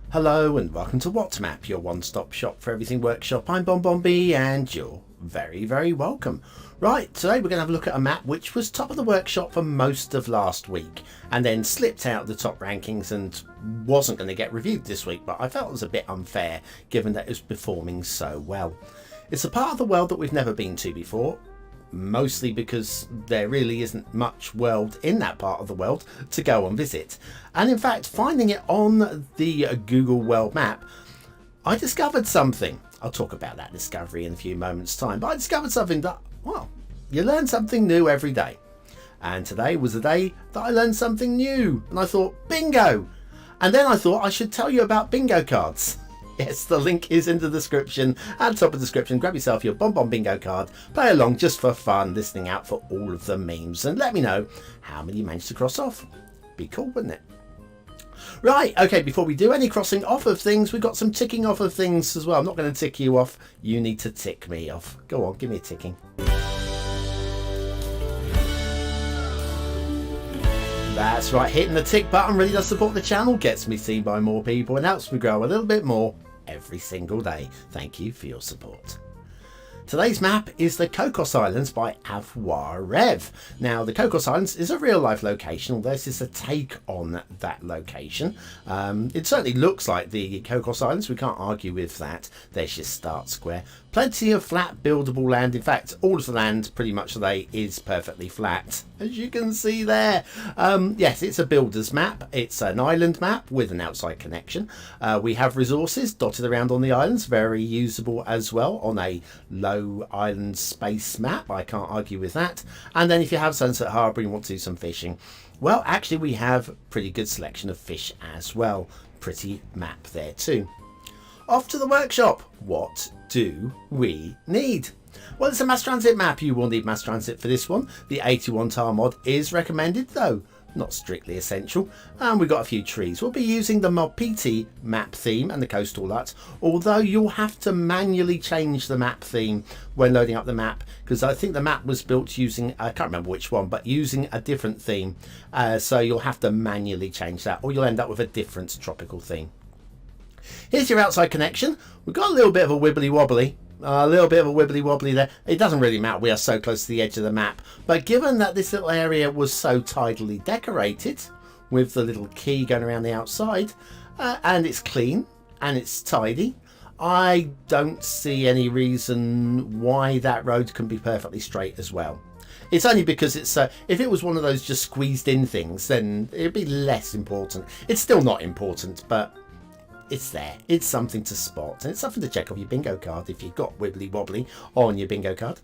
Hello and welcome to WhatMap, your one-stop shop for everything workshop. I'm BonBonB and you're very welcome. Right, today we're going to have a look at a map which was top of the workshop for most of last week and then slipped out of the top rankings and wasn't going to get reviewed this week, but I felt it was a bit unfair given that it was performing so well. It's a part of the world that we've never been to before, mostly because there really isn't much world in that part of the world to go and visit. And in fact, finding it on the Google World Map, I discovered something. I'll talk about that discovery in a few moments time, but I discovered something that, well, you learn something new every day. And today was the day that I learned something new and I thought, bingo! And then I thought I should tell you about bingo cards. Yes, the link is in the description. At the top of the description, grab yourself your BonBonBingo card, play along just for fun, listening out for all of the memes, and let me know how many you managed to cross off. Be cool, wouldn't it? Right, okay, before we do any crossing off of things, we've got some ticking off of things as well. I'm not going to tick you off, you need to tick me off. Go on, give me a ticking. That's right, hitting the tick button really does support the channel, gets me seen by more people and helps me grow a little bit more every single day. Thank you for your support. Today's map is the Cocos Islands by Avoir Rev. Now, the Cocos Islands is a real life location, although this is a take on that location. It certainly looks like the Cocos Islands, we can't argue with that. There's your start square. Plenty of flat buildable land. In fact, all of the land pretty much today is perfectly flat, as you can see there. Yes, it's a builder's map. It's an island map with an outside connection. We have resources dotted around on the islands, very usable as well on a low island space map. I can't argue with that. And then if you have Sunset Harbour and you want to do some fishing, well, actually we have a pretty good selection of fish as well. Pretty map there too. Off to the workshop. What do we need? Well, it's a mass transit map. You will need mass transit for this one. The 81 tile mod is recommended though, not strictly essential. And we've got a few trees. We'll be using the Mod-PT map theme and the coastal huts, although you'll have to manually change the map theme when loading up the map, because I think the map was built using, I can't remember which one, but using a different theme. So you'll have to manually change that, or you'll end up with a different tropical theme. Here's your outside connection. We've got a little bit of a wibbly wobbly. There. It doesn't really matter, we are so close to the edge of the map, but given that this little area was so tidily decorated with the little key going around the outside, and it's clean and it's tidy, I don't see any reason why that road can be perfectly straight as well. It's only because it's if it was one of those just squeezed in things, then it'd be less important. It's still not important, but it's there. It's something to spot, and it's something to check off your bingo card if you've got wibbly wobbly on your bingo card.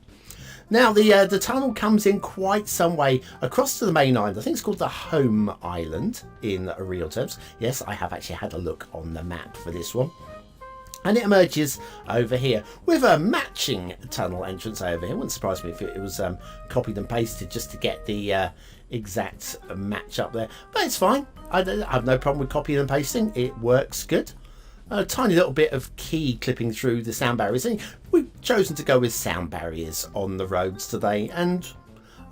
Now the tunnel comes in quite some way across to the main island. I think it's called the Home Island in real terms. Yes, I have actually had a look on the map for this one. And it emerges over here with a matching tunnel entrance over here. It wouldn't surprise me if it was copied and pasted just to get the exact match up there. But it's fine. I have no problem with copying and pasting. It works good. A tiny little bit of key clipping through the sound barriers. And we've chosen to go with sound barriers on the roads today. And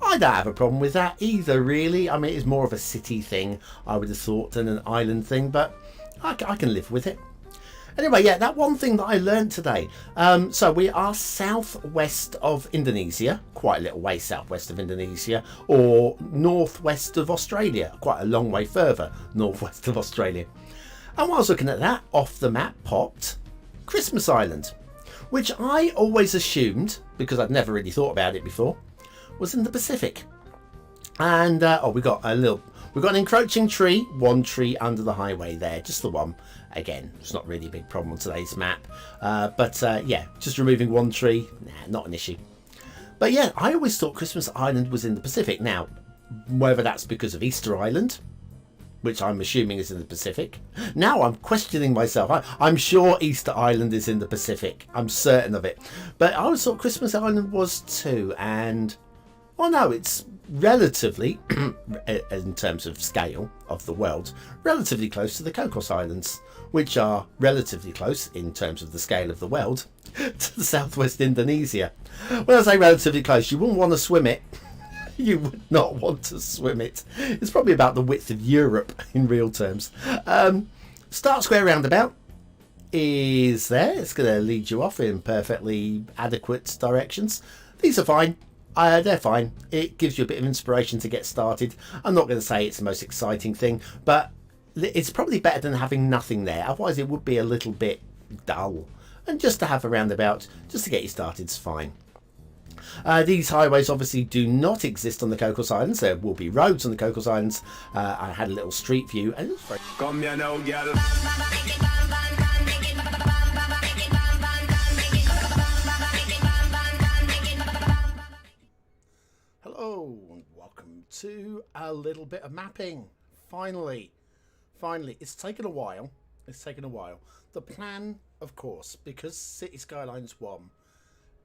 I don't have a problem with that either, really. I mean, it's more of a city thing, I would have thought, than an island thing. But I can live with it. Anyway, yeah, that one thing that I learned today. So we are southwest of Indonesia, quite a little way southwest of Indonesia, or northwest of Australia, quite a long way further northwest of Australia. And while I was looking at that, off the map popped Christmas Island, which I always assumed, because I'd never really thought about it before, was in the Pacific. And we got an encroaching tree, one tree under the highway there, just the one. Again, it's not really a big problem on today's map, but yeah, just removing one tree, not an issue. But yeah, I always thought Christmas Island was in the Pacific. Now, whether that's because of Easter Island, which I'm assuming is in the Pacific. Now I'm questioning myself. I'm sure Easter Island is in the Pacific. I'm certain of it. But I always thought Christmas Island was too, and well, no, it's relatively, in terms of scale of the world, relatively close to the Cocos Islands, which are relatively close in terms of the scale of the world to the southwest Indonesia. When I say relatively close, you wouldn't want to swim it. You would not want to swim it. It's probably about the width of Europe in real terms. Start square roundabout is there. It's going to lead you off in perfectly adequate directions. These are fine. They're fine. It gives you a bit of inspiration to get started. I'm not going to say it's the most exciting thing, but it's probably better than having nothing there. Otherwise it would be a little bit dull. And just to have a roundabout, just to get you started, is fine. These highways obviously do not exist on the Cocos Islands. There will be roads on the Cocos Islands. I had a little street view, and it was very... Come here now, girl. Hello, and welcome to a little bit of mapping. Finally, it's taken a while. The plan, of course, because Cities Skylines 1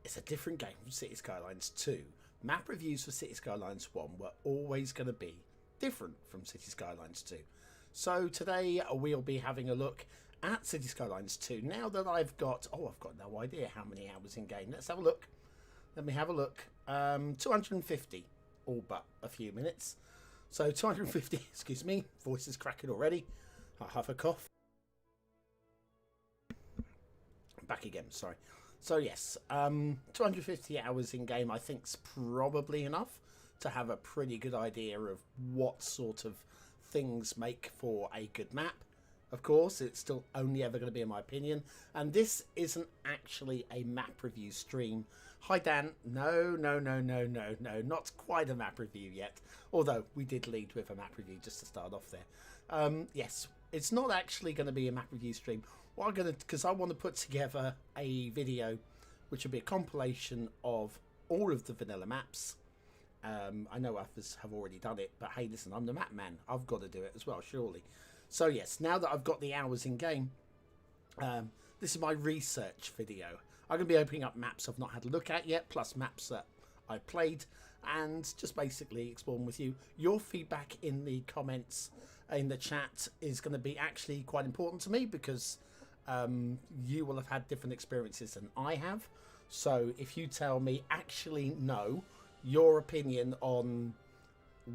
is a different game from Cities Skylines 2. Map reviews for Cities Skylines 1 were always going to be different from Cities Skylines 2. So today we'll be having a look at Cities Skylines 2. Now that I've got no idea how many hours in game. Let's have a look. Let me have a look. 250, all but a few minutes. So 250, excuse me, voice is cracking already. I have a cough. Back again, sorry. So yes, 250 hours in game I think's probably enough to have a pretty good idea of what sort of things make for a good map. Of course, it's still only ever going to be in my opinion, and this isn't actually a map review stream. Hi Dan, no, not quite a map review yet, although we did lead with a map review just to start off there. Yes, it's not actually going to be a map review stream. What I'm going to, because I want to put together a video which will be a compilation of all of the vanilla maps. I know others have already done it, but hey, listen, I'm the map man. I've got to do it as well, surely. So yes, now that I've got the hours in game, this is my research video. I'm going to be opening up maps I've not had a look at yet, plus maps that I played, and just basically exploring with you. Your feedback in the comments, in the chat, is going to be actually quite important to me, because you will have had different experiences than I have. So if you tell me, actually, no, your opinion on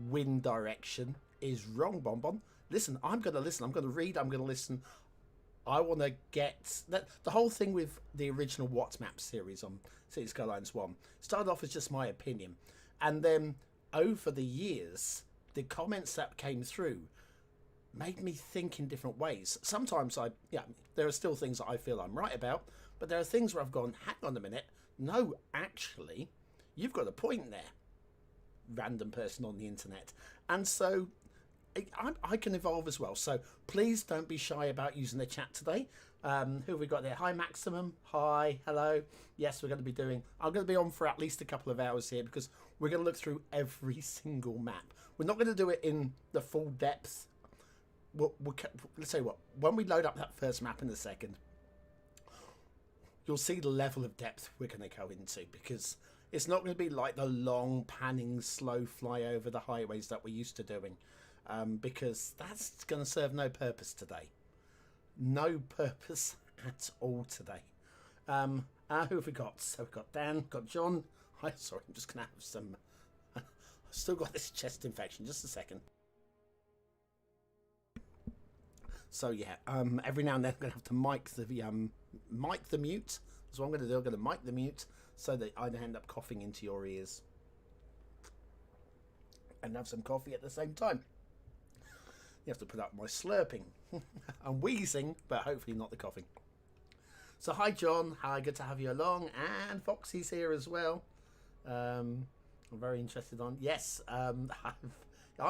wind direction is wrong, Bonbon, listen, I'm going to listen. I'm going to read. I'm going to listen. I want to get that. The whole thing with the original What Map series on Cities Skylines 1 started off as just my opinion. And then over the years, the comments that came through made me think in different ways. Sometimes there are still things that I feel I'm right about, but there are things where I've gone, hang on a minute, no, actually, you've got a point there, random person on the internet. And so I can evolve as well. So please don't be shy about using the chat today. Who have we got there? Hi Maximum. Hi. Hello. Yes, I'm going to be on for at least a couple of hours here, because we're going to look through every single map. We're not going to do it in the full depth. Let's say what, when we load up that first map in a second, you'll see the level of depth we're going to go into, because it's not going to be like the long panning slow fly over the highways that we're used to doing, because that's going to serve no purpose today. No purpose at all today. Who have we got? So we've got Dan, got John. Hi, sorry, I'm just going to have some I've still got this chest infection, just a second. So yeah, every now and then I'm going to have to mic the mute. That's what I'm going to do. I'm going to mic the mute so that I don't end up coughing into your ears and have some coffee at the same time. You have to put up my slurping. I'm wheezing, but hopefully not the coughing. So hi John, hi, good to have you along, and Foxy's here as well. I'm very interested on. Yes, I'm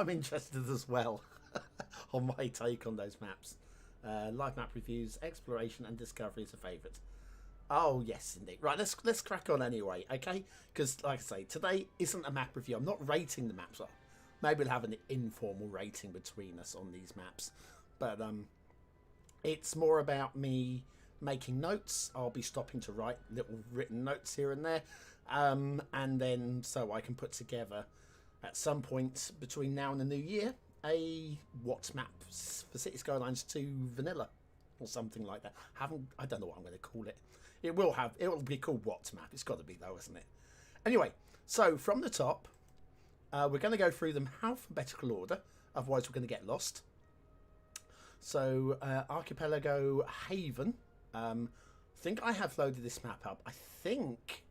interested as well. On my take on those maps. Live map reviews, exploration and discovery is a favourite. Oh yes indeed. Right, let's crack on anyway, okay? Because like I say, today isn't a map review. I'm not rating the maps. Maybe we'll have an informal rating between us on these maps, but it's more about me making notes. I'll be stopping to write little written notes here and there, and then so I can put together at some point between now and the new year a what map for Cities Skylines 2 vanilla or something like that. I don't know what I'm going to call it. It will be called what map. It's got to be though, isn't it? Anyway, so from the top, we're going to go through them alphabetical order. Otherwise, we're going to get lost. So Archipelago Haven. I think I have loaded this map up. I think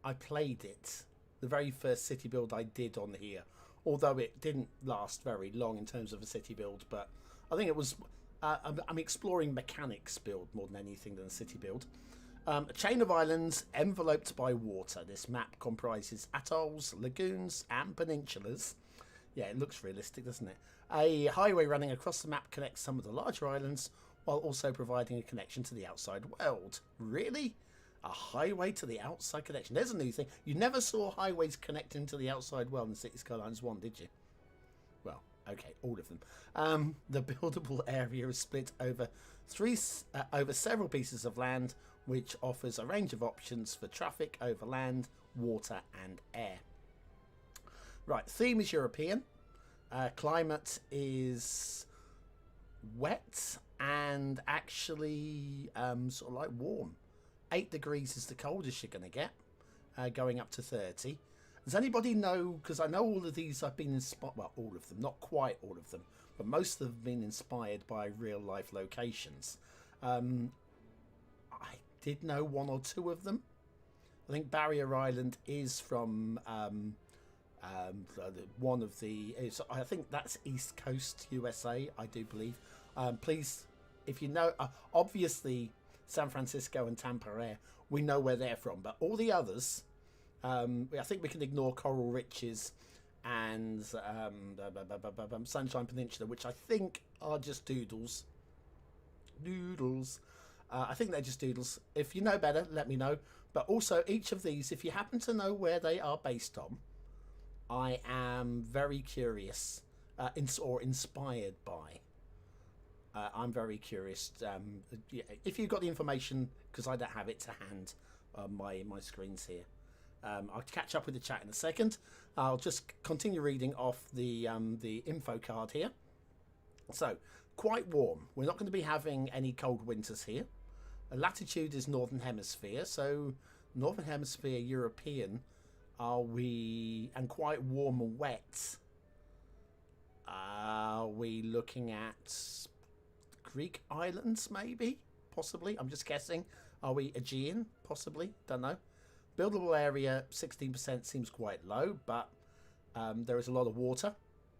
I played it, the very first city build I did on here, although it didn't last very long in terms of a city build. But I think it was I'm exploring mechanics build more than anything than a city build. A chain of islands enveloped by water. This map comprises atolls, lagoons and peninsulas. Yeah, it looks realistic, doesn't it? A highway running across the map connects some of the larger islands while also providing a connection to the outside world. Really? A highway to the outside connection. There's a new thing. You never saw highways connecting to the outside world in Cities Skylines 1, did you? Well, okay, all of them. The buildable area is split over several pieces of land, which offers a range of options for traffic over land, water and air. Right, theme is European. Climate is wet and actually sort of like warm. 8 degrees is the coldest you're going to get, going up to 30. Does anybody know, because I know all of these have been inspired, well, all of them, not quite all of them, but most of them have been inspired by real life locations. I did know 1 or 2 of them. I think Barrier Island is from one of the, I think that's East Coast USA, I do believe. Please, if you know, obviously San Francisco and Tampa Air, we know where they're from, but all the others, I think we can ignore Coral Riches and Sunshine Peninsula, which I think are just doodles. I think they're just doodles. If you know better, let me know. But also, each of these, if you happen to know where they are based on, I am very curious, or inspired by. I'm very curious. If you've got the information, because I don't have it to hand on my screens here. I'll catch up with the chat in a second. I'll just continue reading off the info card here. So, quite warm. We're not going to be having any cold winters here. Latitude is Northern Hemisphere, so Northern Hemisphere European are we, and quite warm and wet. Are we looking at Greek islands, maybe? Possibly. I'm just guessing. Are we Aegean? Possibly. Don't know. Buildable area, 16% seems quite low, but there is a lot of water.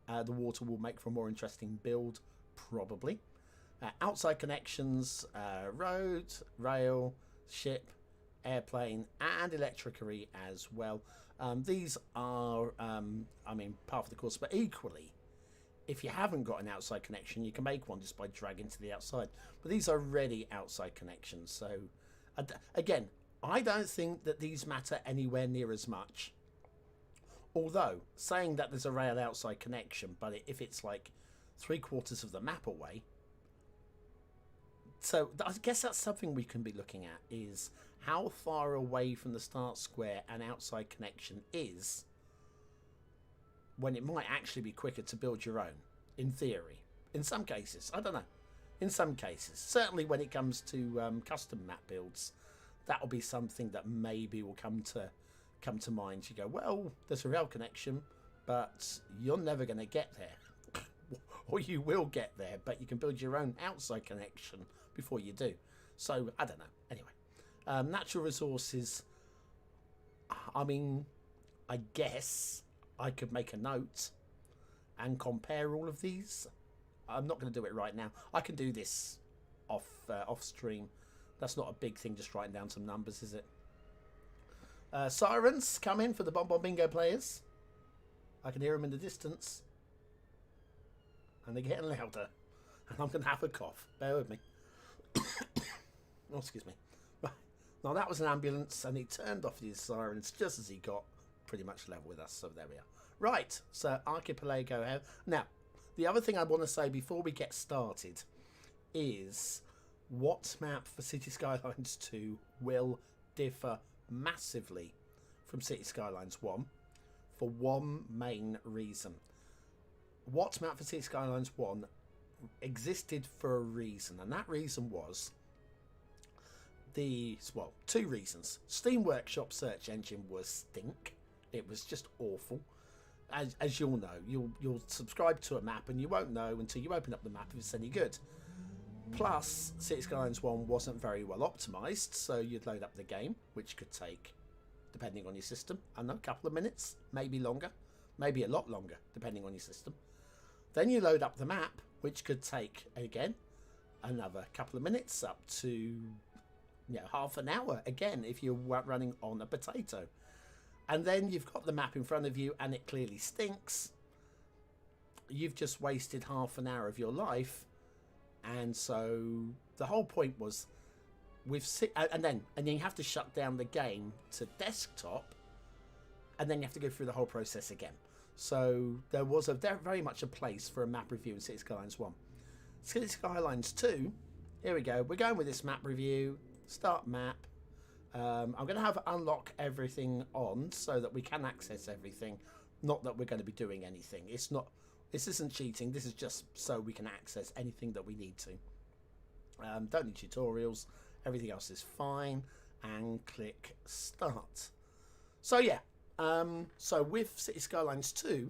The water will make for a more interesting build, probably. Outside connections, road, rail, ship, airplane, and electricity as well. These are, I mean, part of the course, but equally, if you haven't got an outside connection, you can make one just by dragging to the outside. But these are ready outside connections. So, again, I don't think that these matter anywhere near as much. Although, saying that there's a rail outside connection, but if it's like 3/4 of the map away. So, I guess that's something we can be looking at, is how far away from the start square an outside connection is, when it might actually be quicker to build your own, in theory. In some cases, I don't know. In some cases. Certainly when it comes to custom map builds, that'll be something that maybe will come to mind. You go, well, there's a rail connection, but you're never going to get there. Or you will get there, but you can build your own outside connection before you do. So, I don't know. Anyway, natural resources. I mean, I guess I could make a note and compare all of these. I'm not going to do it right now. I can do this off stream. That's not a big thing, just writing down some numbers, is it? Sirens come in for the BonBonBingo players. I can hear them in the distance. And they're getting louder. And I'm going to have a cough. Bear with me. Oh, excuse me. Right. Now, that was an ambulance, and he turned off his sirens just as he got pretty much level with us. So there we are. Right. So, Archipelago Haven. Now, the other thing I want to say before we get started is what map for Cities Skylines 2 will differ massively from Cities Skylines 1 for one main reason. What map for Cities Skylines 1 existed for a reason, and that reason was two reasons. Steam Workshop search engine was stink. It was just awful. as you'll know, you'll subscribe to a map and you won't know until you open up the map if it's any good. Plus, Cities Skylines 1 wasn't very well optimised, so you'd load up the game, which could take, depending on your system, I don't know, a couple of minutes, maybe longer, maybe a lot longer, depending on your system. Then you load up the map, which could take, again, another couple of minutes, up to half an hour, again, if you're running on a potato. And then you've got the map in front of you and it clearly stinks. You've just wasted half an hour of your life. And so the whole point was, and then you have to shut down the game to desktop, and then you have to go through the whole process again. So there was very much a place for a map review in Cities Skylines 1. Cities Skylines 2, here we go. We're going with this map review. Start map. I'm going to have unlock everything on so that we can access everything. Not that we're going to be doing anything. This isn't cheating. This is just so we can access anything that we need to. Don't need tutorials. Everything else is fine. And click start. So yeah. So with Cities Skylines 2,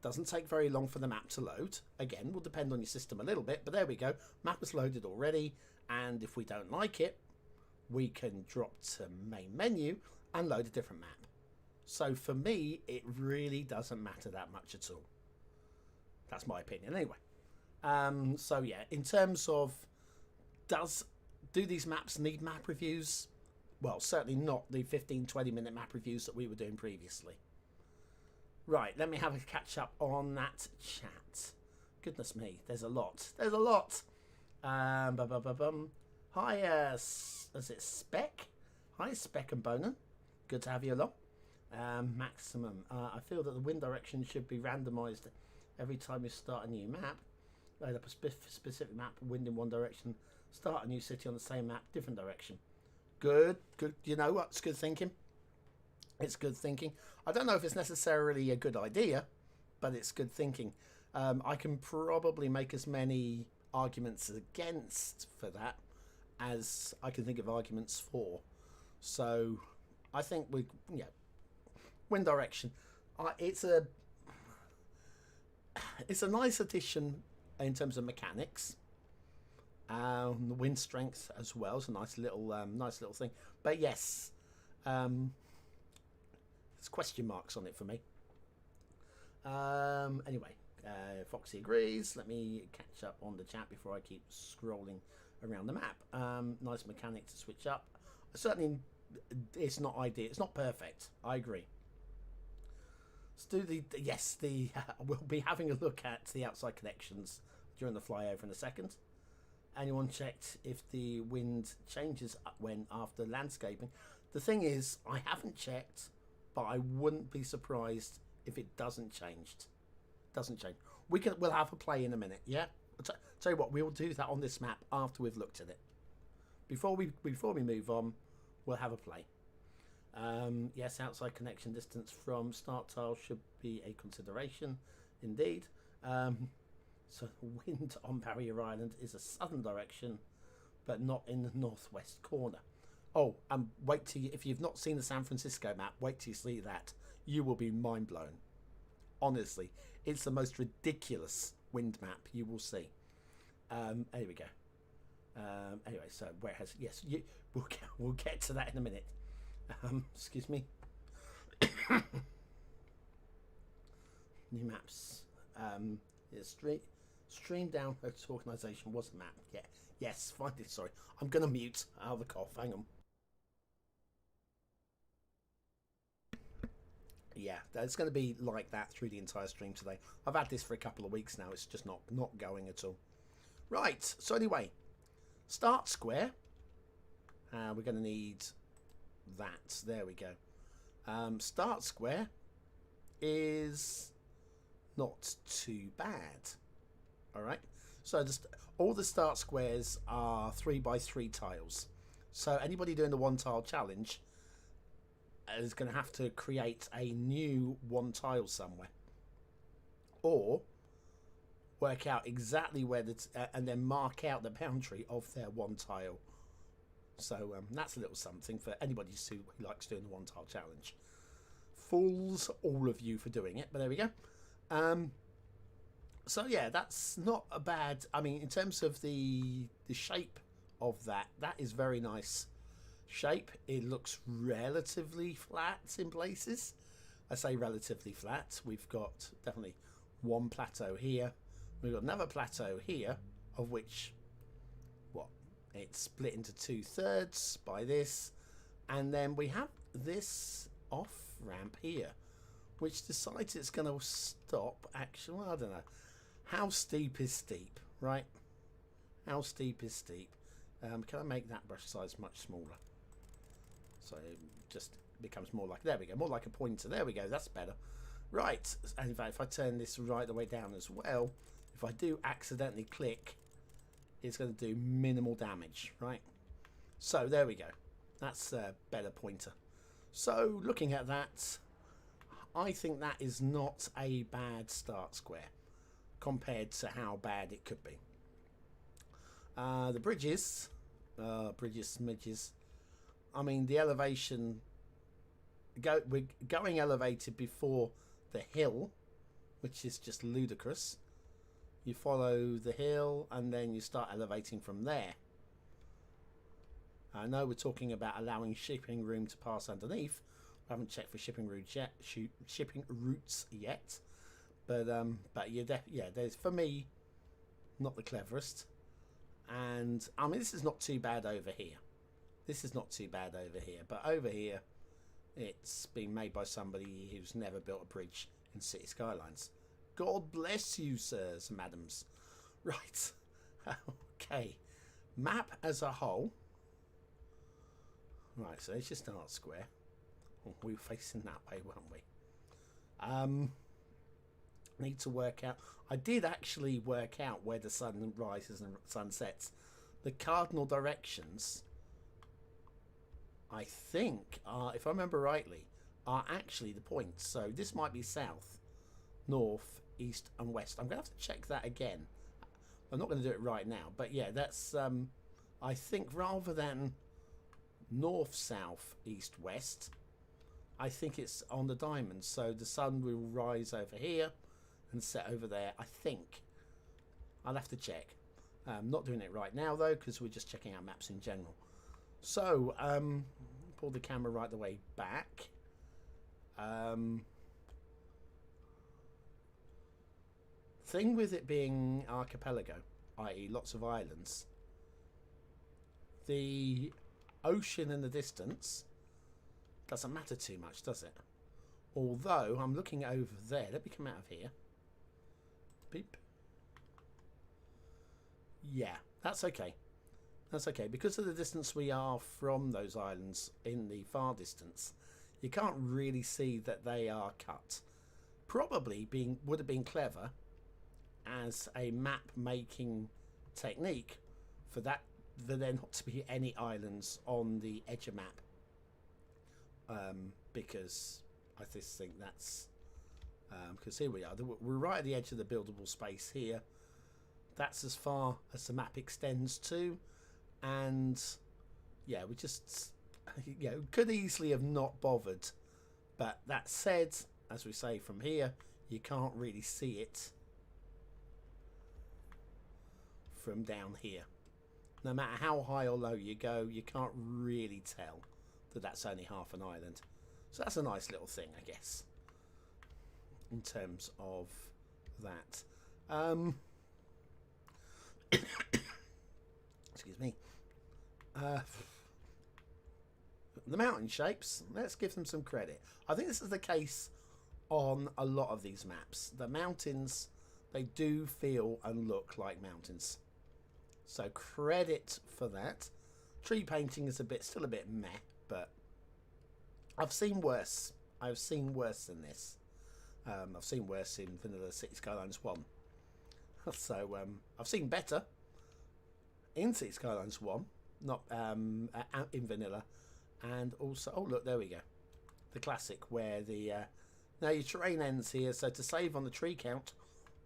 doesn't take very long for the map to load. Again, will depend on your system a little bit. But there we go. Map is loaded already. And if we don't like it, we can drop to main menu and load a different map. So for me, it really doesn't matter that much at all. That's my opinion anyway. So yeah, in terms of do these maps need map reviews? Well, certainly not the 15-20 minute map reviews that we were doing previously. Right, let me have a catch up on that chat. Goodness me, there's a lot. There's a lot. Hi, is it Spec? Hi, Spec and Bonan. Good to have you along. Maximum. I feel that the wind direction should be randomised every time you start a new map. Load up a specific map, wind in one direction. Start a new city on the same map, different direction. Good. You know what? It's good thinking. It's good thinking. I don't know if it's necessarily a good idea, but it's good thinking. I can probably make as many arguments against for that as I can think of arguments for. So I think wind direction. It's a nice addition in terms of mechanics. The wind strength as well is a nice little thing. But yes, there's question marks on it for me. Anyway, Foxy agrees. Let me catch up on the chat before I keep scrolling around the map. Nice mechanic to switch up. Certainly, it's not ideal. It's not perfect. I agree. Let's do we'll be having a look at the outside connections during the flyover in a second. Anyone checked if the wind changes after landscaping? The thing is, I haven't checked, but I wouldn't be surprised if it doesn't change. We'll have a play in a minute. Yeah. Tell you what, we'll do that on this map after we've looked at it. Before we move on, we'll have a play. Yes, outside connection distance from start tile should be a consideration, indeed. So wind on Barrier Island is a southern direction, but not in the northwest corner. Oh, and wait till if you've not seen the San Francisco map, wait till you see that. You will be mind blown. Honestly, it's the most ridiculous wind map you will see. Here we go. Anyway, so we'll get to that in a minute. Excuse me. New maps. Stream down host organisation was a map. Yeah. Yes, find it. Sorry. I'm going to mute out of the cough. Hang on. Yeah, it's going to be like that through the entire stream today. I've had this for a couple of weeks now. It's just not going at all. Right. So anyway, start square. We're going to need that. There we go. Start square is not too bad. All right. So just all the start squares are 3x3 tiles. So anybody doing the one tile challenge is going to have to create a new one tile somewhere, or work out exactly where and then mark out the boundary of their one tile. So that's a little something for anybody who likes doing the one tile challenge. fools all of you for doing it, but there we go. So yeah, that's not a bad, I mean, in terms of the shape of that is very nice shape. It looks relatively flat in places. I say relatively flat. We've got definitely one plateau here. We've got another plateau here, of which, what, it's split into 2/3 by this. And then we have this off ramp here, which decides it's going to stop. Actually, well, I don't know. How steep is steep, right? How steep is steep? Can I make that brush size much smaller? So it just becomes more like, there we go, more like a pointer. There we go, that's better. Right, and in fact, if I turn this right the way down as well, if I do accidentally click, it's going to do minimal damage, right? So there we go. That's a better pointer. So looking at that, I think that is not a bad start square compared to how bad it could be. The bridges, smidges. I mean, the elevation, we're going elevated before the hill, which is just ludicrous. You follow the hill and then you start elevating from there. I know we're talking about allowing shipping room to pass underneath. I haven't checked for shipping routes yet. But yeah, there's, for me, not the cleverest. And I mean, this is not too bad over here. This is not too bad over here. But over here, it's been made by somebody who's never built a bridge in Cities Skylines. God bless you, sirs and madams. Right. Okay. Map as a whole. Right, so it's just an art square. Oh, we were facing that way, weren't we? Need to work out. I did actually work out where the sun rises and sun sets. The cardinal directions, I think, are, if I remember rightly, are actually the points. So this might be south, north, east, and west. I'm going to have to check that again. I'm not going to do it right now, but yeah, that's. I think rather than north, south, east, west, I think it's on the diamond. So the sun will rise over here and set over there, I think. I'll have to check. I'm not doing it right now though, because we're just checking out maps in general. So pull the camera right the way back. Thing with it being archipelago, i.e. lots of islands, the ocean in the distance doesn't matter too much, does it? Although I'm looking over there. Let me come out of here. Beep. Yeah, that's okay. That's okay. Because of the distance we are from those islands in the far distance, you can't really see that they are cut. Probably would have been clever as a map making technique for there not to be any islands on the edge of map. Because I just think that's because here we are, we're right at the edge of the buildable space here. That's as far as the map extends to, and yeah, we just could easily have not bothered. But that said, as we say, from here you can't really see it from down here. No matter how high or low you go, you can't really tell that that's only half an island. So that's a nice little thing, I guess, in terms of that. Excuse me. The mountain shapes, let's give them some credit. I think this is the case on a lot of these maps. The mountains, they do feel and look like mountains. So credit for that. Tree painting is still a bit meh, but I've seen worse. I've seen worse than this. I've seen worse in Vanilla Cities Skylines 1. So I've seen better in Cities Skylines 1, not in Vanilla. And also, oh look, there we go. The classic where the now your terrain ends here, so to save on the tree count,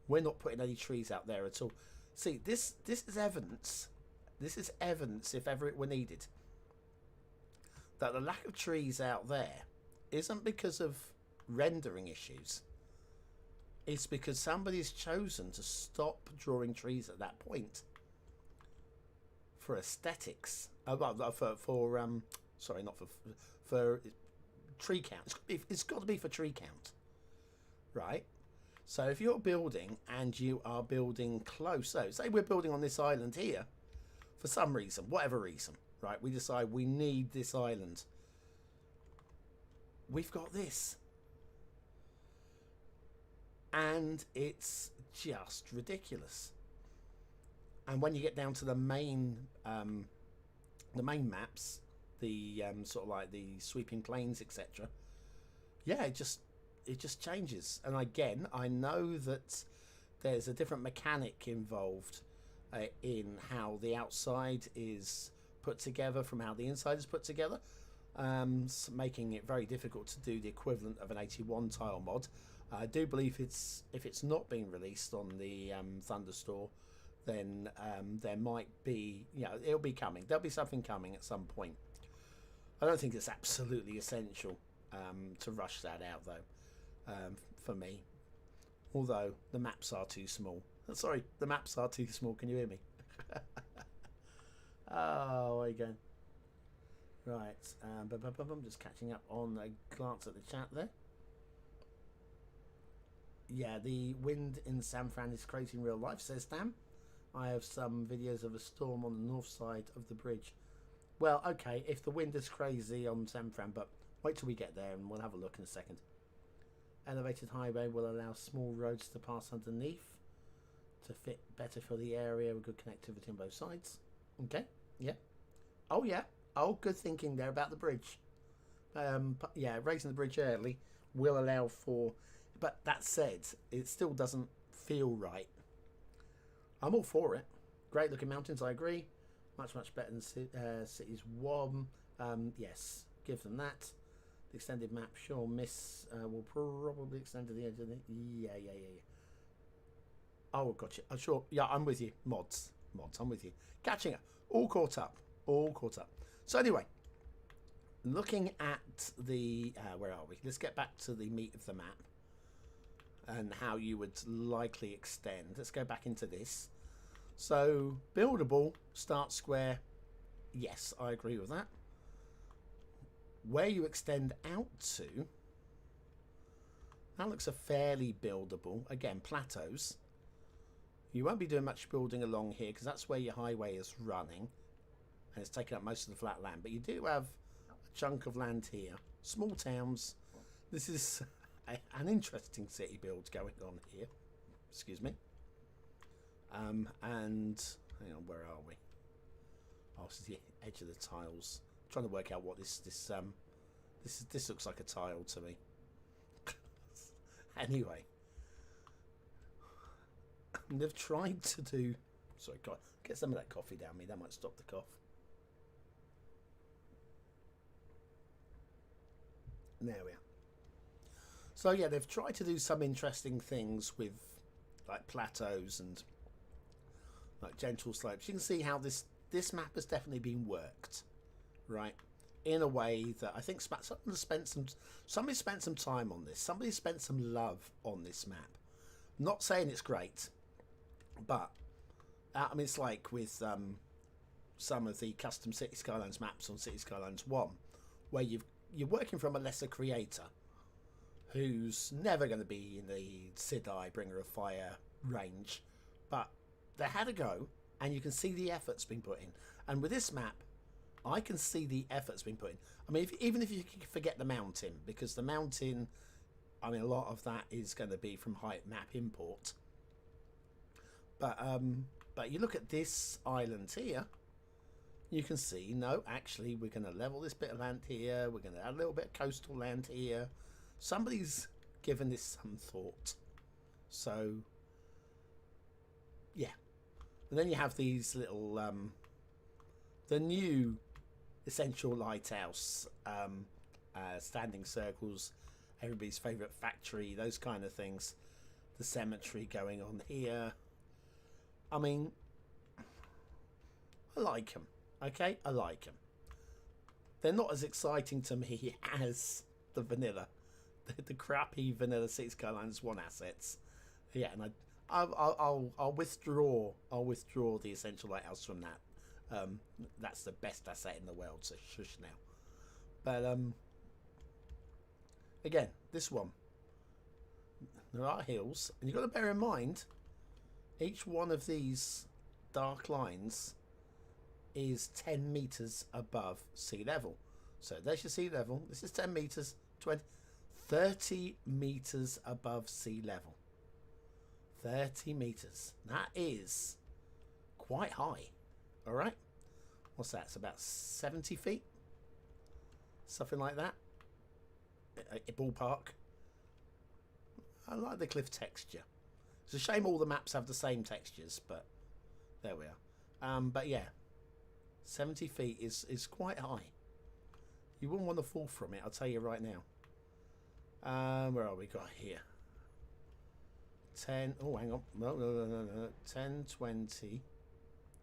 we're not putting any trees out there at all. See, this is evidence. This is evidence, if ever it were needed, that the lack of trees out there isn't because of rendering issues, it's because somebody's chosen to stop drawing trees at that point for aesthetics. Sorry, not for tree count. It's got to be for tree count, right? So if you're building and you are building close, so say we're building on this island here for some reason, whatever reason, right? We decide we need this island. We've got this. And it's just ridiculous. And when you get down to the main maps, the sort of like the sweeping plains, etc. Yeah, it just changes. And again, I know that there's a different mechanic involved in how the outside is put together from how the inside is put together, making it very difficult to do the equivalent of an 81 tile mod. I do believe if it's not being released on the Thunderstore, then there might be, it'll be coming. There'll be something coming at some point. I don't think it's absolutely essential to rush that out, though, for me. Although the maps are too small. Sorry, the maps are too small. Can you hear me? Oh, there you go. Right, I'm just catching up on a glance at the chat there. Yeah, the wind in San Fran is crazy in real life, says Dan. I have some videos of a storm on the north side of the bridge. Well, okay, if the wind is crazy on San Fran, but wait till we get there and we'll have a look in a second. Elevated highway will allow small roads to pass underneath to fit better for the area with good connectivity on both sides. Okay, yeah. Oh, yeah. Oh, good thinking there about the bridge. Yeah, raising the bridge early will allow for... But that said, it still doesn't feel right. I'm all for it. Great looking mountains, I agree. Much better than Cities WOM. Yes, give them that. The extended map, sure, Miss will probably extend to the edge of the... Yeah. Oh, gotcha. Oh, sure. Yeah, I'm with you. Mods, I'm with you. Catching up. All caught up. So anyway, looking at the... where are we? Let's get back to the meat of the map and how you would likely extend. Let's go back into this. So, buildable, start square. Yes, I agree with that. Where you extend out to, that looks a fairly buildable. Again, plateaus. You won't be doing much building along here because that's where your highway is running. And it's taking up most of the flat land. But you do have a chunk of land here. Small towns. This is an interesting city build going on here. Excuse me. And hang on, where are we? Oh, this is the edge of the tiles. I'm trying to work out what this looks like a tile to me. Anyway, they've tried to do. Sorry, God, get some of that coffee down me. That might stop the cough. There we are. So yeah, they've tried to do some interesting things with like plateaus and like gentle slopes. You can see how this map has definitely been worked, right? In a way that I think somebody spent some time on this. Somebody spent some love on this map. I'm not saying it's great, but I mean it's like with some of the custom Cities Skylines maps on Cities Skylines 1, where you're working from a lesser creator who's never going to be in the Sidai Bringer of Fire range, but they had a go, and you can see the effort's been put in. And with this map, I can see the effort's been put in. I mean, even if you forget the mountain, because the mountain, I mean, a lot of that is going to be from height map import. But you look at this island here, you can see, no, actually, we're going to level this bit of land here. We're going to add a little bit of coastal land here. Somebody's given this some thought. So, yeah. And then you have these little, the new essential lighthouse, standing circles, everybody's favourite factory, those kind of things. The cemetery going on here. I mean, I like them. Okay, I like them. They're not as exciting to me as the vanilla. the crap even of the Cities Skylines 1 assets. Yeah, and I'll withdraw. I'll withdraw the Essential Lighthouse from that. That's the best asset in the world, so shush now. But again, this one, there are hills, and you've got to bear in mind, each one of these dark lines is 10 meters above sea level. So there's your sea level. This is 10 meters, 20, 30 meters above sea level. 30 meters. That is quite high. All right. What's that? It's about 70 feet. Something like that. A ballpark. I like the cliff texture. It's a shame all the maps have the same textures, but there we are. But yeah, 70 feet is quite high. You wouldn't want to fall from it, I'll tell you right now. Where are we got here? 10, oh hang on, no, 10, 20,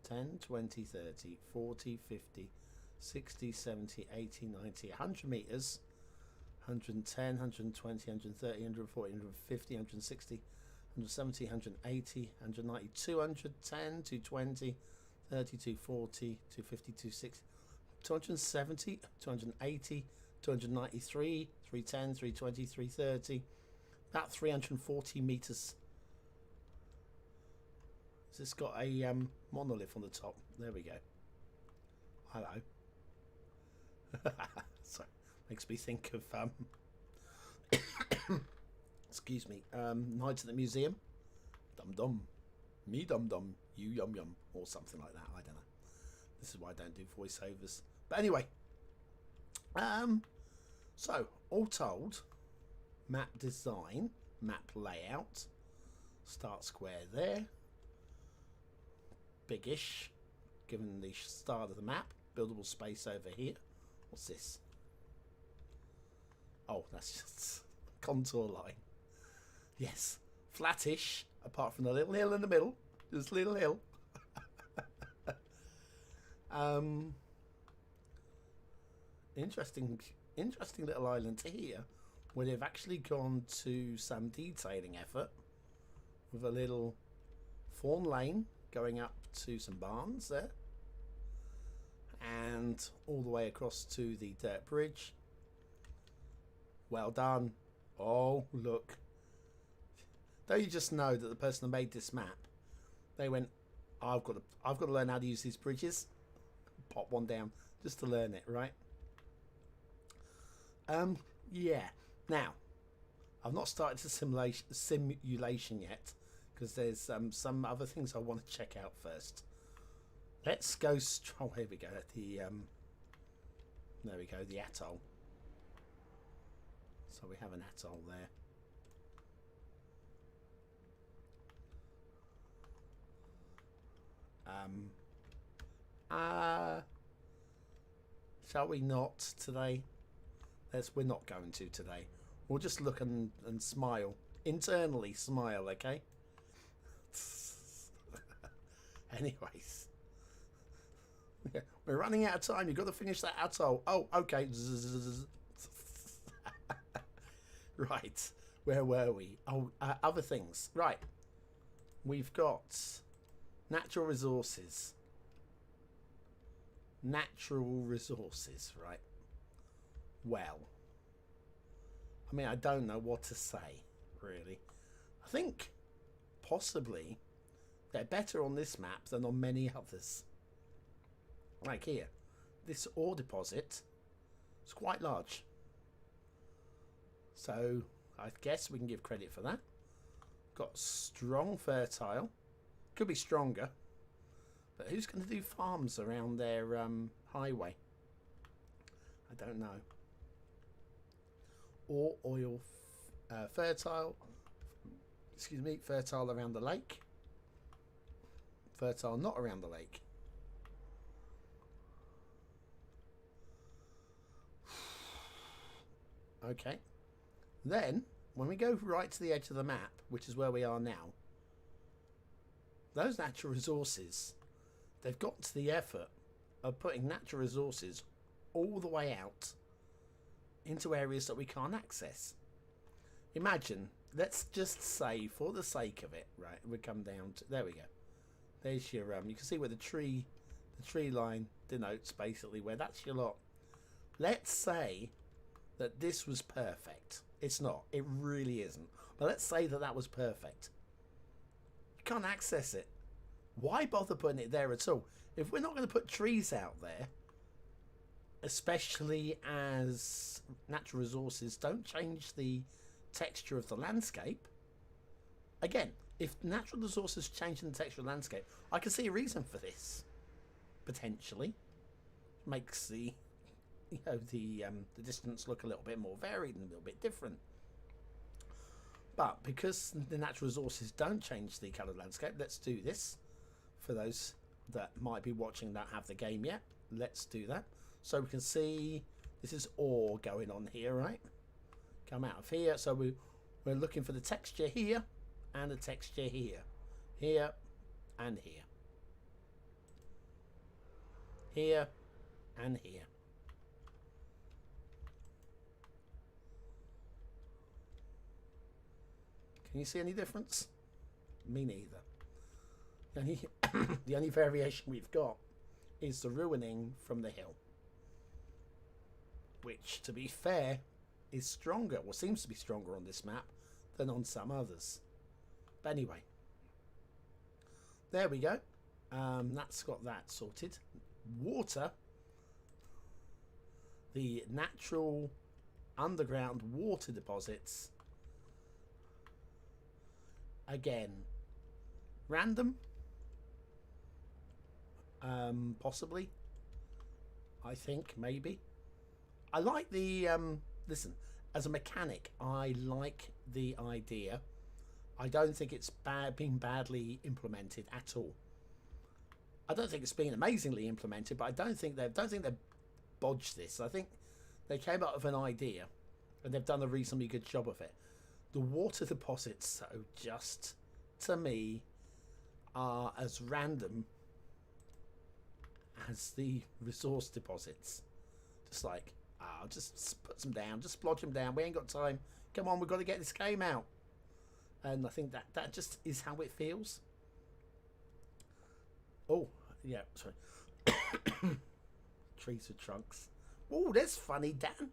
10, 20, 30, 40, 50, 60, 70, 80, 90, 100 metres, 110, 120, 130, 140, 150, 160, 170, 180, 190, 210, 220, 30, 240, 250, 260, 270, 280, 293, 310, 320, 330, about 340 metres. Has this got a monolith on the top? There we go. Hello. So makes me think of excuse me, Night at the Museum. Dum dum, me dum dum, you yum yum, or something like that. I don't know. This is why I don't do voiceovers. But anyway, so all told, map design, map layout, start square there, biggish, given the start of the map, buildable space over here. What's this? Oh, that's just contour line. Yes, flattish, apart from the little hill in the middle. Just a little hill. Interesting little island here, where they've actually gone to some detailing effort with a little fawn lane going up to some barns there, and all the way across to the dirt bridge. Well done. Oh, look. Don't you just know that the person that made this map, they went, I've got to learn how to use these bridges. Pop one down just to learn it, right? Yeah. Now, I've not started the simulation yet, because there's some other things I want to check out first. Let's go. Oh, here we go. There we go. The atoll. So we have an atoll there. Shall we not today? We're not going to today. We'll just look and smile. Internally smile, okay? Anyways. We're running out of time. You've got to finish that atoll. Oh, okay. Right. Where were we? Oh, other things. Right. We've got natural resources. Natural resources, right? Well, I mean, I don't know what to say, really. I think possibly they're better on this map than on many others. Like here, this ore deposit is quite large. So I guess we can give credit for that. Got strong fertile. Could be stronger. But who's going to do farms around their highway? I don't know. Or oil fertile. Excuse me, fertile around the lake. Fertile not around the lake. Okay. Then, when we go right to the edge of the map, which is where we are now, those natural resources, they've got to the effort of putting natural resources all the way out into areas that we can't access. imagine, let's just say, for the sake of it, right, we come down to, there we go. There's your, you can see where the tree line denotes basically where that's your lot. Let's say that this was perfect. It's not. It really isn't. But let's say that that was perfect. You can't access it. Why bother putting it there at all? If we're not going to put trees out there, especially as natural resources don't change the texture of the landscape. Again, if natural resources change the texture of the landscape, I can see a reason for this. Potentially. Makes the the distance look a little bit more varied and a little bit different. But because the natural resources don't change the coloured landscape, let's do this. For those that might be watching that have the game yet, let's do that. So we can see this is ore going on here, right? Come out of here. So we're looking for the texture here and the texture here. Here and here. Here and here. Can you see any difference? Me neither. The only variation we've got is the ruining from the hill. Which, to be fair, is stronger, or seems to be stronger on this map than on some others. But anyway. There we go. That's got that sorted. Water. The natural underground water deposits. Again, random, possibly. I think maybe. I like the listen. As a mechanic, I like the idea. I don't think it's been badly implemented at all. I don't think it's been amazingly implemented, but I don't think they've bodged this. I think they came up with an idea, and they've done a reasonably good job of it. The water deposits, though, just to me, are as random as the resource deposits. Just like, just put some down, just splodge them down. We ain't got time. Come on, we've got to get this game out. And I think that just is how it feels. Oh, yeah, sorry. Trees with trunks. Oh, that's funny, Dan.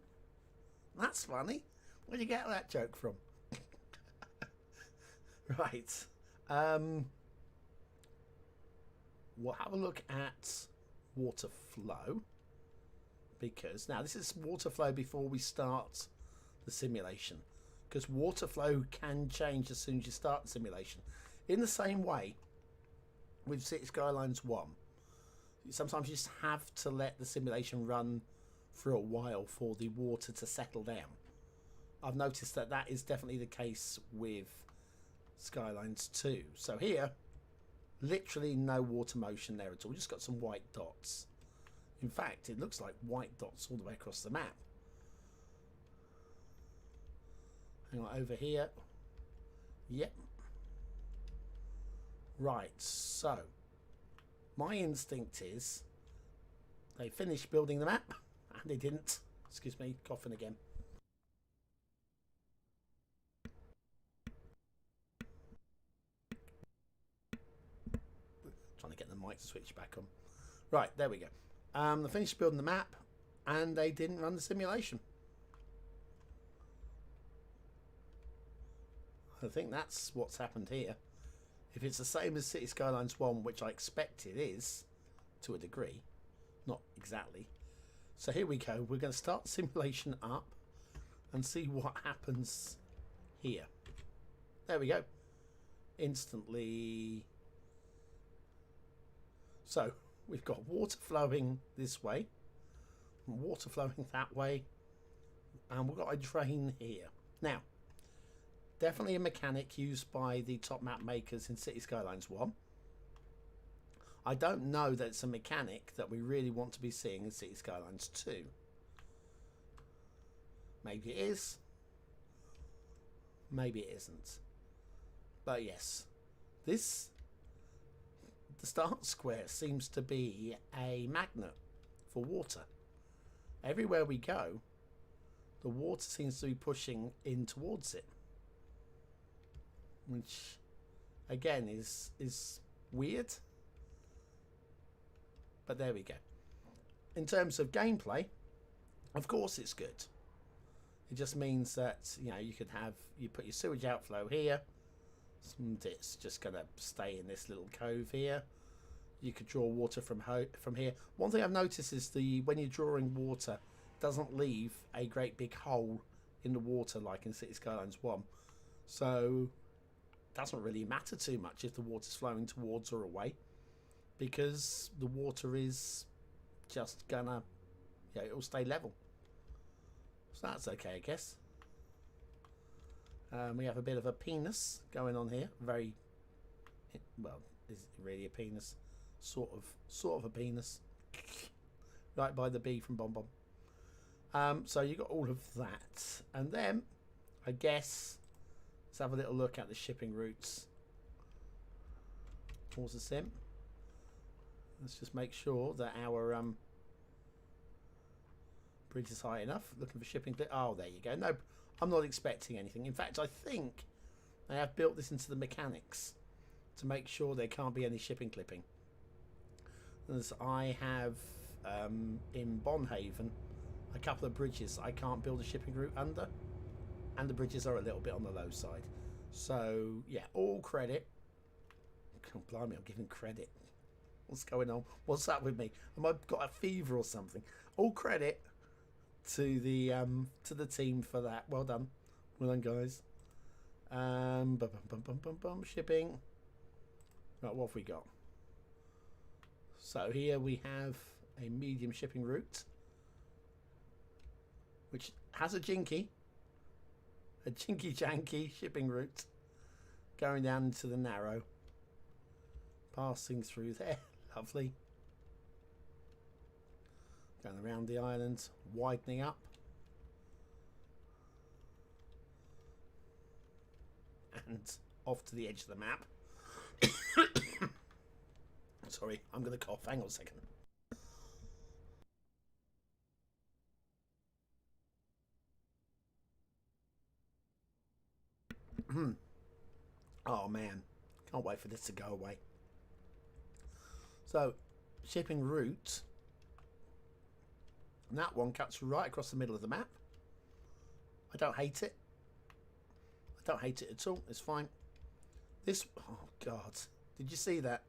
That's funny. Where'd you get that joke from? Right. We'll have a look at water flow. Because now this is water flow before we start the simulation. Because water flow can change as soon as you start the simulation. In the same way with Cities Skylines 1. Sometimes you just have to let the simulation run for a while for the water to settle down. I've noticed that that is definitely the case with Skylines 2. So here, literally no water motion there at all. Just got some white dots. In fact, it looks like white dots all the way across the map. Hang on, over here. Yep. Right, so my instinct is they finished building the map and they didn't. Excuse me, coughing again. Trying to get the mic to switch back on. Right, there we go. They finished building the map and they didn't run the simulation. I think that's what's happened here. If it's the same as Cities Skylines 1, which I expect it is, to a degree, not exactly. So here we go. We're going to start simulation up and see what happens here. There we go. Instantly. So we've got water flowing this way, water flowing that way, and we've got a drain here. Now, definitely a mechanic used by the top map makers in Cities Skylines 1. I don't know that it's a mechanic that we really want to be seeing in Cities Skylines 2. Maybe it is. Maybe it isn't. But yes, the start square seems to be a magnet for water. Everywhere we go, the water seems to be pushing in towards it. which again is weird. But there we go. In terms of gameplay, of course it's good. It just means that, you know, you put your sewage outflow here, and it's just going to stay in this little cove here. You could draw water from here. One thing I've noticed is when you're drawing water, it doesn't leave a great big hole in the water like in Cities Skylines 1. So it doesn't really matter too much if the water's flowing towards or away, because the water is just gonna, yeah, it'll stay level. So that's okay, I guess. We have a bit of a penis going on here. Very, well, is it really a penis? Sort of a penis. Right by the B from BonBon. So you got all of that, and then I guess let's have a little look at the shipping routes. Pause the sim. Let's just make sure that our bridge is high enough. Looking for shipping. Oh, there you go. No, I'm not expecting anything. In fact, I think they have built this into the mechanics to make sure there can't be any shipping clipping. As I have in Haven, a couple of bridges I can't build a shipping route under, and the bridges are a little bit on the low side. So yeah, all credit. God, blimey, I'm giving credit. What's going on? What's up with me? Have I got a fever or something? All credit to the team for that. Well done, guys. Shipping. Right, what have we got? So here we have a medium shipping route, which has a janky janky shipping route going down into the narrow, passing through there. Lovely. Going around the island, widening up, and off to the edge of the map. Sorry, I'm going to cough. Hang on a second. Oh man, can't wait for this to go away. So, shipping route. And that one cuts right across the middle of the map. I don't hate it. I don't hate it at all. It's fine. This, oh God, did you see that?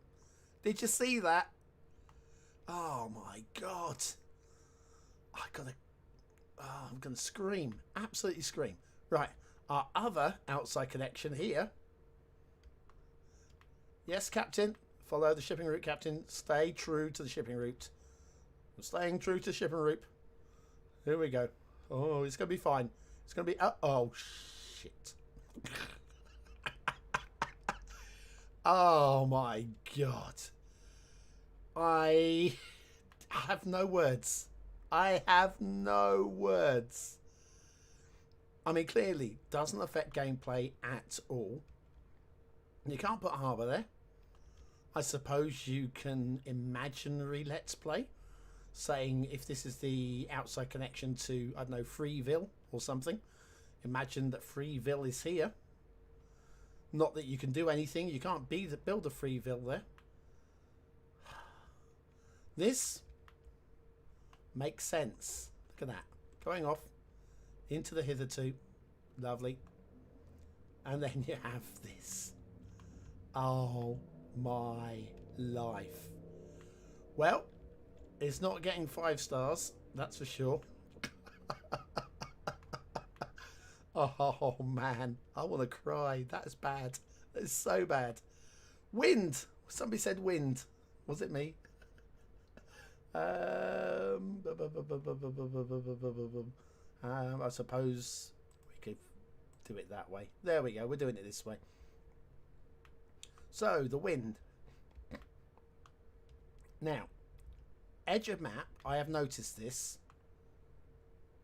Did you see that? Oh my God. I'm gonna scream. Absolutely scream. Right, our other outside connection here. Yes, Captain. Follow the shipping route, Captain. Stay true to the shipping route. I'm staying true to the shipping route. Here we go. Oh, it's gonna be fine. It's gonna be. Oh shit. Oh my God. I have no words. I have no words. I mean, clearly doesn't affect gameplay at all. You can't put a harbour there. I suppose you can imaginary let's play, saying if this is the outside connection to, I don't know, Freeville or something. Imagine that Freeville is here. Not that you can do anything. You can't build a Freeville there. This makes sense. Look at that. Going off into the hitherto. Lovely. And then you have this. Oh my life. Well, it's not getting 5 stars. That's for sure. Oh man, I want to cry. That is bad. That is so bad. Wind. Somebody said wind. Was it me? I suppose we could do it that way. There we go. We're doing it this way. So the wind. Now, edge of map. I have noticed this.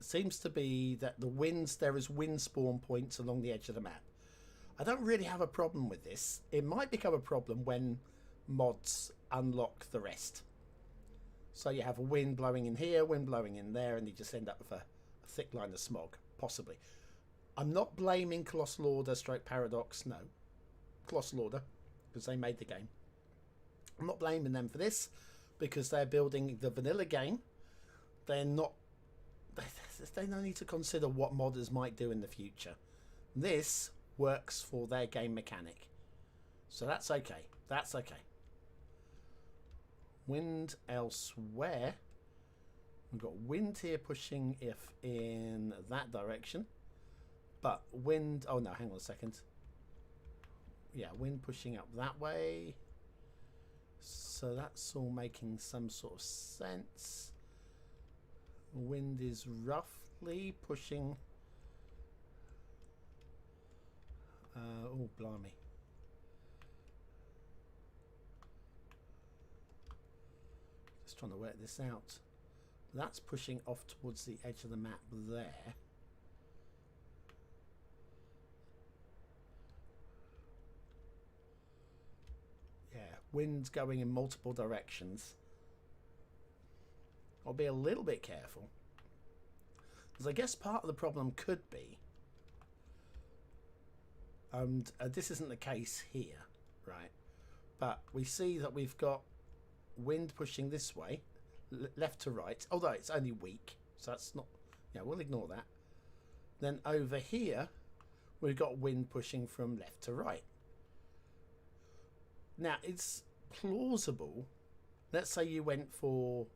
Seems to be that the winds, there is wind spawn points along the edge of the map. I don't really have a problem with this. It might become a problem when mods unlock the rest. So you have a wind blowing in here, wind blowing in there, and you just end up with a thick line of smog, possibly. I'm not blaming Colossal Order stroke Paradox, no. Colossal Order, because they made the game. I'm not blaming them for this, because they're building the vanilla game. They're not... They don't need to consider what modders might do in the future. This works for their game mechanic. So that's okay. That's okay. Wind elsewhere. We've got wind here pushing if in that direction. But wind... Oh no, hang on a second. Yeah, wind pushing up that way. So that's all making some sort of sense. Wind is roughly pushing... oh, blimey. Just trying to work this out. That's pushing off towards the edge of the map there. Yeah, wind's going in multiple directions. I'll be a little bit careful, because I guess part of the problem could be, and this isn't the case here, right? But we see that we've got wind pushing this way, left to right, although it's only weak, so that's not... Yeah, we'll ignore that. Then over here, we've got wind pushing from left to right. Now, it's plausible. Let's say you went for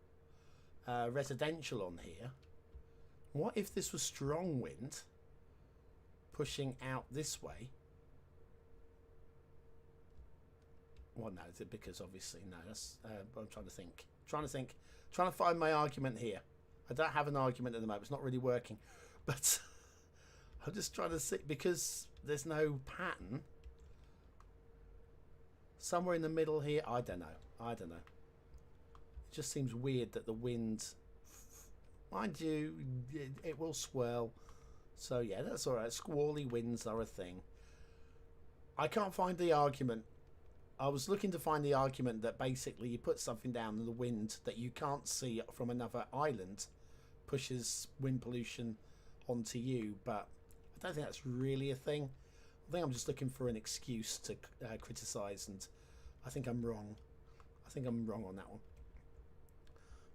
residential on here. What if this was strong wind pushing out this way? Well, no, because obviously, no, that's... I'm trying to think. Trying to find my argument here. I don't have an argument at the moment. It's not really working. But I'm just trying to see, because there's no pattern. Somewhere in the middle here, I don't know. It just seems weird that the wind, mind you, it will swirl. So yeah, that's all right. Squally winds are a thing. I can't find the argument. I was looking to find the argument that basically you put something down and the wind that you can't see from another island pushes wind pollution onto you, but I don't think that's really a thing. I think I'm just looking for an excuse to criticise, and I think I'm wrong. I think I'm wrong on that one.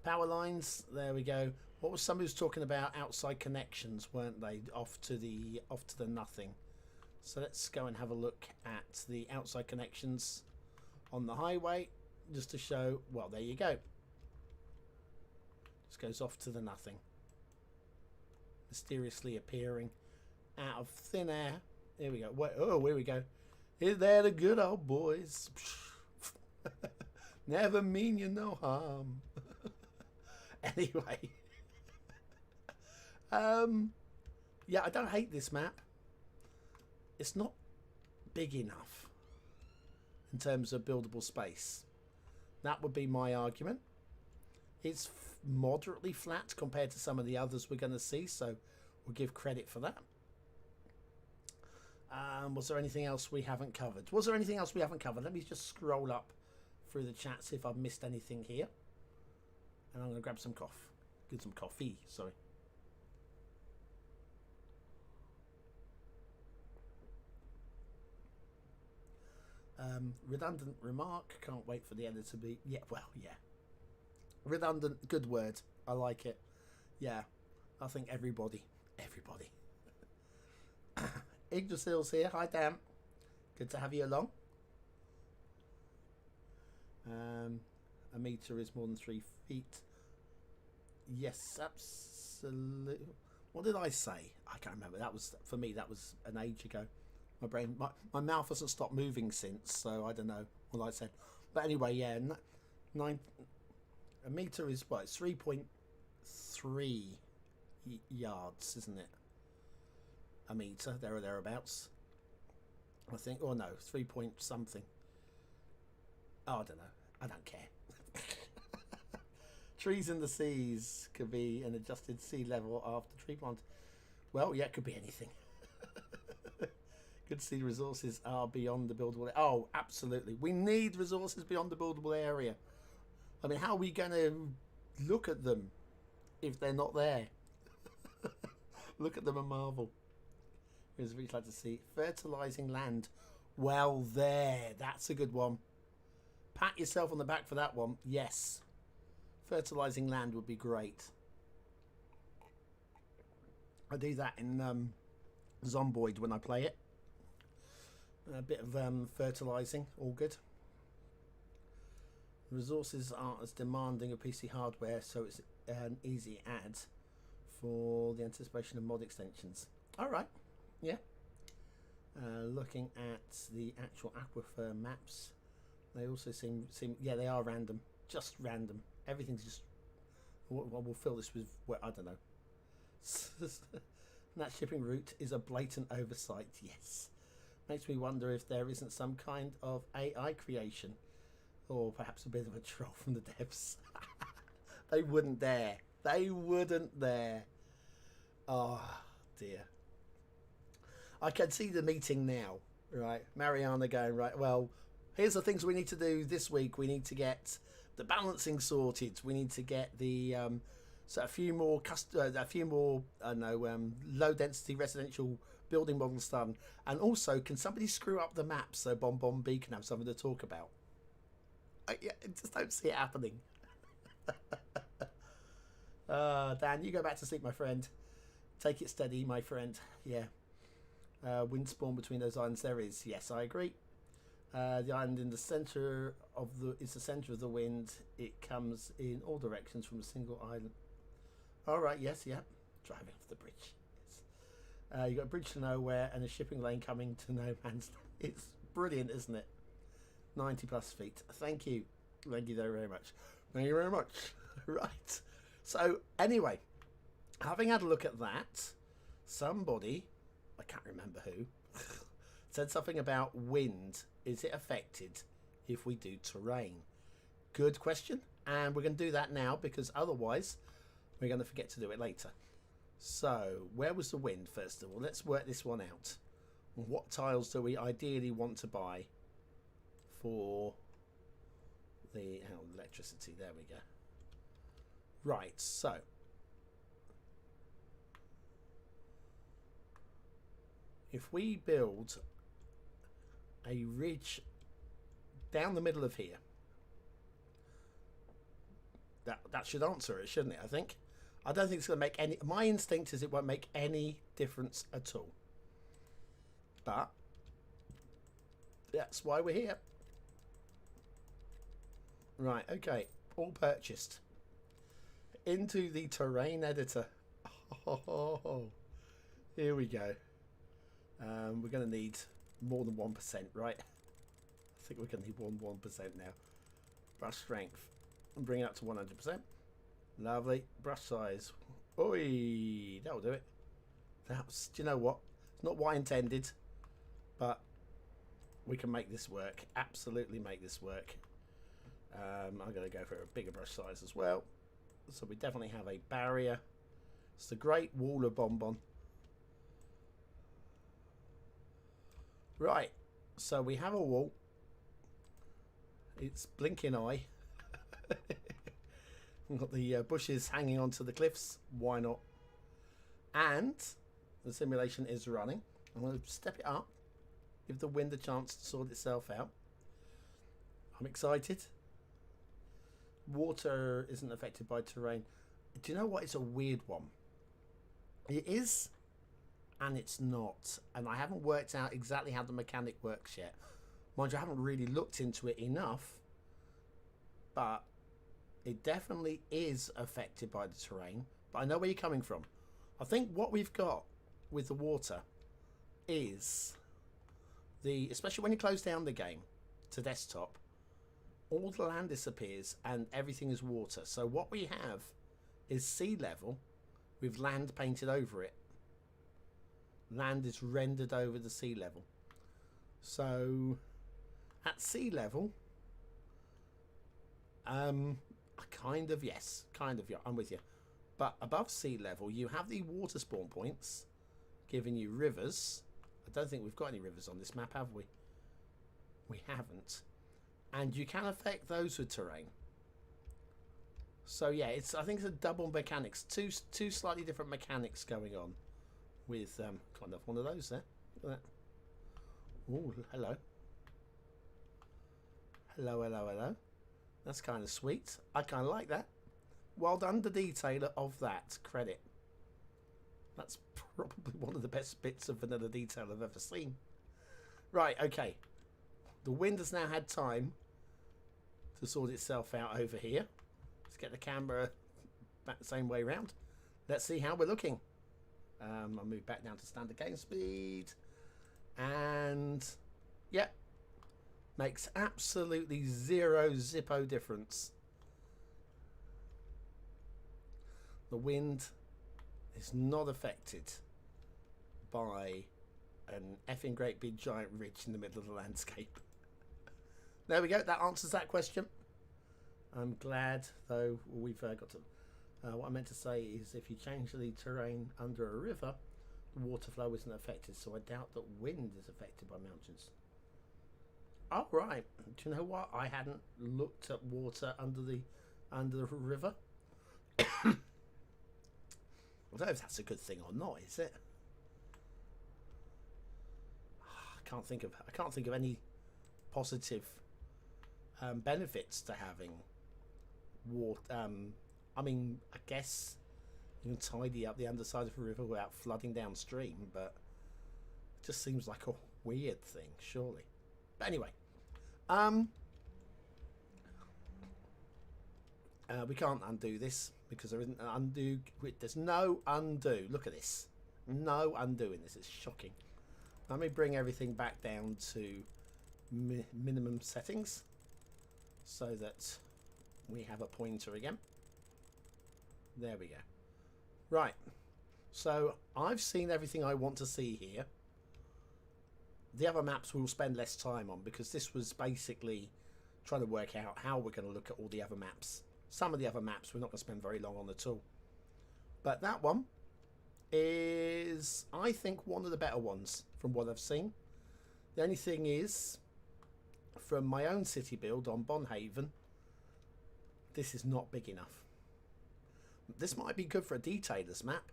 Power lines, there we go. What was somebody was talking about? Outside connections, weren't they? Off to the nothing. So let's go and have a look at the outside connections on the highway, just to show. Well, there you go. Just goes off to the nothing, mysteriously appearing out of thin air. Here we go. Oh, here we go. Is that the good old boys? Never mean you no harm. Anyway. Yeah, I don't hate this map. It's not big enough in terms of buildable space. That would be my argument. It's moderately flat compared to some of the others we're going to see, so we'll give credit for that. Was there anything else we haven't covered? Let me just scroll up through the chat, see if I've missed anything here. And I'm going to grab some coffee, sorry. Redundant remark. Can't wait for the editor to be... Yeah, well, yeah. Redundant, good word. I like it. Yeah, I think everybody. Yggdrasil's here. Hi, Dan. Good to have you along. A meter is more than 3 feet. Yes, absolutely. What did I say? I can't remember. That was, for me, that was an age ago. My brain, my mouth hasn't stopped moving since, so I don't know what I said. But anyway, yeah, a meter is what? It's 3.3 yards, isn't it? A meter, there or thereabouts. I think, or no, 3 point something. Oh, I don't know. I don't care. Trees in the seas could be an adjusted sea level after tree plant. Well, yeah, it could be anything. Good to see resources are beyond the buildable. Oh, absolutely. We need resources beyond the buildable area. I mean, how are we going to look at them if they're not there? Look at them and marvel. Here's what we'd like to see. Fertilizing land. Well, there. That's a good one. Pat yourself on the back for that one. Yes. Fertilising land would be great. I do that in Zomboid when I play it. A bit of fertilising, all good. Resources aren't as demanding of PC hardware, so it's an easy add for the anticipation of mod extensions. Alright, yeah. Looking at the actual aquifer maps, they also seem yeah, they are random, just random. Everything's just, we'll fill this with, well, I don't know. That shipping route is a blatant oversight, yes. Makes me wonder if there isn't some kind of AI creation, or perhaps a bit of a troll from the devs. They wouldn't dare. They wouldn't dare. Oh dear. I can see the meeting now, right? Mariana going, right, well, here's the things we need to do this week. We need to get the balancing sorted. We need to get the so a few more low density residential building models done. And also, can somebody screw up the maps so BonBonB can have something to talk about? I just don't see it happening. Dan, you go back to sleep, my friend. Take it steady, my friend. Yeah. Wind spawn between those islands there is. Yes, I agree. The island in the centre of is the centre of the wind. It comes in all directions from a single island. All right. Yes. Yeah. Driving off the bridge. Yes. You got a bridge to nowhere and a shipping lane coming to no man's land. It's brilliant, isn't it? 90 plus feet. Thank you. Thank you very much. Thank you very much. Right. So anyway, having had a look at that, somebody, I can't remember who, said something about wind. Is it affected if we do terrain? Good question. And we're going to do that now, because otherwise we're going to forget to do it later. So where was the wind, first of all? Let's work this one out. What tiles do we ideally want to buy for the electricity? There we go. Right, so if we build a ridge down the middle of here, that should answer it, shouldn't it? I think. I don't think it's going to make any. My instinct is it won't make any difference at all. But that's why we're here. Right, okay. All purchased. Into the terrain editor. Oh, here we go. We're going to need more than 1%, right? I think we're going to need 1% now. Brush strength. And bring it up to 100%. Lovely. Brush size. Oi! That'll do it. That's, do you know what? It's not what I intended. But we can make this work. Absolutely make this work. I'm going to go for a bigger brush size as well. So we definitely have a barrier. It's the Great Wall of Bonbon. Right. So we have a wall. It's blinking eye. We've got the bushes hanging onto the cliffs. Why not? And the simulation is running. I'm going to step it up. Give the wind a chance to sort itself out. I'm excited. Water isn't affected by terrain. Do you know what? It's a weird one. It is, and it's not. And I haven't worked out exactly how the mechanic works yet. Mind you, I haven't really looked into it enough. But it definitely is affected by the terrain. But I know where you're coming from. I think what we've got with the water is especially when you close down the game to desktop, all the land disappears and everything is water. So what we have is sea level with land painted over it. Land is rendered over the sea level. So at sea level, kind of, yes, kind of, yeah, I'm with you. But above sea level, you have the water spawn points giving you rivers. I don't think we've got any rivers on this map, have we? We haven't. And you can affect those with terrain. So yeah, I think it's a double mechanics. Two slightly different mechanics going on with kind of one of those there. Look at that. Oh, hello. Hello, hello, hello. That's kind of sweet. I kind of like that. Well done, the detailer of that. Credit. That's probably one of the best bits of vanilla detail I've ever seen. Right, okay. The wind has now had time to sort itself out over here. Let's get the camera back the same way around. Let's see how we're looking. I'll move back down to standard game speed. And, yeah. Makes absolutely zero zippo difference. The wind is not affected by an effing great big giant ridge in the middle of the landscape. There we go. That answers that question. I'm glad, though, we've got to... what I meant to say is if you change the terrain under a river, the water flow isn't affected, so I doubt that wind is affected by mountains. Oh, right. Do you know what? I hadn't looked at water under the river. I don't know if that's a good thing or not, is it? I can't think of any positive benefits to having water. I mean, I guess you can tidy up the underside of a river without flooding downstream, but it just seems like a weird thing, surely. But anyway, we can't undo this because there isn't an undo. There's no undo. Look at this. No undoing this. It's shocking. Let me bring everything back down to minimum settings so that we have a pointer again. There we go. Right. So I've seen everything I want to see here. The other maps we'll spend less time on because this was basically trying to work out how we're going to look at all the other maps. Some of the other maps we're not going to spend very long on at all. But that one is, I think, one of the better ones from what I've seen. The only thing is, from my own city build on Haven, this is not big enough. This might be good for a detailer's map,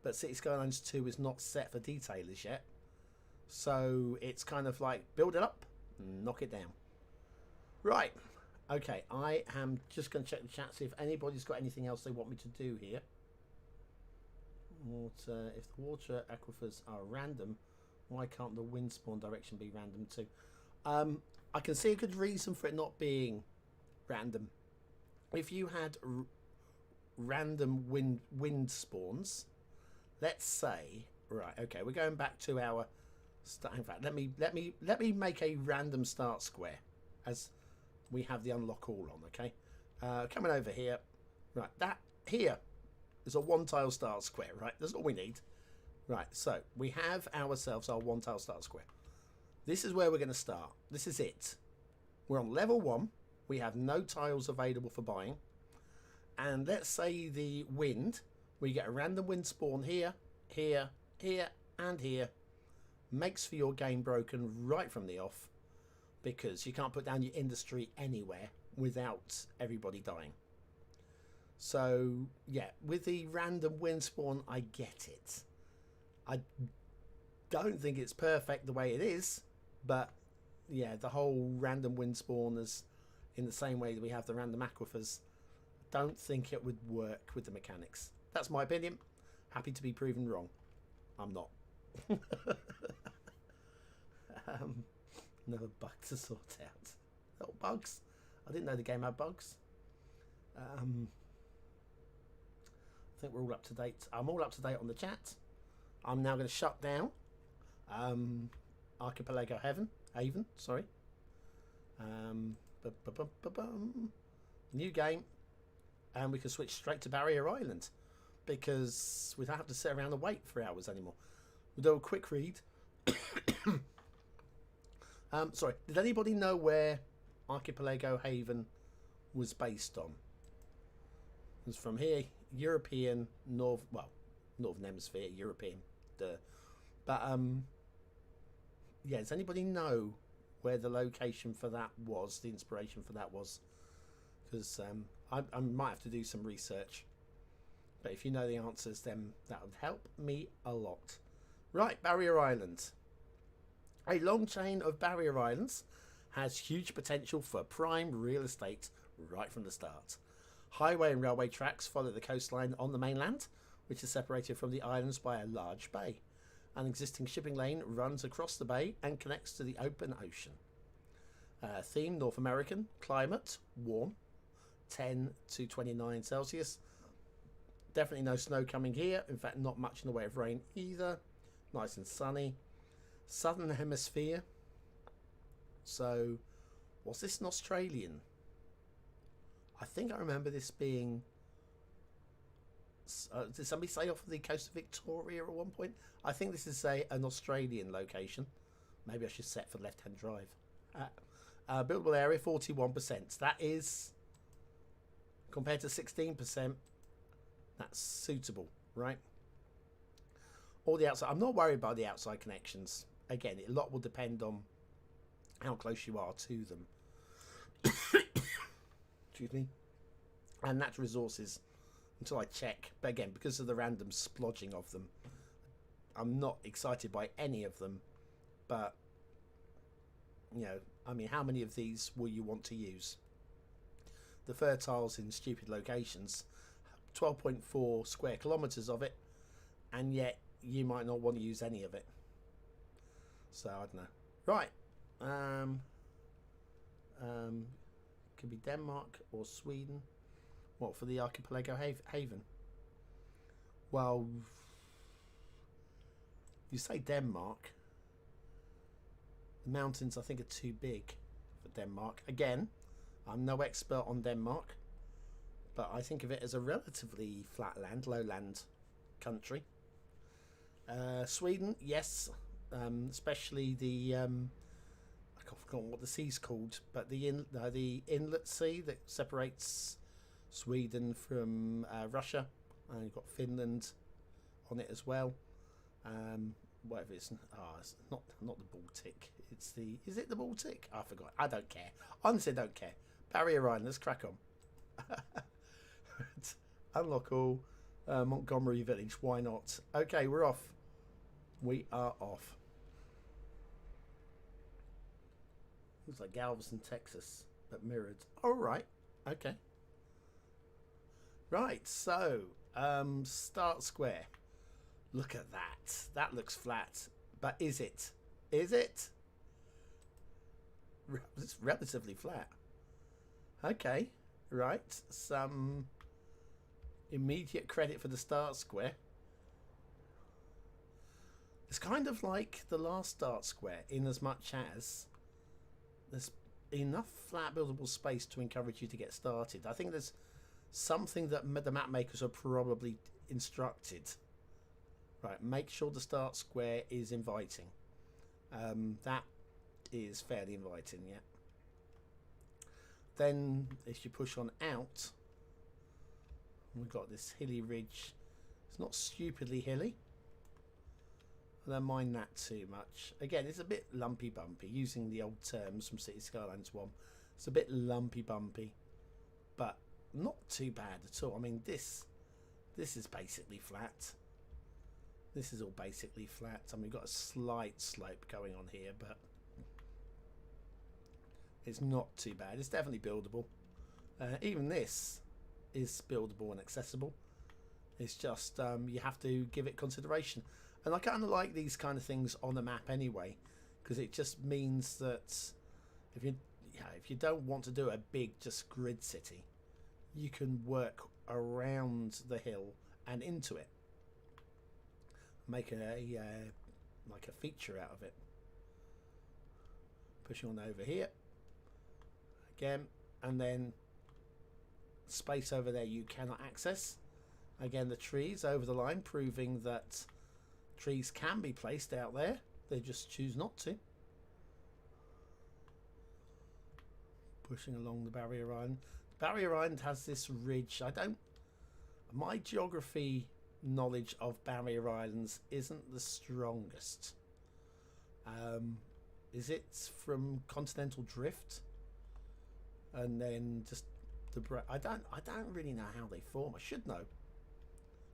but Cities Skylines 2 is not set for detailers yet. So it's kind of like, build it up, knock it down. Right. Okay, I am just going to check the chat, see if anybody's got anything else they want me to do here. Water, if the water aquifers are random, why can't the wind spawn direction be random too? I can see a good reason for it not being random. If you had random wind spawns, let's say, right, okay, we're going back to our start. In fact, let me make a random start square as we have the unlock all on. Okay, coming over here, right, that here is a one tile start square, right? That's all we need. Right, so we have ourselves our one tile start square. This is where we're going to start. This is it. We're on level 1. We have no tiles available for buying. And let's say the wind, we get a random wind spawn here, here, here, and here. Makes for your game broken right from the off, because you can't put down your industry anywhere without everybody dying. So, yeah, with the random wind spawn, I get it. I don't think it's perfect the way it is, but yeah, the whole random wind spawners in the same way that we have the random aquifers, don't think it would work with the mechanics. That's my opinion. Happy to be proven wrong. I'm not. Another bug to sort out. Little bugs. I didn't know the game had bugs. I think we're all up to date. I'm all up to date on the chat. I'm now going to shut down Archipelago Haven, sorry. New game, and we can switch straight to Barrier Island because we don't have to sit around and wait for hours anymore. We'll do a quick read. Sorry, did anybody know where Archipelago Haven was based on? It was from here, European, Northern Hemisphere, European. But yeah, does anybody know where the location for that was, the inspiration for that was? Because I might have to do some research. But if you know the answers, then that would help me a lot. Right, Barrier Island. A long chain of barrier islands has huge potential for prime real estate right from the start. Highway and railway tracks follow the coastline on the mainland, which is separated from the islands by a large bay. An existing shipping lane runs across the bay and connects to the open ocean. Theme North American, climate warm, 10 to 29 Celsius. Definitely no snow coming here, in fact not much in the way of rain either. Nice and sunny. Southern Hemisphere. So, was this an Australian? I think I remember this being... did somebody say off of the coast of Victoria at one point? I think this is an Australian location. Maybe I should set for left-hand drive. Buildable area, 41%. That is, compared to 16%, that's suitable, right? All the outside... I'm not worried about the outside connections. Again, a lot will depend on how close you are to them. Excuse me. And natural resources, until I check. But again, because of the random splodging of them, I'm not excited by any of them. But, you know, I mean, how many of these will you want to use? The fertiles in stupid locations, 12.4 square kilometres of it, and yet you might not want to use any of it. So, I don't know. Right. Could be Denmark or Sweden. What, for the Archipelago Haven? Well, you say Denmark. The mountains, I think, are too big for Denmark. Again, I'm no expert on Denmark, but I think of it as a relatively flat land, lowland country. Sweden, yes, especially the I can't forget what the sea's called, but the inlet sea that separates Sweden from Russia, and you've got Finland on it as well. Whatever it's not the Baltic. Is it the Baltic? I forgot. I don't care. Honestly, I don't care. Barrier Island. Let's crack on. Unlock all. Montgomery Village. Why not? Okay, we're off. We are off. Looks like Galveston, Texas, but mirrored. All right. Okay. Right. So, start square. Look at that. That looks flat. But is it? Is it? It's relatively flat. Okay. Right. Some immediate credit for the start square. It's kind of like the last start square in as much as there's enough flat buildable space to encourage you to get started. I think there's something that the map makers are probably instructed. Right, make sure the start square is inviting. That is fairly inviting, yeah. Then, if you push on out, we've got this hilly ridge. It's not stupidly hilly. I don't mind that too much. Again, it's a bit lumpy bumpy, using the old terms from Cities Skylines 1. It's a bit lumpy bumpy, but not too bad at all. I mean, this is basically flat. This is all basically flat. I mean, we've got a slight slope going on here, but it's not too bad. It's definitely buildable. Even this is buildable and accessible. It's just you have to give it consideration. And I kind of like these kind of things on the map anyway, because it just means that if you don't want to do a big just grid city, you can work around the hill and into it. Make like a feature out of it. Pushing on over here again, and then space over there you cannot access. Again, the trees over the line, proving that trees can be placed out there. They just choose not to. Pushing along the Barrier Island. The Barrier Island has this ridge. My geography knowledge of Barrier Islands isn't the strongest. Is it from continental drift? And then just I don't really know how they form. I should know.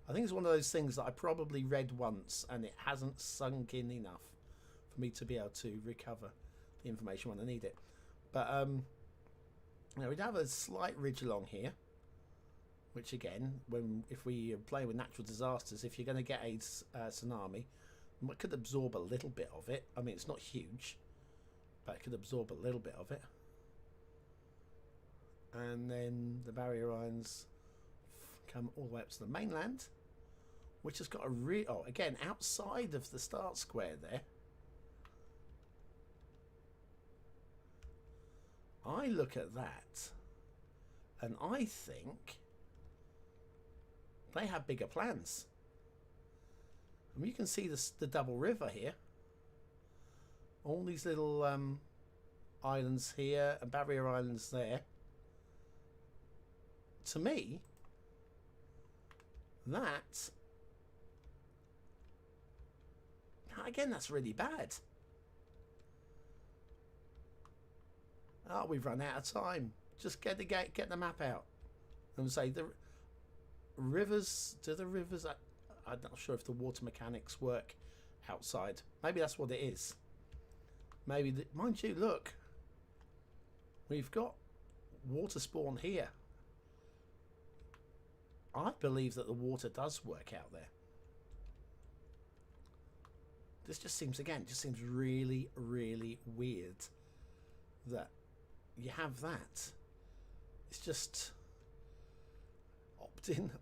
I think it's one of those things that I probably read once and it hasn't sunk in enough for me to be able to recover the information when I need it. But now we'd have a slight ridge along here, which again, if we play with natural disasters, if you're going to get a tsunami, it could absorb a little bit of it. I mean, it's not huge, but it could absorb a little bit of it. And then the barrier islands come all the way up to the mainland, which has got a again, outside of the start square there. I look at that and I think they have bigger plans. I mean, you can see the double river here. All these little islands here and barrier islands there. To me, that, again, that's really bad. Oh, we've run out of time. Just get the map out. And say the rivers. Do the rivers? I'm not sure if the water mechanics work outside. Maybe that's what it is. Maybe, mind you, look. We've got water spawn here. I believe that the water does work out there. This just seems, again, just seems really, really weird that you have that. It's just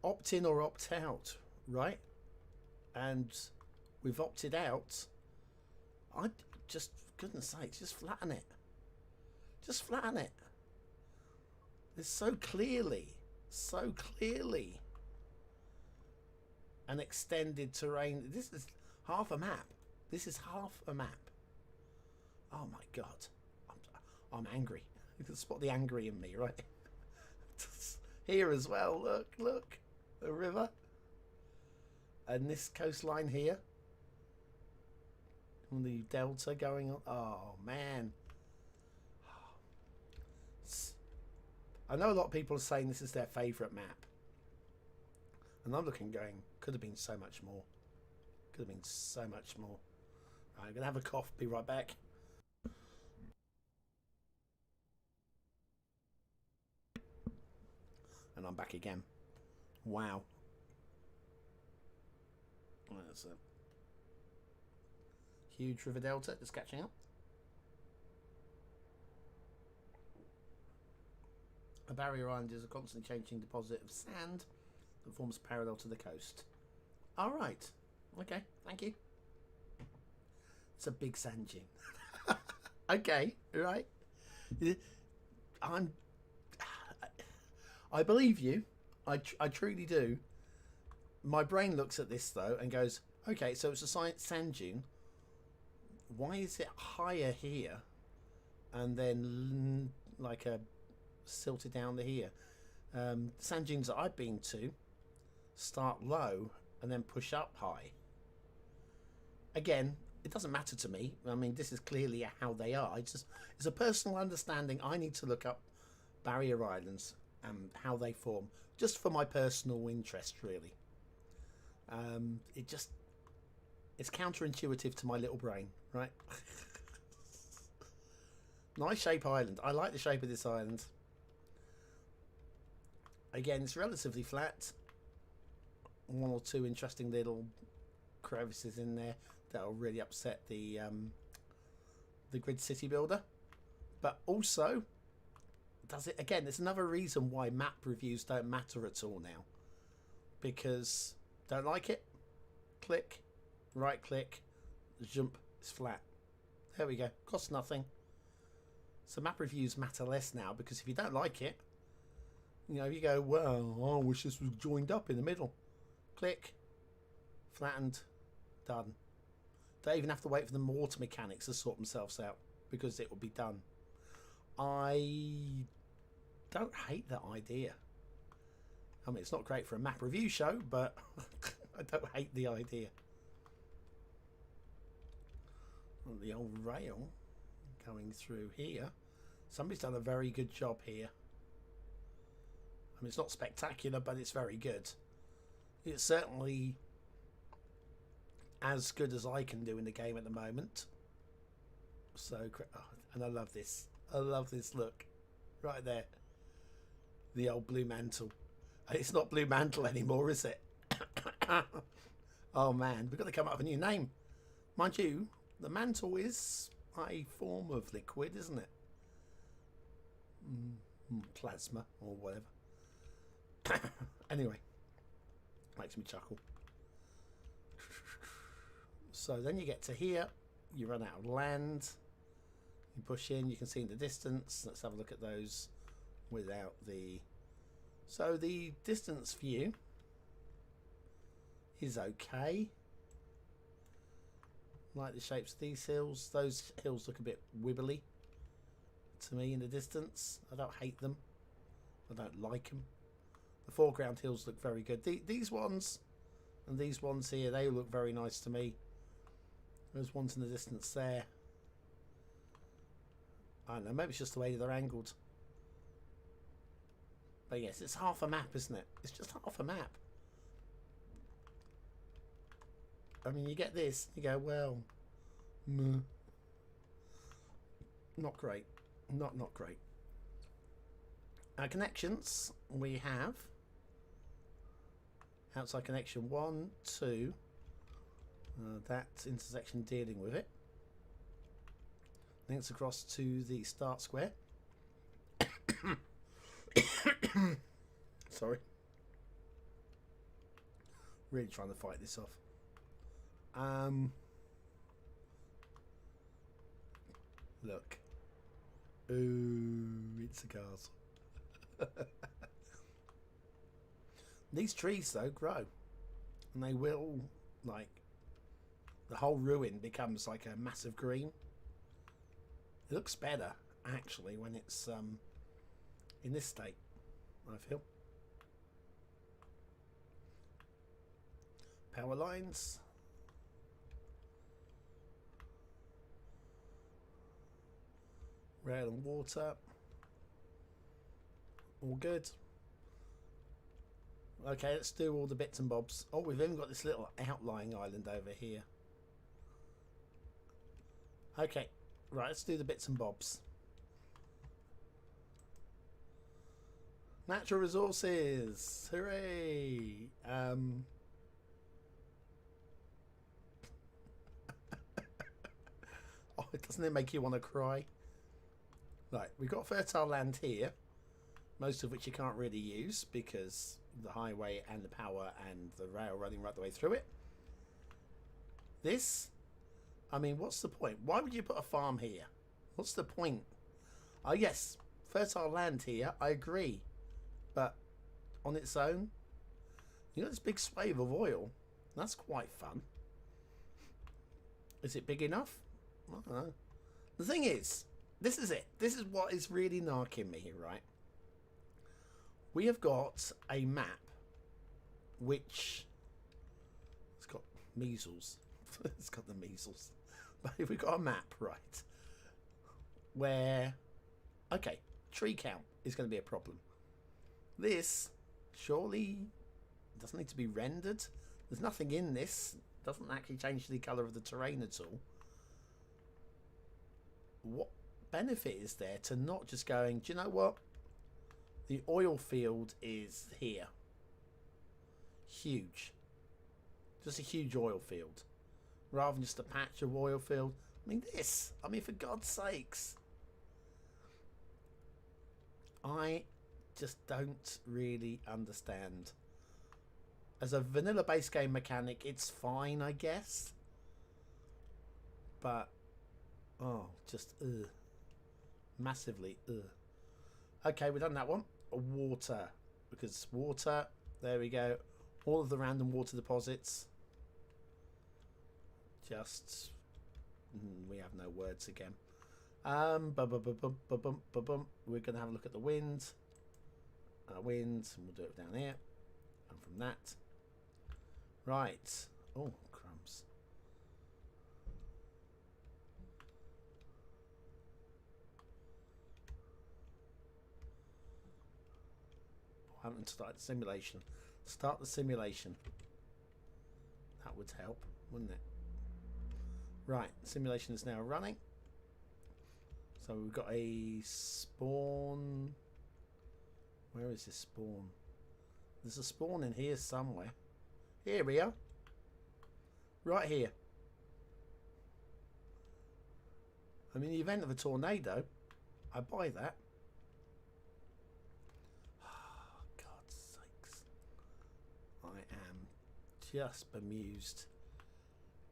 opt in or opt out, right? And we've opted out. I just, goodness sakes, just flatten it. Just flatten it. It's so clearly an extended terrain. This is half a map. This is half a map. Oh my god. I'm angry. You can spot the angry in me, right? Here as well, look. The river. And this coastline here. And the delta going on. Oh man. I know a lot of people are saying this is their favourite map. And I'm looking going, could have been so much more. Could have been so much more. Right, I'm going to have a cough, be right back. And I'm back again. Wow. That's a huge river delta just catching up. A barrier island is a constantly changing deposit of sand that forms parallel to the coast. Alright. Okay, thank you. It's a big sand dune. Okay, right. I believe you. I truly do. My brain looks at this though and goes, okay, so it's a sand dune. Why is it higher here and then like a silted down to here? Sand dunes that I've been to start low and then push up high. Again, it doesn't matter to me. I mean, this is clearly how they are. It's a personal understanding. I need to look up barrier islands and how they form, just for my personal interest, really. It's counterintuitive to my little brain, right? Nice shape island. I like the shape of this island. Again, it's relatively flat. One or two interesting little crevices in there that'll really upset the grid city builder. But also, does it again? There's another reason why map reviews don't matter at all now. Because don't like it, click, right click, jump. It's flat. There we go. Costs nothing. So map reviews matter less now because if you don't like it, you know, you go, well, I wish this was joined up in the middle. Click, flattened, done. Don't even have to wait for the water mechanics to sort themselves out because it will be done. I don't hate that idea. I mean, it's not great for a map review show, but I don't hate the idea. The old rail going through here. Somebody's done a very good job here. I mean, it's not spectacular, but it's very good. It's certainly as good as I can do in the game at the moment. So, oh, and I love this. I love this look. Right there. The old blue mantle. It's not blue mantle anymore, is it? Oh man, we've got to come up with a new name. Mind you, the mantle is a form of liquid, isn't it? Plasma or whatever. Anyway, makes me chuckle. So then you get to here, you run out of land, you push in, you can see in the distance. Let's have a look at those without the... So the distance view is okay. Like the shapes of these hills. Those hills look a bit wibbly to me in the distance. I don't hate them. I don't like them. The foreground hills look very good. These ones and these ones here, they look very nice to me. There's ones in the distance there. I don't know, maybe it's just the way they're angled. But yes, it's half a map, isn't it? It's just half a map. I mean, you get this, you go, well, meh. Not great. Not great. Our connections, we have outside connection 1, 2. That intersection dealing with it. Links across to the start square. Sorry. Really trying to fight this off. Look. Ooh, it's a castle. These trees though grow, and they will, like, the whole ruin becomes like a massive green. It looks better actually when it's in this state, I feel. Power lines. Rail and water. All good. Okay, let's do all the bits and bobs. Oh, we've even got this little outlying island over here. Okay, right, let's do the bits and bobs. Natural resources. Hooray! Oh, doesn't it make you want to cry? Right, we've got fertile land here, most of which you can't really use because the highway and the power and the rail running right the way through it. This, I mean, what's the point? Why would you put a farm here? What's the point? Oh yes, fertile land here, I agree. But on its own, you got this big swathe of oil. That's quite fun. Is it big enough? I don't know. The thing is, this is it. This is what is really narking me here, right? We have got a map which... It's got measles. It's got the measles. But we've got a map, right, where... Okay, tree count is going to be a problem. This surely doesn't need to be rendered. There's nothing in this. Doesn't actually change the colour of the terrain at all. What benefit is there to not just going, do you know what? The oil field is here. Huge. Just a huge oil field. Rather than just a patch of oil field. I mean, this. I mean, for God's sakes. I just don't really understand. As a vanilla base game mechanic, it's fine, I guess. But, oh, just, ugh. Massively, ugh. Okay, we've done that one. Water. Because water, there we go. All of the random water deposits. Just, we have no words again. We're going to have a look at the wind. Wind, and we'll do it down here. And from that. Right. Oh, crumbs. I haven't started the simulation. Start the simulation. That would help, wouldn't it? Right, simulation is now running. So we've got a spawn. Where is this spawn? There's a spawn in here somewhere. Here we are. Right here. I mean, in the event of a tornado, I buy that. Oh, God's sakes. I am just bemused.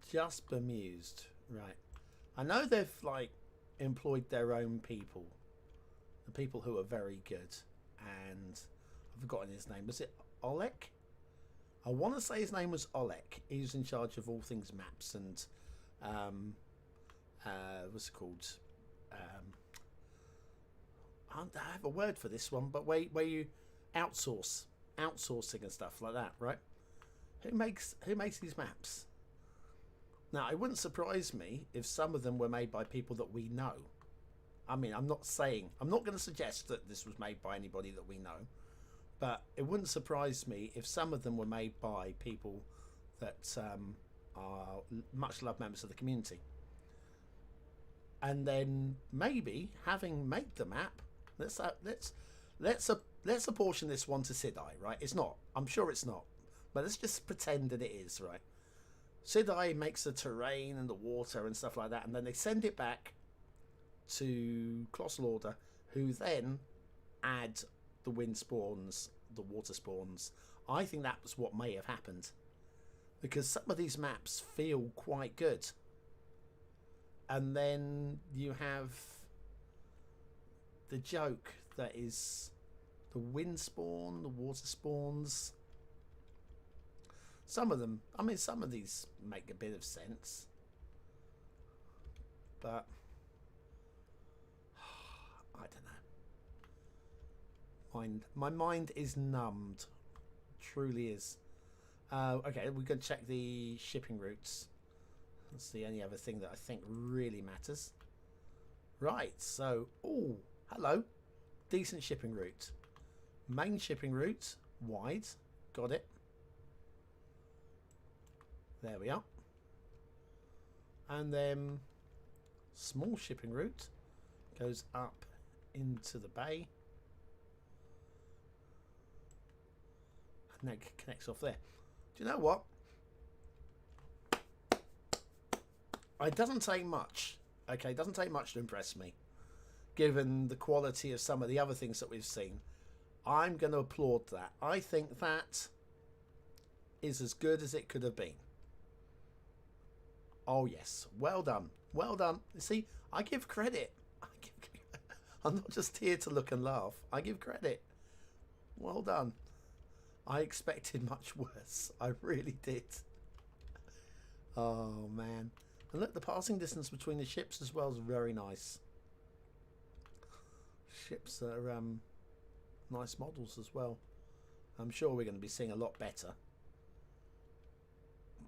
Just bemused. Right. I know they've, like, employed their own people. The people who are very good. And I've forgotten his name. Was it Oleg? I want to say his name was Oleg. He was in charge of all things maps and what's it called? I have a word for this one, but where you outsourcing and stuff like that, right? Who makes these maps? Now, it wouldn't surprise me if some of them were made by people that we know. I mean, I'm not going to suggest that this was made by anybody that we know, but it wouldn't surprise me if some of them were made by people that are much loved members of the community. And then maybe, having made the map, let's apportion this one to Sidai, right? It's not. I'm sure it's not. But let's just pretend that it is, right? Sidai makes the terrain and the water and stuff like that, and then they send it back to Colossal Order, who then add the wind spawns, the water spawns. I think that was what may have happened, because some of these maps feel quite good. And then you have the joke that is the wind spawn, the water spawns. Some of them, I mean, some of these make a bit of sense, but I don't know. My mind is numbed. Truly is. Okay, we're going to check the shipping routes. That's the only other thing that I think really matters. Right, so, oh, hello. Decent shipping route. Main shipping route, wide. Got it. There we are. And then small shipping route goes up into the bay. And then connects off there. Do you know what? It doesn't take much. Okay, it doesn't take much to impress me, given the quality of some of the other things that we've seen. I'm going to applaud that. I think that is as good as it could have been. Oh yes, well done, well done. You see, I give credit. I'm not just here to look and laugh. I give credit. Well done. I expected much worse. I really did. Oh man. And look, the passing distance between the ships as well is very nice. Ships are nice models as well. I'm sure we're going to be seeing a lot better.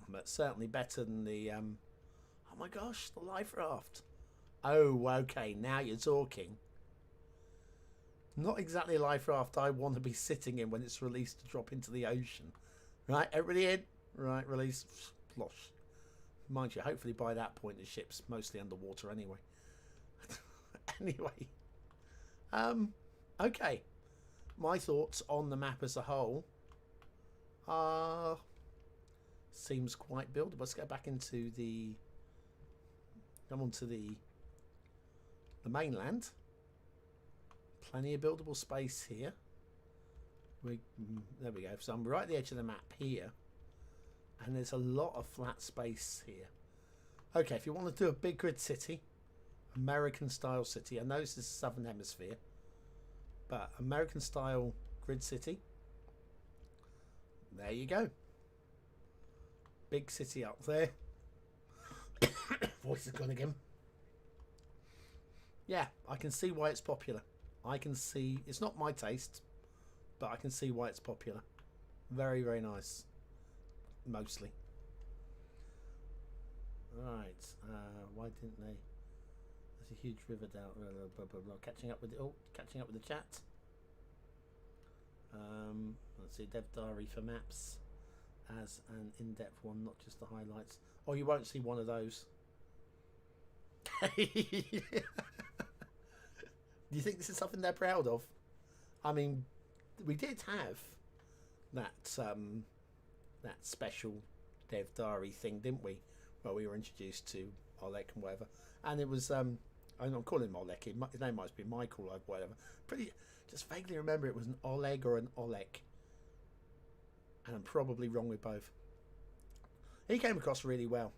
But certainly better than the... oh my gosh, the life raft. Oh, okay, now you're talking. Not exactly a life raft I want to be sitting in when it's released to drop into the ocean. Right, everybody in? Right, release. Splosh. Mind you, hopefully by that point the ship's mostly underwater anyway. Anyway. Okay. My thoughts on the map as a whole are... seems quite buildable. Let's go back into the... come on to the mainland. Plenty of buildable space here. There we go. So I'm right at the edge of the map here. And there's a lot of flat space here. Okay, if you want to do a big grid city, American style city. I know this is Southern Hemisphere, but American style grid city. There you go. Big city up there. Voice is gone again. Yeah, I can see why it's popular. I can see, it's not my taste, but I can see why it's popular. Very, very nice. Mostly. Right. Why didn't they? There's a huge river down. Blah, blah, blah. Catching up with the chat. Let's see. Dev diary for maps as an in-depth one, not just the highlights. Oh, you won't see one of those. Do you think this is something they're proud of? I mean, we did have that that special dev diary thing, didn't we? Where we were introduced to Oleg and whatever, and it was I'm calling him Oleg. His name might be Michael or whatever. Just vaguely remember it was an Oleg or an Oleg, and I'm probably wrong with both. He came across really well.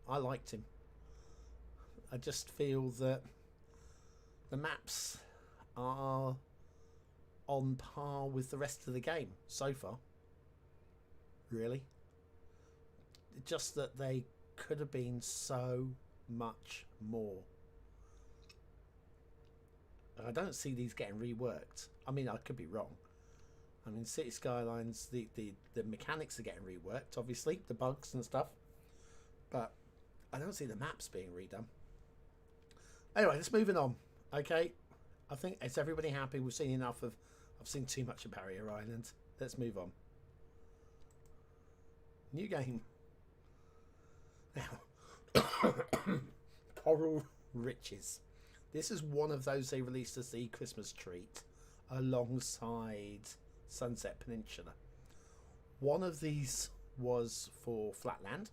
I liked him. I just feel that the maps are on par with the rest of the game so far. Really. Just that they could have been so much more. I don't see these getting reworked. I mean, I could be wrong. I mean, Cities Skylines, the mechanics are getting reworked, obviously, the bugs and stuff. But I don't see the maps being redone. Anyway, let's moving on. Okay, I think, is everybody happy? We've seen enough of... I've seen too much of Barrier Island. Let's move on. New game. Now, Coral Riches. This is one of those they released as the Christmas treat alongside Sunset Peninsula. One of these was for Flatland.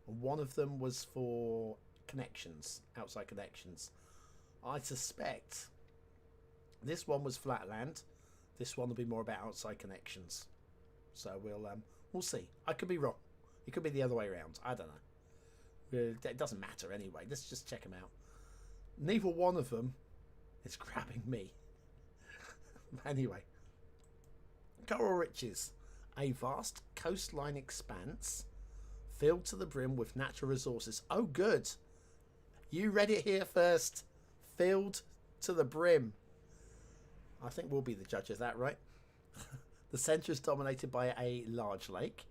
And one of them was for connections, outside connections. I suspect this one was Flatland. This one will be more about outside connections. So we'll see. I could be wrong. It could be the other way around. I don't know. It doesn't matter anyway. Let's just check them out. Neither one of them is grabbing me. Anyway. Coral Riches. A vast coastline expanse filled to the brim with natural resources. Oh, good. You read it here first. Filled to the brim. I think we'll be the judge of that, right? The centre is dominated by a large lake,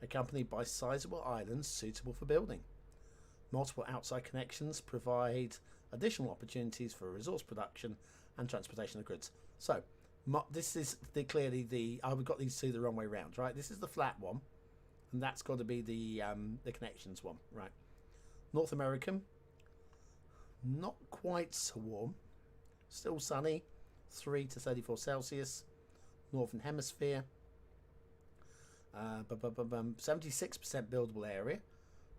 accompanied by sizable islands suitable for building. Multiple outside connections provide additional opportunities for resource production and transportation of goods. So, this is clearly the... we've got these two the wrong way round, right? This is the flat one, and that's got to be the connections one, right? North American, not quite so warm. Still sunny, 3 to 34 Celsius. Northern Hemisphere, 76% buildable area,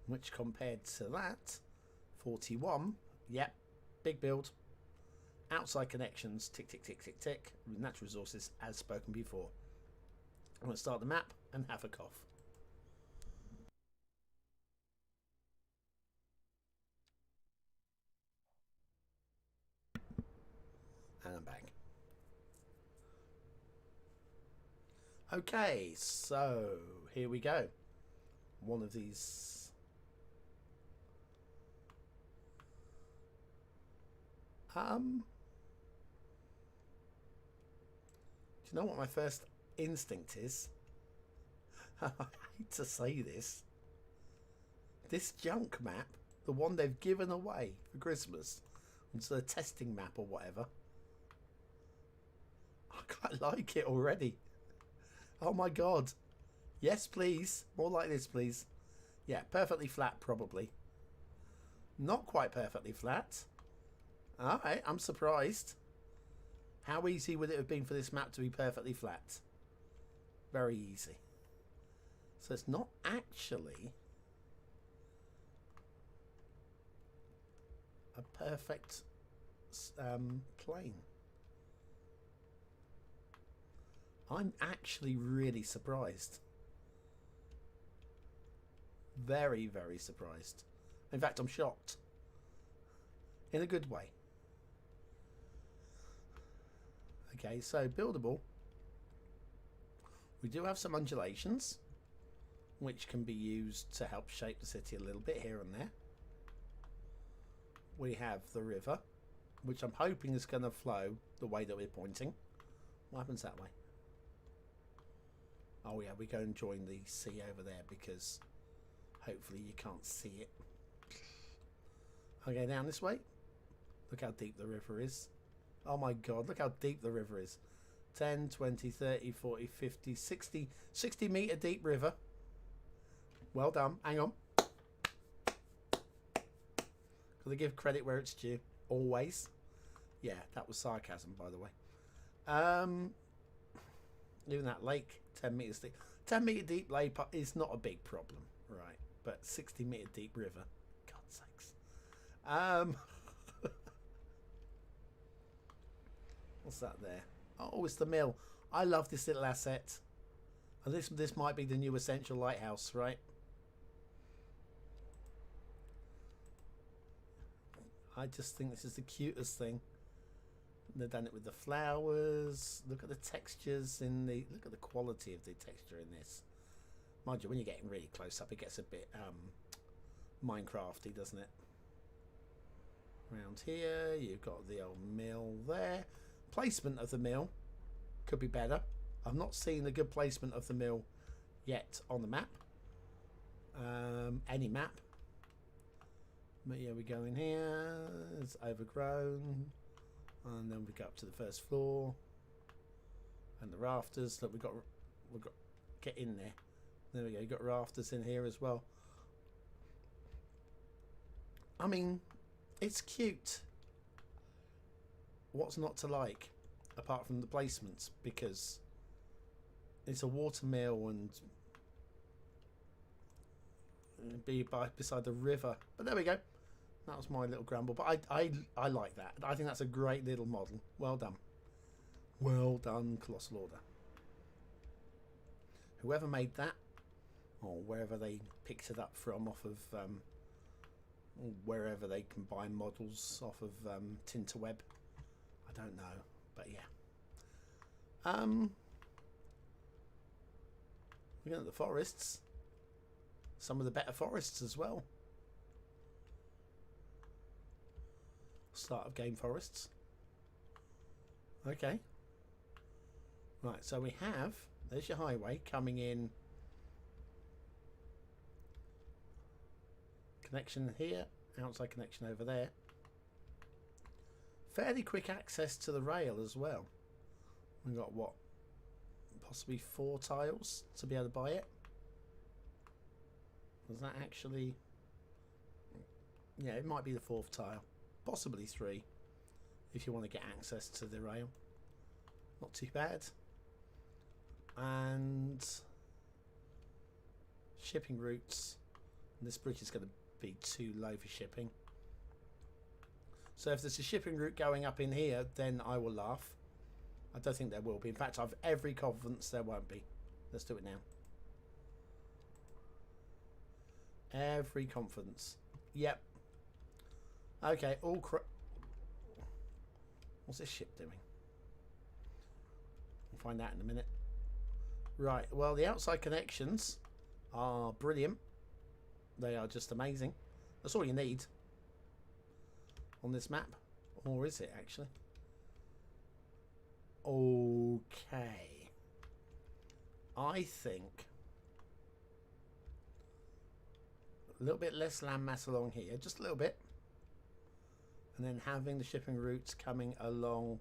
which compared to that, 41, yep, big build. Outside connections, tick, tick, tick, tick, tick, with natural resources, as spoken before. I'm going to start the map and have a cough. And I'm back. Okay, so here we go. One of these. Do you know what my first instinct is? I hate to say this. This junk map, the one they've given away for Christmas, it's a testing map or whatever. I quite like it already. Oh my god. Yes, please. More like this, please. Yeah, perfectly flat, probably. Not quite perfectly flat. Alright, I'm surprised. How easy would it have been for this map to be perfectly flat? Very easy. So it's not actually a perfect plane. I'm actually really surprised. Very, very surprised. In fact, I'm shocked. In a good way. Okay, so buildable. We do have some undulations, which can be used to help shape the city a little bit here and there. We have the river, which I'm hoping is going to flow the way that we're pointing. What happens that way? Oh yeah, we go and join the sea over there because hopefully you can't see it. Okay, down this way. Look how deep the river is. Oh my god, look how deep the river is. 10, 20, 30, 40, 50, 60 metre deep river. Well done. Hang on. Got to give credit where it's due. Always. Yeah, that was sarcasm, by the way. Even that lake, 10 metres deep. 10 metre deep lake is not a big problem, right? But 60 metre deep river, God's sakes. What's that there? Oh, it's the mill. I love this little asset. And this might be the new essential lighthouse, right? I just think this is the cutest thing. They've done it with the flowers. Look at the textures in the... Look at the quality of the texture in this. Mind you, when you're getting really close up, it gets a bit Minecrafty, doesn't it? Around here, you've got the old mill there. Placement of the mill could be better. I've not seen a good placement of the mill yet on the map. Any map. But yeah, we go in here. It's overgrown. And then we go up to the first floor. And the rafters. Look, we've got get in there. There we go. You've got rafters in here as well. I mean, it's cute. What's not to like? Apart from the placements, because it's a water mill and be beside the river. But there we go. That was my little grumble. But I like that. I think that's a great little model. Well done. Well done, Colossal Order. Whoever made that, or wherever they picked it up from, off of wherever they can buy models off of Tinterweb. I don't know, but yeah. We're going to the forests. Some of the better forests as well. Start of game forests. Okay. Right, so we have... There's your highway coming in. Connection here. Outside connection over there. Fairly quick access to the rail as well. We've got what? Possibly 4 tiles to be able to buy it. Was that actually... Yeah, it might be the 4th tile. Possibly 3. If you want to get access to the rail. Not too bad. And... shipping routes. This bridge is going to be too low for shipping. So if there's a shipping route going up in here, then I will laugh. I don't think there will be. In fact, I've every confidence there won't be. Let's do it now. Every confidence. Yep. Okay, all what's this ship doing? We'll find out in a minute. Right, well, the outside connections are brilliant. They are just amazing. That's all you need on this map. Or is it, actually? Okay. I think a little bit less landmass along here, just a little bit, and then having the shipping routes coming along,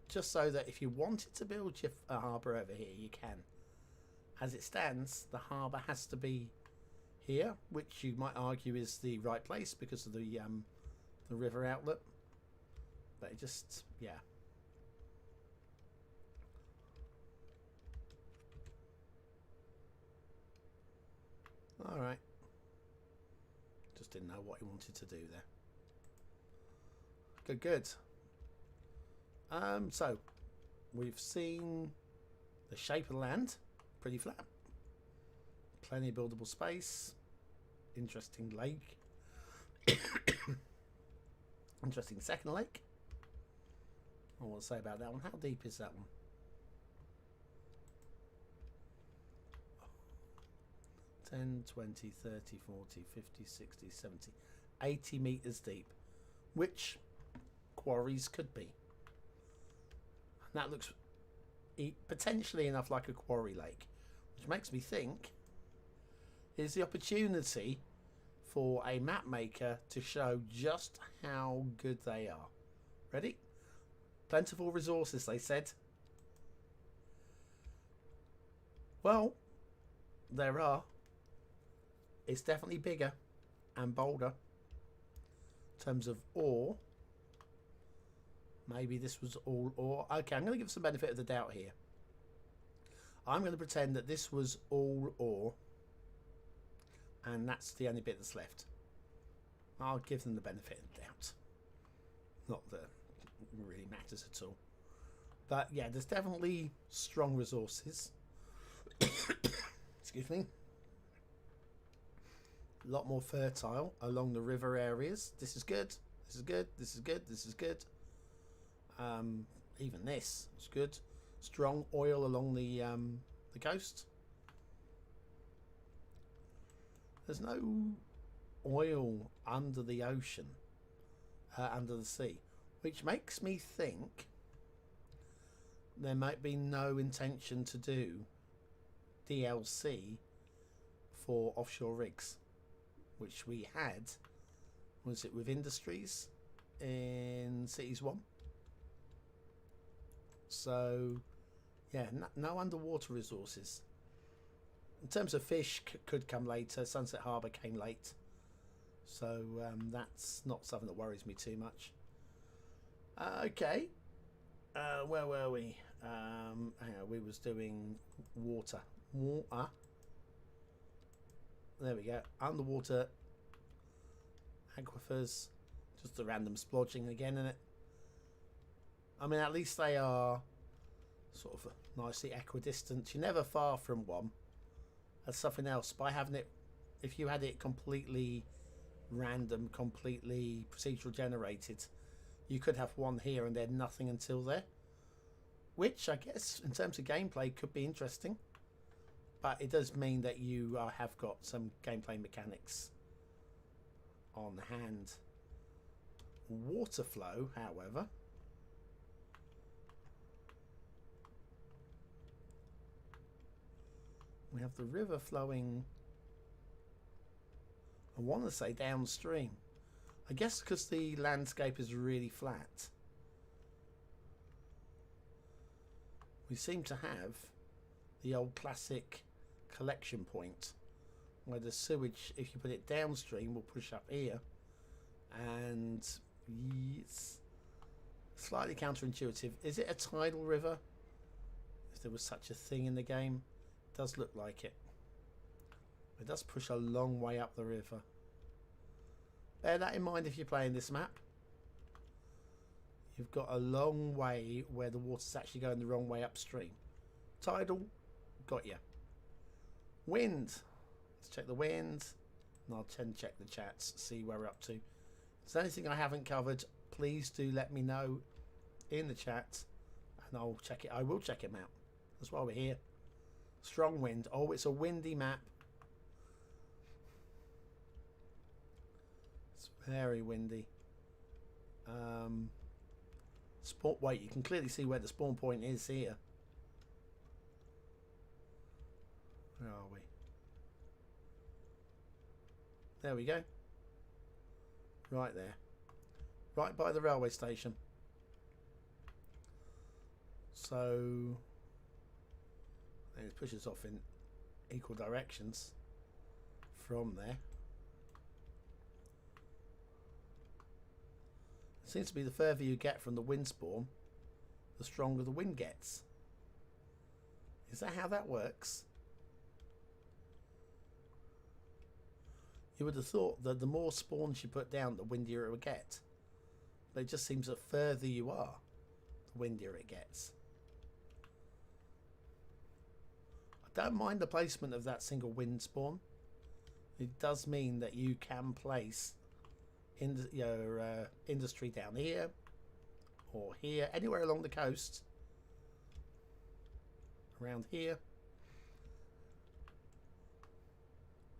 just so that if you wanted to build your harbour over here, you can. As it stands, the harbour has to be here, which you might argue is the right place because of the river outlet. But it just, yeah. Alright. Just didn't know what he wanted to do there. Good, good. So, we've seen the shape of the land. Pretty flat. Plenty of buildable space. Interesting lake. Interesting second lake. I want to say about that one. How deep is that one? 10, 20, 30, 40, 50, 60, 70, 80 metres deep. Which quarries could be. And that looks potentially enough like a quarry lake. Which makes me think is the opportunity for a map maker to show just how good they are. Ready? Plentiful resources, they said. Well, there are. It's definitely bigger and bolder in terms of ore Maybe this was all ore. Okay, I'm going to give some benefit of the doubt here. I'm going to pretend that this was all ore, and that's the only bit that's left. I'll give them the benefit of the doubt. Not that it really matters at all. But yeah, there's definitely strong resources. Excuse me. A lot more fertile along the river areas. This is good. This is good. This is good. This is good. Even this is good. Strong oil along the coast. There's no oil under the ocean, under the sea, which makes me think there might be no intention to do DLC for offshore rigs, which we had. Was it with Industries in Cities 1? So yeah, no underwater resources. In terms of fish, could come later. Sunset Harbour came late, so that's not something that worries me too much. Okay, where were we? Hang on, we was doing water. There we go. Underwater aquifers. Just a random splodging again in it. I mean, at least they are sort of nicely equidistant. You're never far from one. That's something else. By having it, if you had it completely random, completely procedural generated, you could have one here and then nothing until there. Which I guess in terms of gameplay could be interesting. But it does mean that you have got some gameplay mechanics on hand. Water flow, however, we have the river flowing, I want to say downstream. I guess because the landscape is really flat. We seem to have the old classic collection point where the sewage, if you put it downstream, will push up here. And it's slightly counterintuitive. Is it a tidal river? If there was such a thing in the game. Does look like it. It does push a long way up the river. Bear that in mind if you're playing this map. You've got a long way where the water's actually going the wrong way upstream. Tidal, got you. Wind. Let's check the wind. And I'll check the chats, see where we're up to. If there's anything I haven't covered, please do let me know in the chat, and I'll check it. I will check it out. That's why we're here. Strong wind. Oh, it's a windy map. It's very windy. Wait, you can clearly see where the spawn point is here. Where are we? There we go. Right there. Right by the railway station. So and it pushes off in equal directions from there. It seems to be the further you get from the wind spawn, the stronger the wind gets. Is that how that works? You would have thought that the more spawns you put down, the windier it would get. But it just seems the further you are, the windier it gets. I don't mind the placement of that single wind spawn. It does mean that you can place in your industry down here or here, anywhere along the coast, around here.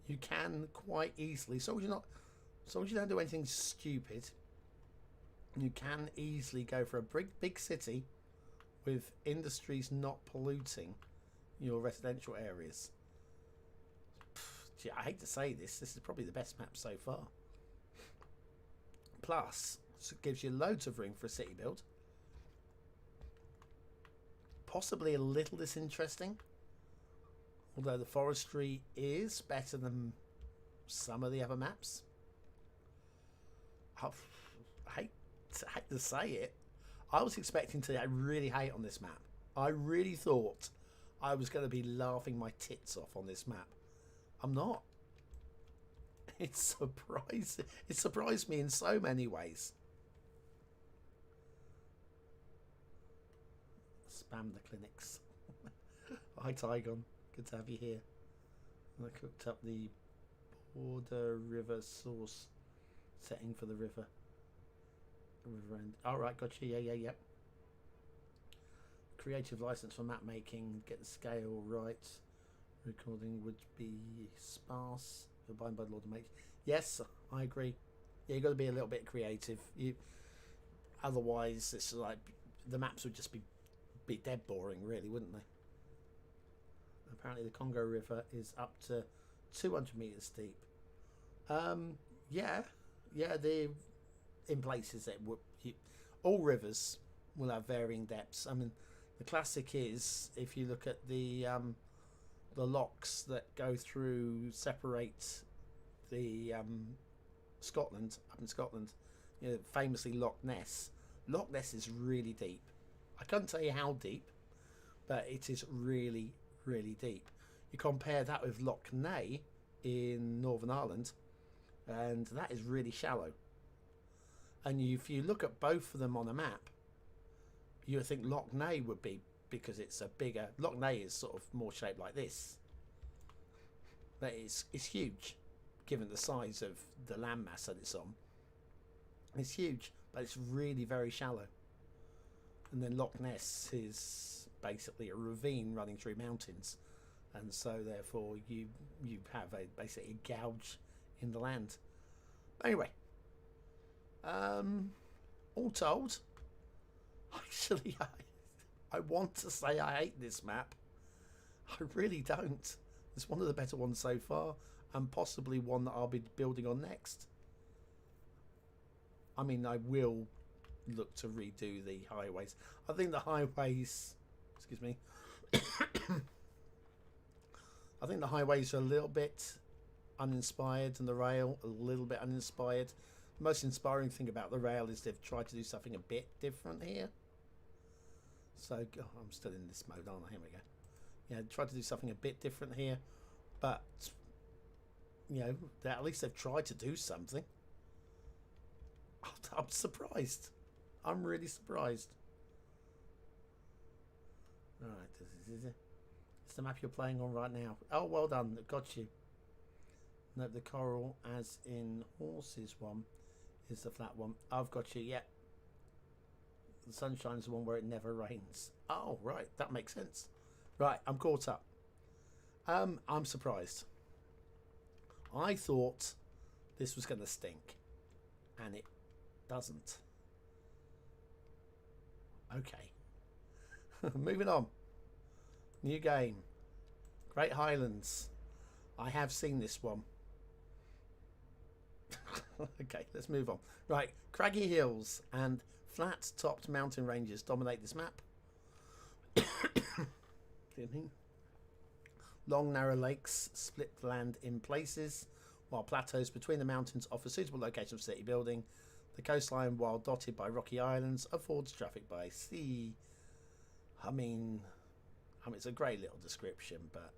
You can quite easily, so you don't do anything stupid, you can easily go for a big city with industries not polluting your residential areas. Gee, I hate to say this is probably the best map so far. Plus, it gives you loads of room for a city build. Possibly a little disinteresting, although the forestry is better than some of the other maps. I hate to say it. I was expecting to really hate on this map. I really thought I was going to be laughing my tits off on this map. I'm not. It surprised me in so many ways. Spam the clinics. Hi Tygon, good to have you here. I cooked up the border river source setting for the river end. Alright, gotcha. Yeah. Creative license for map making, get the scale right. Recording would be sparse for BonBonB Lord to make. Yes, I agree. Yeah, you got to be a little bit creative. Otherwise, it's like the maps would just be dead boring, really, wouldn't they? Apparently, the Congo River is up to 200 meters deep. Yeah. They're in places that would. All rivers will have varying depths. I mean, the classic is if you look at the locks that go through, separate the Scotland, up in Scotland, famously Loch Ness. Loch Ness is really deep. I can't tell you how deep, but it is really, really deep. You compare that with Loch Ness in Northern Ireland, and that is really shallow. And if you look at both of them on a map, you would think Loch Ness would be, because it's a bigger. Loch Ness is sort of more shaped like this. But it's huge, given the size of the landmass that it's on. It's huge, but it's really very shallow. And then Loch Ness is basically a ravine running through mountains, and so therefore you have basically a gouge in the land. Anyway, all told, actually, I want to say I hate this map. I really don't. It's one of the better ones so far, and possibly one that I'll be building on next. I mean, I will look to redo the highways. I think the highways, excuse me, I think the highways are a little bit uninspired, and the rail a little bit uninspired. The most inspiring thing about the rail is they've tried to do something a bit different here. So, oh, I'm still in this mode, aren't I? Here we go. Yeah, tried to do something a bit different here, but at least they've tried to do something. I'm surprised. I'm really surprised. Alright, it's the map you're playing on right now. Oh, well done. Got you. No, the coral, as in horses one, is the flat one. I've got you, yeah. The sunshine is the one where it never rains. Oh, right. That makes sense. Right, I'm caught up. I'm surprised. I thought this was going to stink, and it doesn't. Okay. Moving on. New game. Great Highlands. I have seen this one. Okay, let's move on. Right, craggy hills and flat-topped mountain ranges dominate this map. Long, narrow lakes split the land in places, while plateaus between the mountains offer suitable locations for city building. The coastline, while dotted by rocky islands, affords traffic by sea. I mean, it's a great little description, but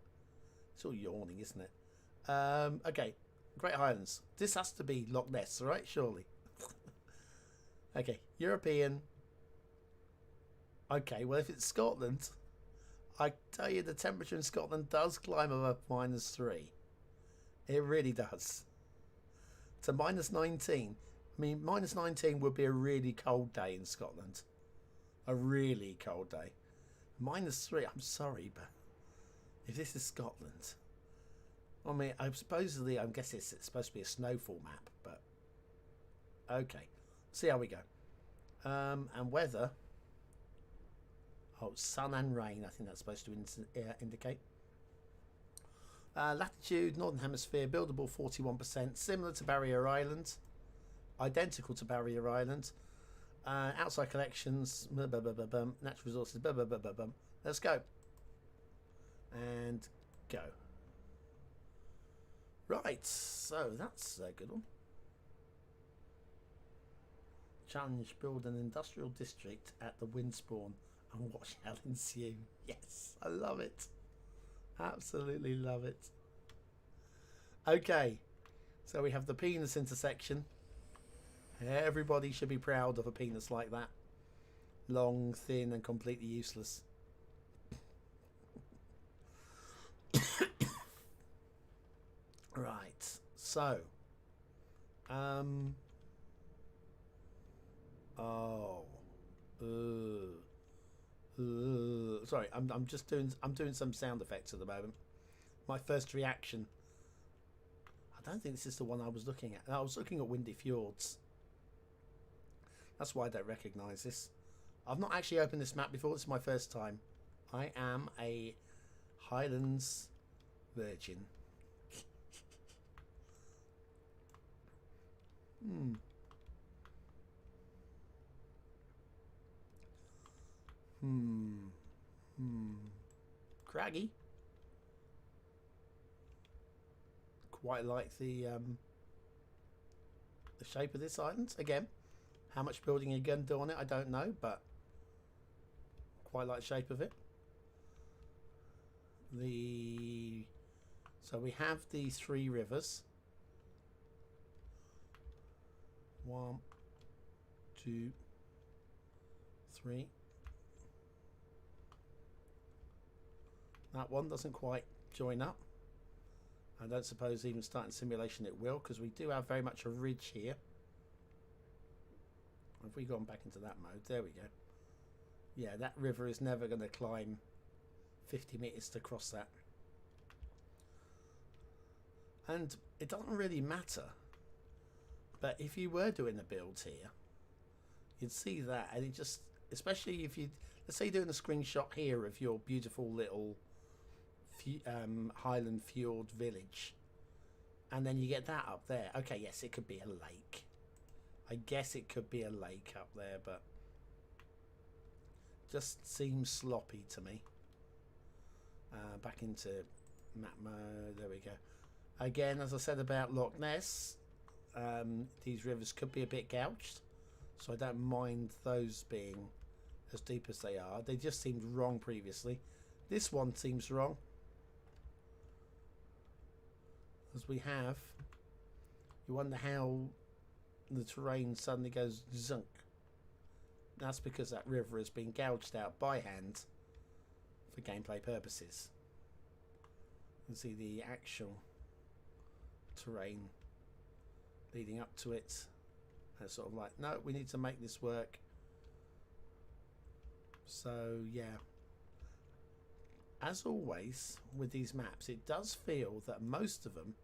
it's all yawning, isn't it? Okay, Great Highlands. This has to be Loch Ness, right? Surely. Okay, European. Okay, well, if it's Scotland, I tell you, the temperature in Scotland does climb above -3. It really does. To -19. I mean, -19 would be a really cold day in Scotland. A really cold day. -3, I'm sorry, but if this is Scotland, I mean, I guess it's supposed to be a snowfall map, but okay. See how we go. And weather. Oh, sun and rain, I think that's supposed to indicate. Latitude, Northern Hemisphere, buildable 41%, similar to Barrier Island. Identical to Barrier Island. Outside collections, natural resources, let's go. And go. Right, so that's a good one. Challenge, build an industrial district at the wind spawn and watch how ensue. Yes, I love it. Absolutely love it. Okay, so we have the penis intersection. Everybody should be proud of a penis like that. Long, thin, and completely useless. Right, so sorry, I'm doing some sound effects at the moment. My first reaction, I don't think this is the one I was looking at. I was looking at Windy Fjords. That's why I don't recognise this. I've not actually opened this map before. This is my first time. I am a Highlands virgin. Craggy. Quite like the shape of this island. Again, how much building you're going to do on it, I don't know, but quite like the shape of it. So we have these 3 rivers. 1, 2, 3. That one doesn't quite join up. I don't suppose even starting simulation it will, because we do have very much a ridge here. Have we gone back into that mode? There we go. Yeah, that river is never going to climb 50 meters to cross that. And it doesn't really matter. But if you were doing a build here, you'd see that, and it just, especially if you, let's say you're doing a screenshot here of your beautiful little Highland Fjord village, and then you get that up there. Okay, yes, it could be a lake. I guess it could be a lake up there, but just seems sloppy to me. Back into map mode. There we go. Again, as I said about Loch Ness, these rivers could be a bit gouged, so I don't mind those being as deep as they are. They just seemed wrong previously. This one seems wrong, as we have, you wonder how the terrain suddenly goes zunk. That's because that river has been gouged out by hand for gameplay purposes. You can see the actual terrain leading up to it, and it's sort of like, no, we need to make this work. So yeah, as always with these maps, it does feel that most of them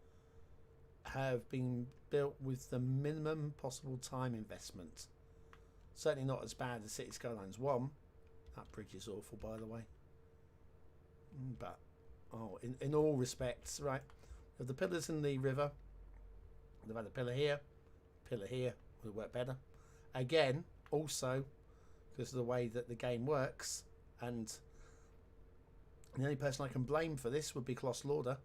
have been built with the minimum possible time investment. Certainly not as bad as Cities Skylines 1. That bridge is awful, by the way. But in all respects, right, with the pillars in the river, they've had a pillar here would work better. Again, also because of the way that the game works, and the only person I can blame for this would be Coloss Lauder.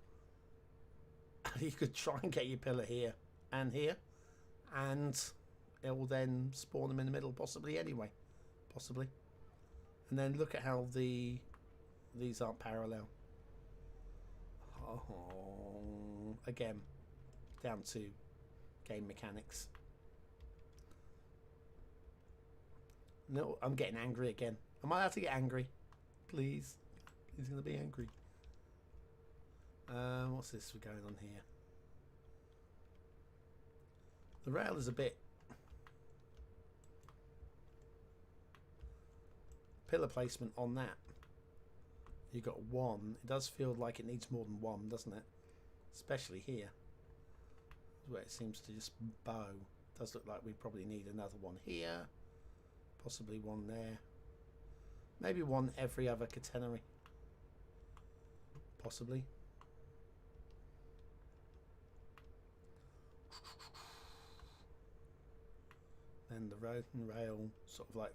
You could try and get your pillar here, and it will then spawn them in the middle, possibly anyway, possibly. And then look at how these aren't parallel. Oh, again, down to game mechanics. No, I'm getting angry again. Am I allowed to get angry? Please. He's going to be angry. What's this we're going on here? The rail is a bit... pillar placement on that. You've got one. It does feel like it needs more than one, doesn't it? Especially here, where it seems to just bow. It does look like we probably need another one here. Possibly one there. Maybe one every other catenary. Possibly. Then the road and rail sort of like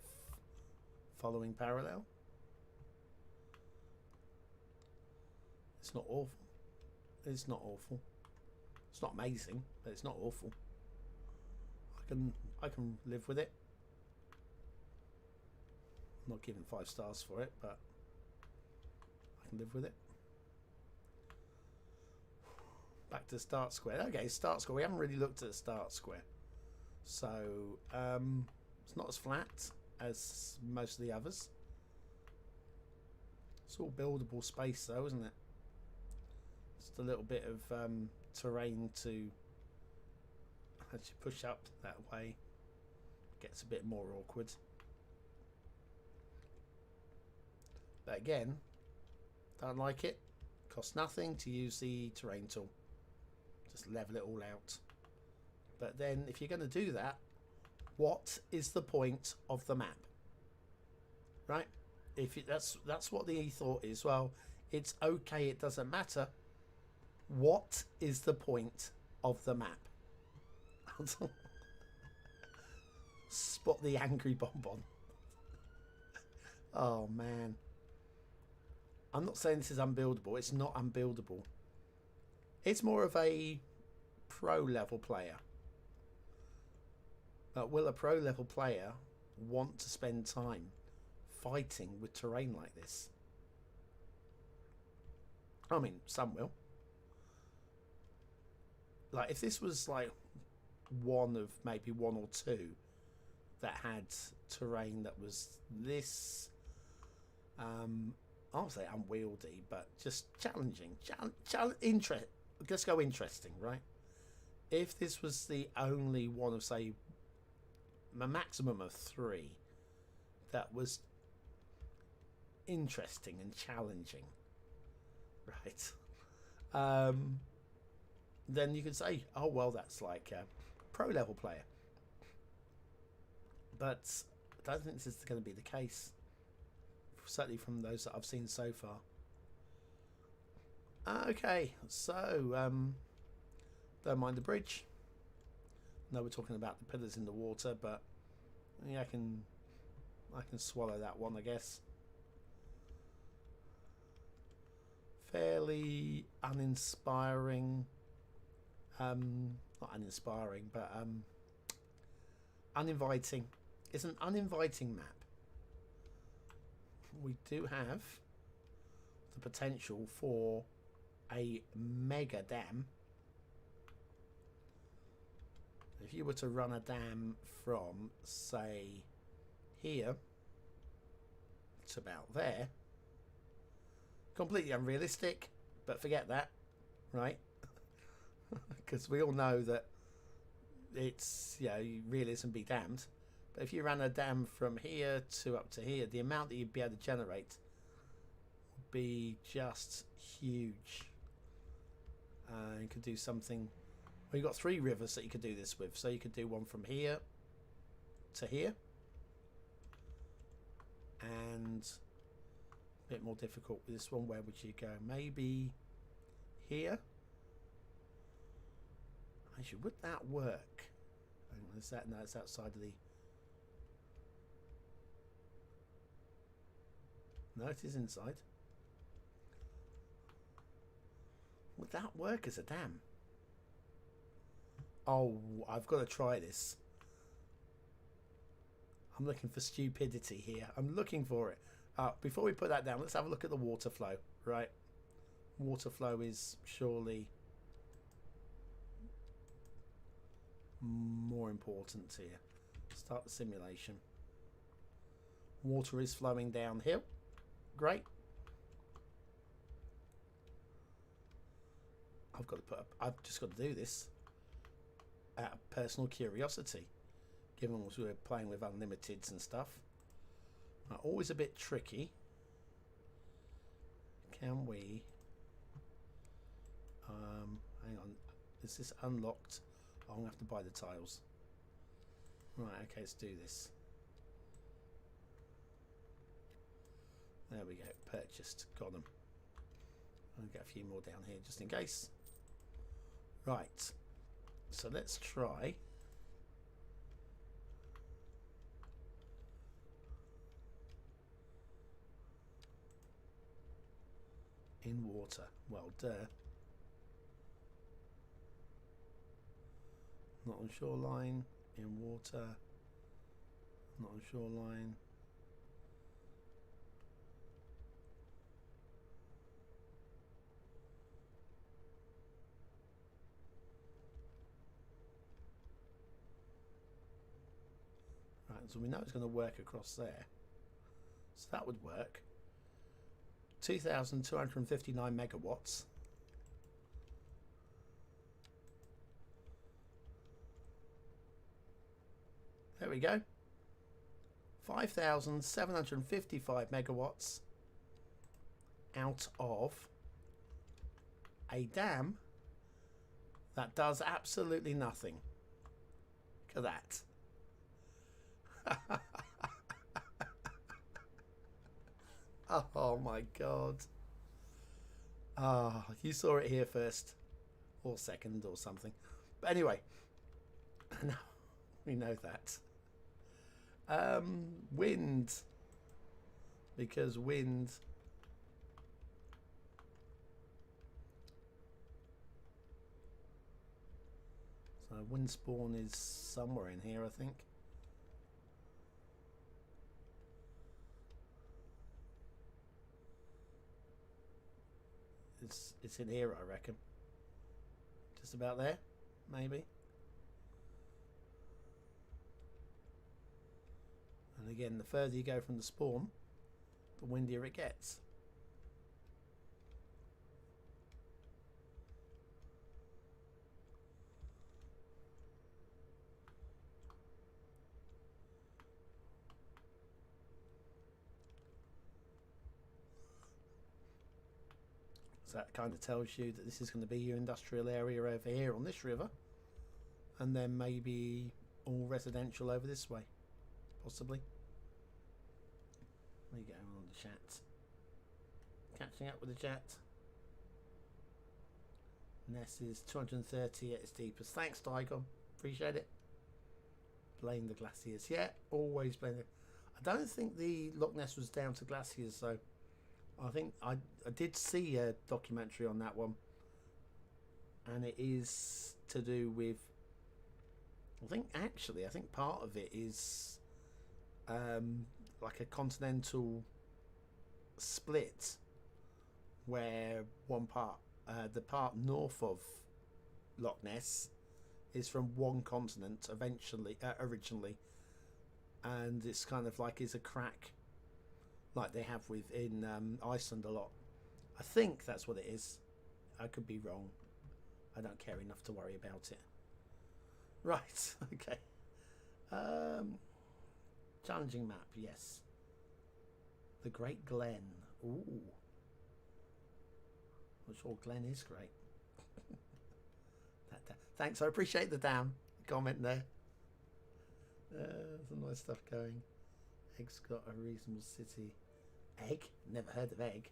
following parallel. It's not awful. It's not awful. It's not amazing, but it's not awful. I can live with it. I'm not giving 5 stars for it, but I can live with it. Back to the start square. Okay, start square. We haven't really looked at the start square. So, it's not as flat as most of the others. It's all buildable space though, isn't it? Just a little bit of terrain to, as you push up that way, it gets a bit more awkward. But again, don't like it. Costs nothing to use the terrain tool. Just level it all out. But then if you're going to do that, what is the point of the map? Right? If that's what the thought is. Well, it's okay, it doesn't matter. What is the point of the map? Spot the angry bonbon. Oh man. I'm not saying this is unbuildable. It's not unbuildable. It's more of a pro level player. But will a pro level player want to spend time fighting with terrain like this? I mean, some will. Like, if this was like one of maybe 1 or 2 that had terrain that was this, I won't say unwieldy, but just challenging. Let's go interesting, right? If this was the only one of, say, a maximum of 3 that was interesting and challenging, right? Then you could say, oh well, that's like a pro level player. But I don't think this is going to be the case, certainly from those that I've seen so far. Okay, so don't mind the bridge. No, we're talking about the pillars in the water, but yeah, I can swallow that one, I guess. Fairly uninspiring. Not uninspiring, but uninviting. It's an uninviting map. We do have the potential for a mega dam. If you were to run a dam from, say, here to about there, completely unrealistic, but forget that, right? Because we all know that it's, you know, realism be damned. But if you ran a dam from here to up to here, the amount that you'd be able to generate would be just huge. You could do something. Well, you've got 3 rivers that you could do this with. So you could do one from here to here. And a bit more difficult with this one. Where would you go? Maybe here. Actually, would that work? Is that, no, it's outside of the... No, it is inside. Would that work as a dam? Oh, I've got to try this. I'm looking for stupidity here. I'm looking for it. Before we put that down, let's have a look at the water flow. Right. Water flow is surely more important here. Start the simulation. Water is flowing downhill. Great. I've just got to do this out of personal curiosity, given we're playing with unlimiteds and stuff. Always a bit tricky. Can we hang on, is this unlocked? I'm gonna have to buy the tiles. Right, okay, let's do this. There we go, purchased, got them. I'll get a few more down here just in case. Right, so let's try in water. Well, duh. Not on shoreline, in water, not on shoreline. So we know it's going to work across there. So that would work. 2,259 megawatts. There we go. 5,755 megawatts out of a dam that does absolutely nothing. Look at that. Oh my god. Ah, you saw it here first. Or second or something. But anyway. Now we know that. Wind. Because wind. So wind spawn is somewhere in here, I think. It's in here, I reckon. Just about there, maybe. And again, the further you go from the spawn, the windier it gets. So that kind of tells you that this is going to be your industrial area over here on this river, and then maybe all residential over this way, possibly. There you go, on the chat. Catching up with the chat. Ness is 230 at its deepest. Thanks, Tygon. Appreciate it. Blame the glaciers. Yeah, always blame it. I don't think the Loch Ness was down to glaciers, though. I think I did see a documentary on that one, and it is to do with, I think part of it is like a continental split, where one part, the part north of Loch Ness, is from one continent originally, and it's kind of like is a crack, like they have in Iceland a lot. I think that's what it is. I could be wrong. I don't care enough to worry about it. Right, okay. Challenging map, yes. The Great Glen. Ooh. I'm sure Glen is great. Thanks, I appreciate the damn comment there. Some nice stuff going. Egg's got a reasonable city. Egg? Never heard of Egg.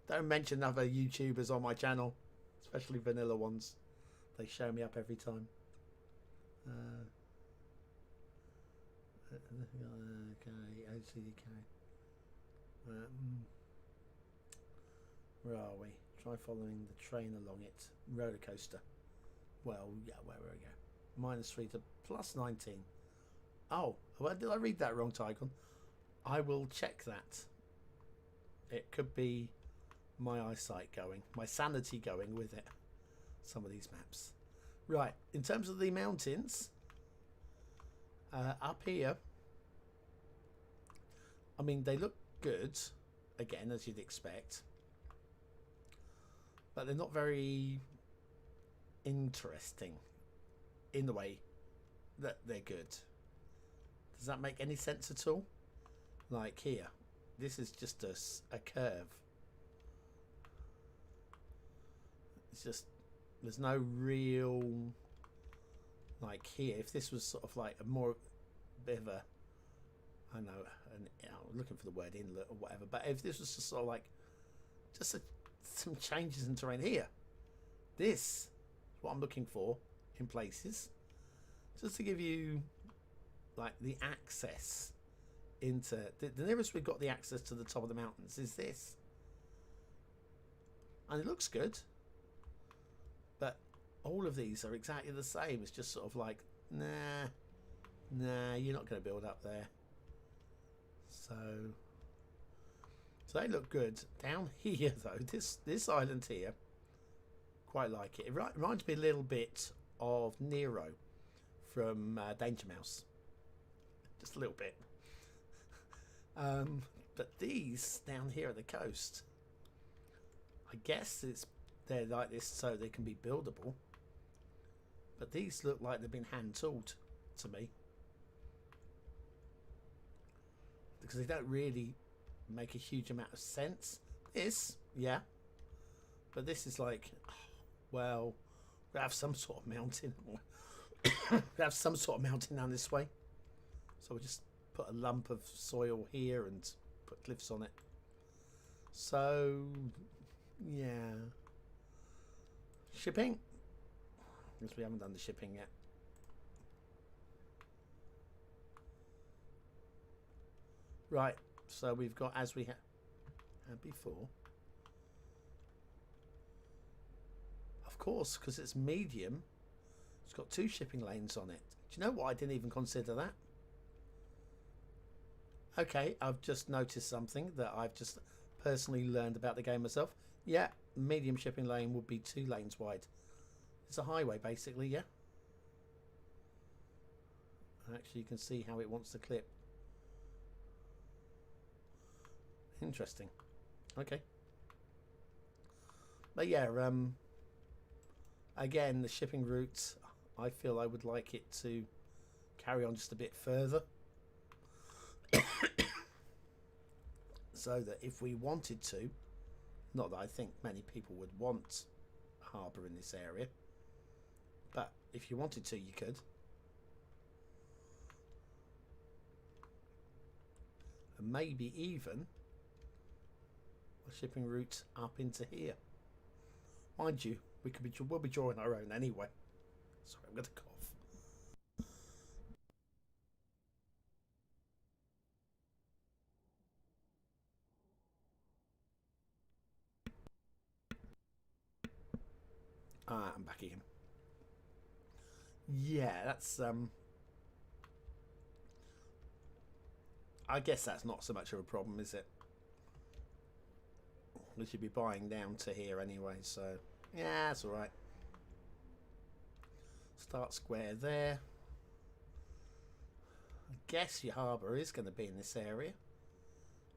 Don't mention other YouTubers on my channel, especially vanilla ones. They show me up every time. Okay, OCDK. Where are we? Try following the train along it. Roller coaster. Well, yeah, where we go? -3 to +19. Oh, well, did I read that wrong, Tygon? I will check that. It could be my eyesight going, my sanity going with it. Some of these maps. Right, in terms of the mountains, up here, I mean, they look good, again, as you'd expect, but they're not very interesting in the way that they're good. Does that make any sense at all? Like here, this is just a curve. It's just, there's no real, like here, if this was sort of like a more bit of a, I don't know, I'm looking for the word inlet or whatever, but if this was just sort of like just some changes in terrain here, this is what I'm looking for in places, just to give you like the access into the nearest we've got the access to the top of the mountains is this, and it looks good, but all of these are exactly the same. It's just sort of like, nah, you're not going to build up there. So they look good. Down here though, this island here, quite like it. It reminds me a little bit of Nero from Danger Mouse. just a little bit. But these down here at the coast, I guess they're like this so they can be buildable. But these look like they've been hand tooled to me, because they don't really make a huge amount of sense. This, yeah, but this is like, well, we have some sort of mountain. We have some sort of mountain down this way, so we just put a lump of soil here and put cliffs on it. So yeah, shipping, because we haven't done the shipping yet. Right, so we've got, as we had before, of course, because it's medium, it's got 2 shipping lanes on it. Do you know what? I didn't even consider that. Okay, I've just noticed something that I've just personally learned about the game myself. Yeah, medium shipping lane would be 2 lanes wide. It's a highway, basically, yeah. Actually, you can see how it wants to clip. Interesting. Okay. But yeah, again, the shipping route, I feel I would like it to carry on just a bit further. So that if we wanted to, not that I think many people would want a harbour in this area, but if you wanted to, you could. And maybe even a shipping route up into here. Mind you, we'll be drawing our own anyway. Sorry, I'm going to cough. I'm back again. Yeah, that's I guess that's not so much of a problem, is it? We should be buying down to here anyway, so yeah, that's alright. Start square there. I guess your harbour is going to be in this area,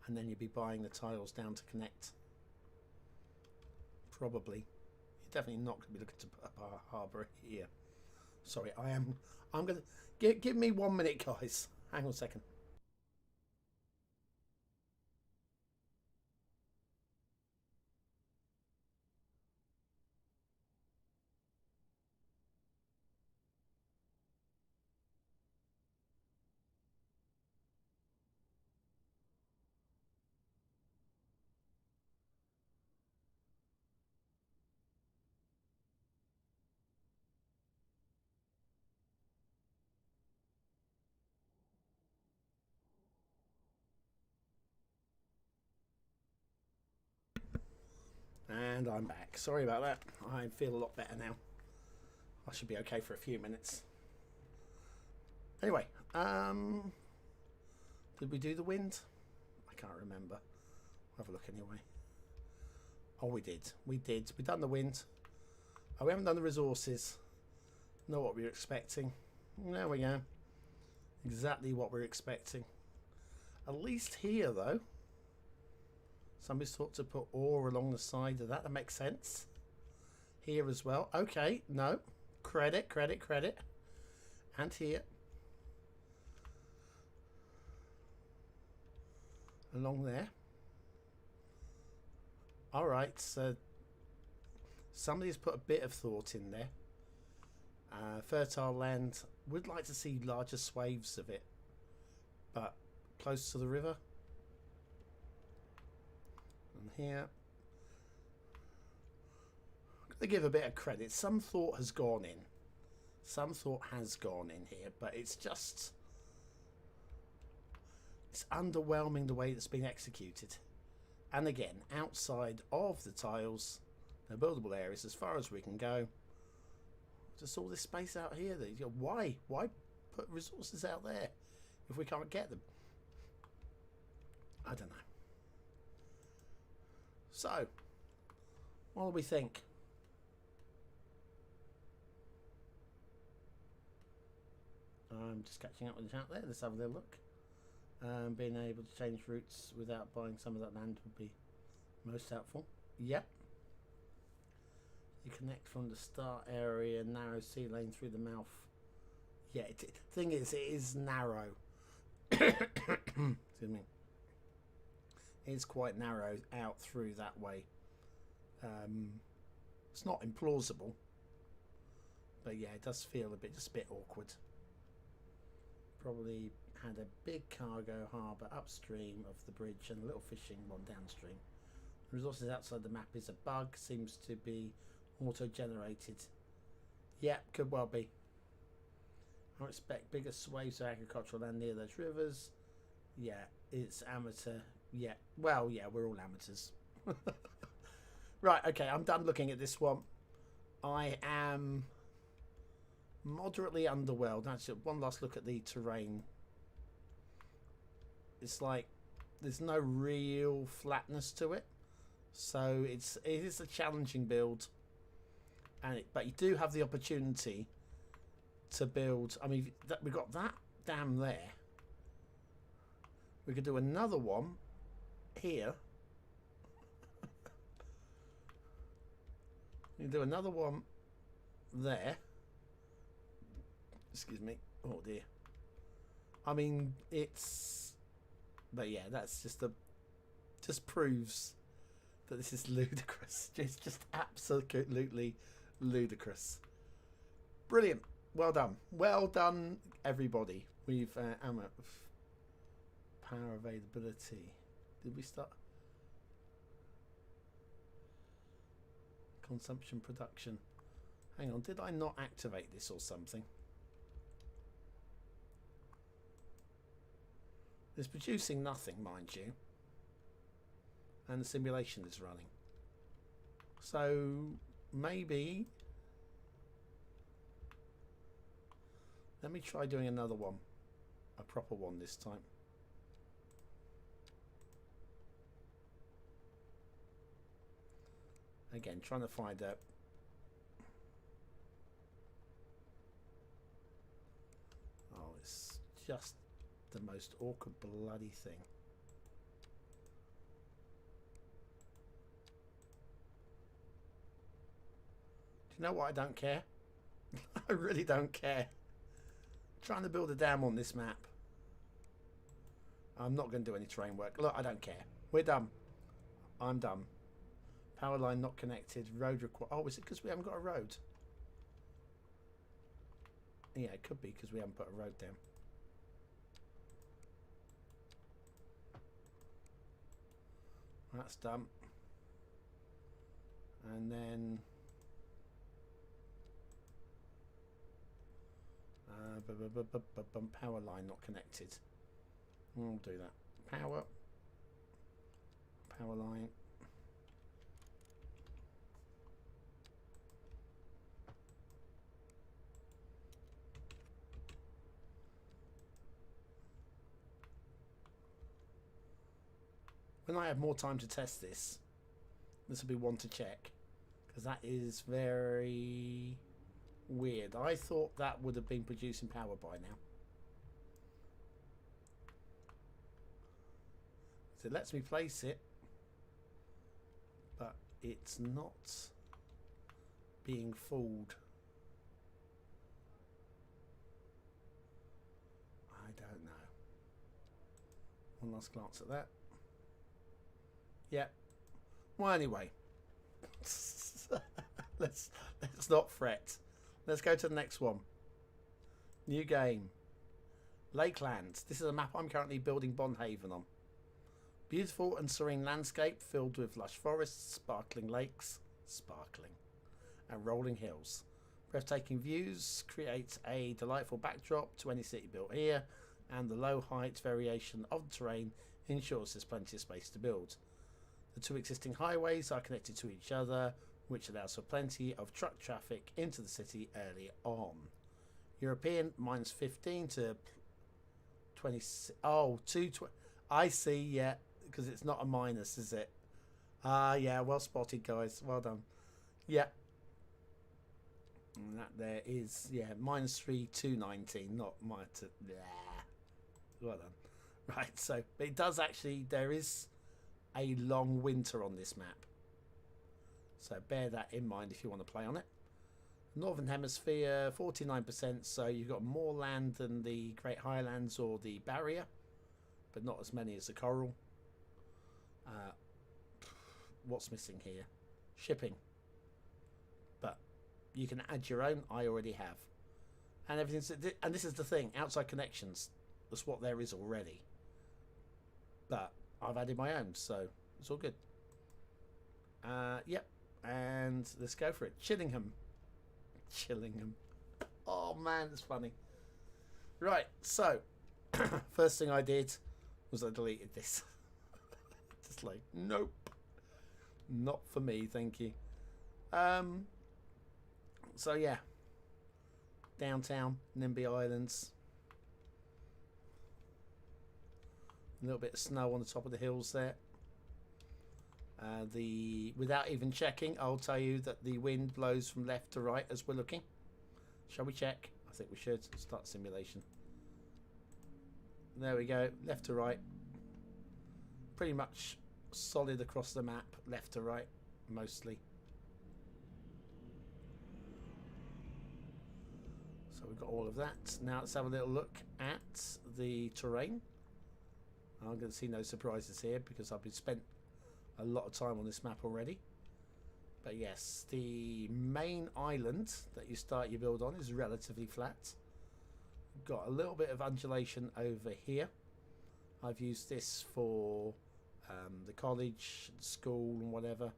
and then you'll be buying the tiles down to connect. Probably. You're definitely not going to be looking to put up a harbour here. Sorry, I'm going to give me 1 minute, guys. Hang on a second. And I'm back. Sorry about that. I feel a lot better now. I should be okay for a few minutes. Anyway, did we do the wind? I can't remember. I'll have a look anyway. Oh, we did. We did. We done the wind. Oh, we haven't done the resources. Know what we were expecting. There we go. Exactly what we're expecting. At least here, though, somebody's thought to put ore along the side of that. That makes sense. Here as well. Okay, no. Credit, credit, credit. And here. Along there. Alright, so somebody's put a bit of thought in there. Fertile land. Would like to see larger swathes of it, but close to the river. And here, I'm going to give a bit of credit. Some thought has gone in. Some thought has gone in here, but it's just, it's underwhelming the way it's been executed. And again, outside of the tiles, the buildable areas, as far as we can go, just all this space out here. That, you know, why put resources out there if we can't get them? I don't know. So, what do we think? I'm just catching up with the chat there. Let's have a little look. Being able to change routes without buying some of that land would be most helpful. Yep. You connect from the start area, narrow sea lane through the mouth. Yeah, thing is, it is narrow. Excuse me. It is quite narrow out through that way. It's not implausible, but yeah, it does feel just a bit awkward. Probably had a big cargo harbour upstream of the bridge and a little fishing one downstream. The resources outside the map is a bug, seems to be auto-generated. Yeah, could well be. I expect bigger swathes of agricultural land near those rivers. Yeah, it's amateur. Yeah, well, yeah, we're all amateurs. Right, okay, I'm done looking at this one. I am moderately underwhelmed. Actually, one last look at the terrain. It's like there's no real flatness to it, so it is a challenging build, but you do have the opportunity to build. I mean, we got that dam there. We could do another one here. You can do another one there. Excuse me. Oh dear. I mean, but yeah, that's just proves that this is ludicrous. It's just absolutely ludicrous. Brilliant. Well done. Well done, everybody. We've power availability. Did we start? Consumption production. Hang on, did I not activate this or something? It's producing nothing, mind you. And the simulation is running. So maybe let me try doing another one. A proper one this time. Again, trying to find out. Oh, it's just the most awkward bloody thing. Do you know what? I don't care. I really don't care. I'm trying to build a dam on this map. I'm not going to do any terrain work. Look, I don't care. We're done. I'm done. Power line not connected. Road required. Oh, is it because we haven't got a road? Yeah, it could be because we haven't put a road down. That's done. And then power line not connected. We'll do that. Power line. When I have more time to test this, this will be one to check, because that is very weird. I thought that would have been producing power by now. So it lets me place it, but it's not being fooled. I don't know. One last glance at that. Yeah. Well, anyway, let's not fret. Let's go to the next one. New game. Lakeland. This is a map I'm currently building Haven on. Beautiful and serene landscape filled with lush forests, sparkling lakes, and rolling hills. Breathtaking views creates a delightful backdrop to any city built here, and the low height variation of the terrain ensures there's plenty of space to build. The two existing highways are connected to each other, which allows for plenty of truck traffic into the city early on. European -15 to 20. Oh, 220. I see, yeah, because it's not a minus, is it? Ah, yeah, well spotted, guys. Well done. Yeah. And that there is, yeah, -3 to 19, not -2. Yeah. Well done. Right, so it does actually, there is a long winter on this map. So bear that in mind if you want to play on it. Northern Hemisphere, 49%, so you've got more land than the Great Highlands or the Barrier, but not as many as the Coral. What's missing here? Shipping. But you can add your own. I already have. And everything's, and this is the thing, outside connections, that's what there is already. But I've added my own, so it's all good. Yep. And let's go for it. Chillingham. Oh man, it's funny. Right, so first thing I did was I deleted this. Just like, nope, not for me, thank you. So yeah, downtown Nimby Islands. A little bit of snow on the top of the hills there. Without even checking, I'll tell you that the wind blows from left to right as we're looking. Shall we check? I think we should. Start simulation. There we go. Left to right. Pretty much solid across the map. Left to right, mostly. So we've got all of that. Now let's have a little look at the terrain. I'm going to see no surprises here because I've been spent a lot of time on this map already. But yes, the main island that you start your build on is relatively flat. Got a little bit of undulation over here. I've used this for the college, school and whatever,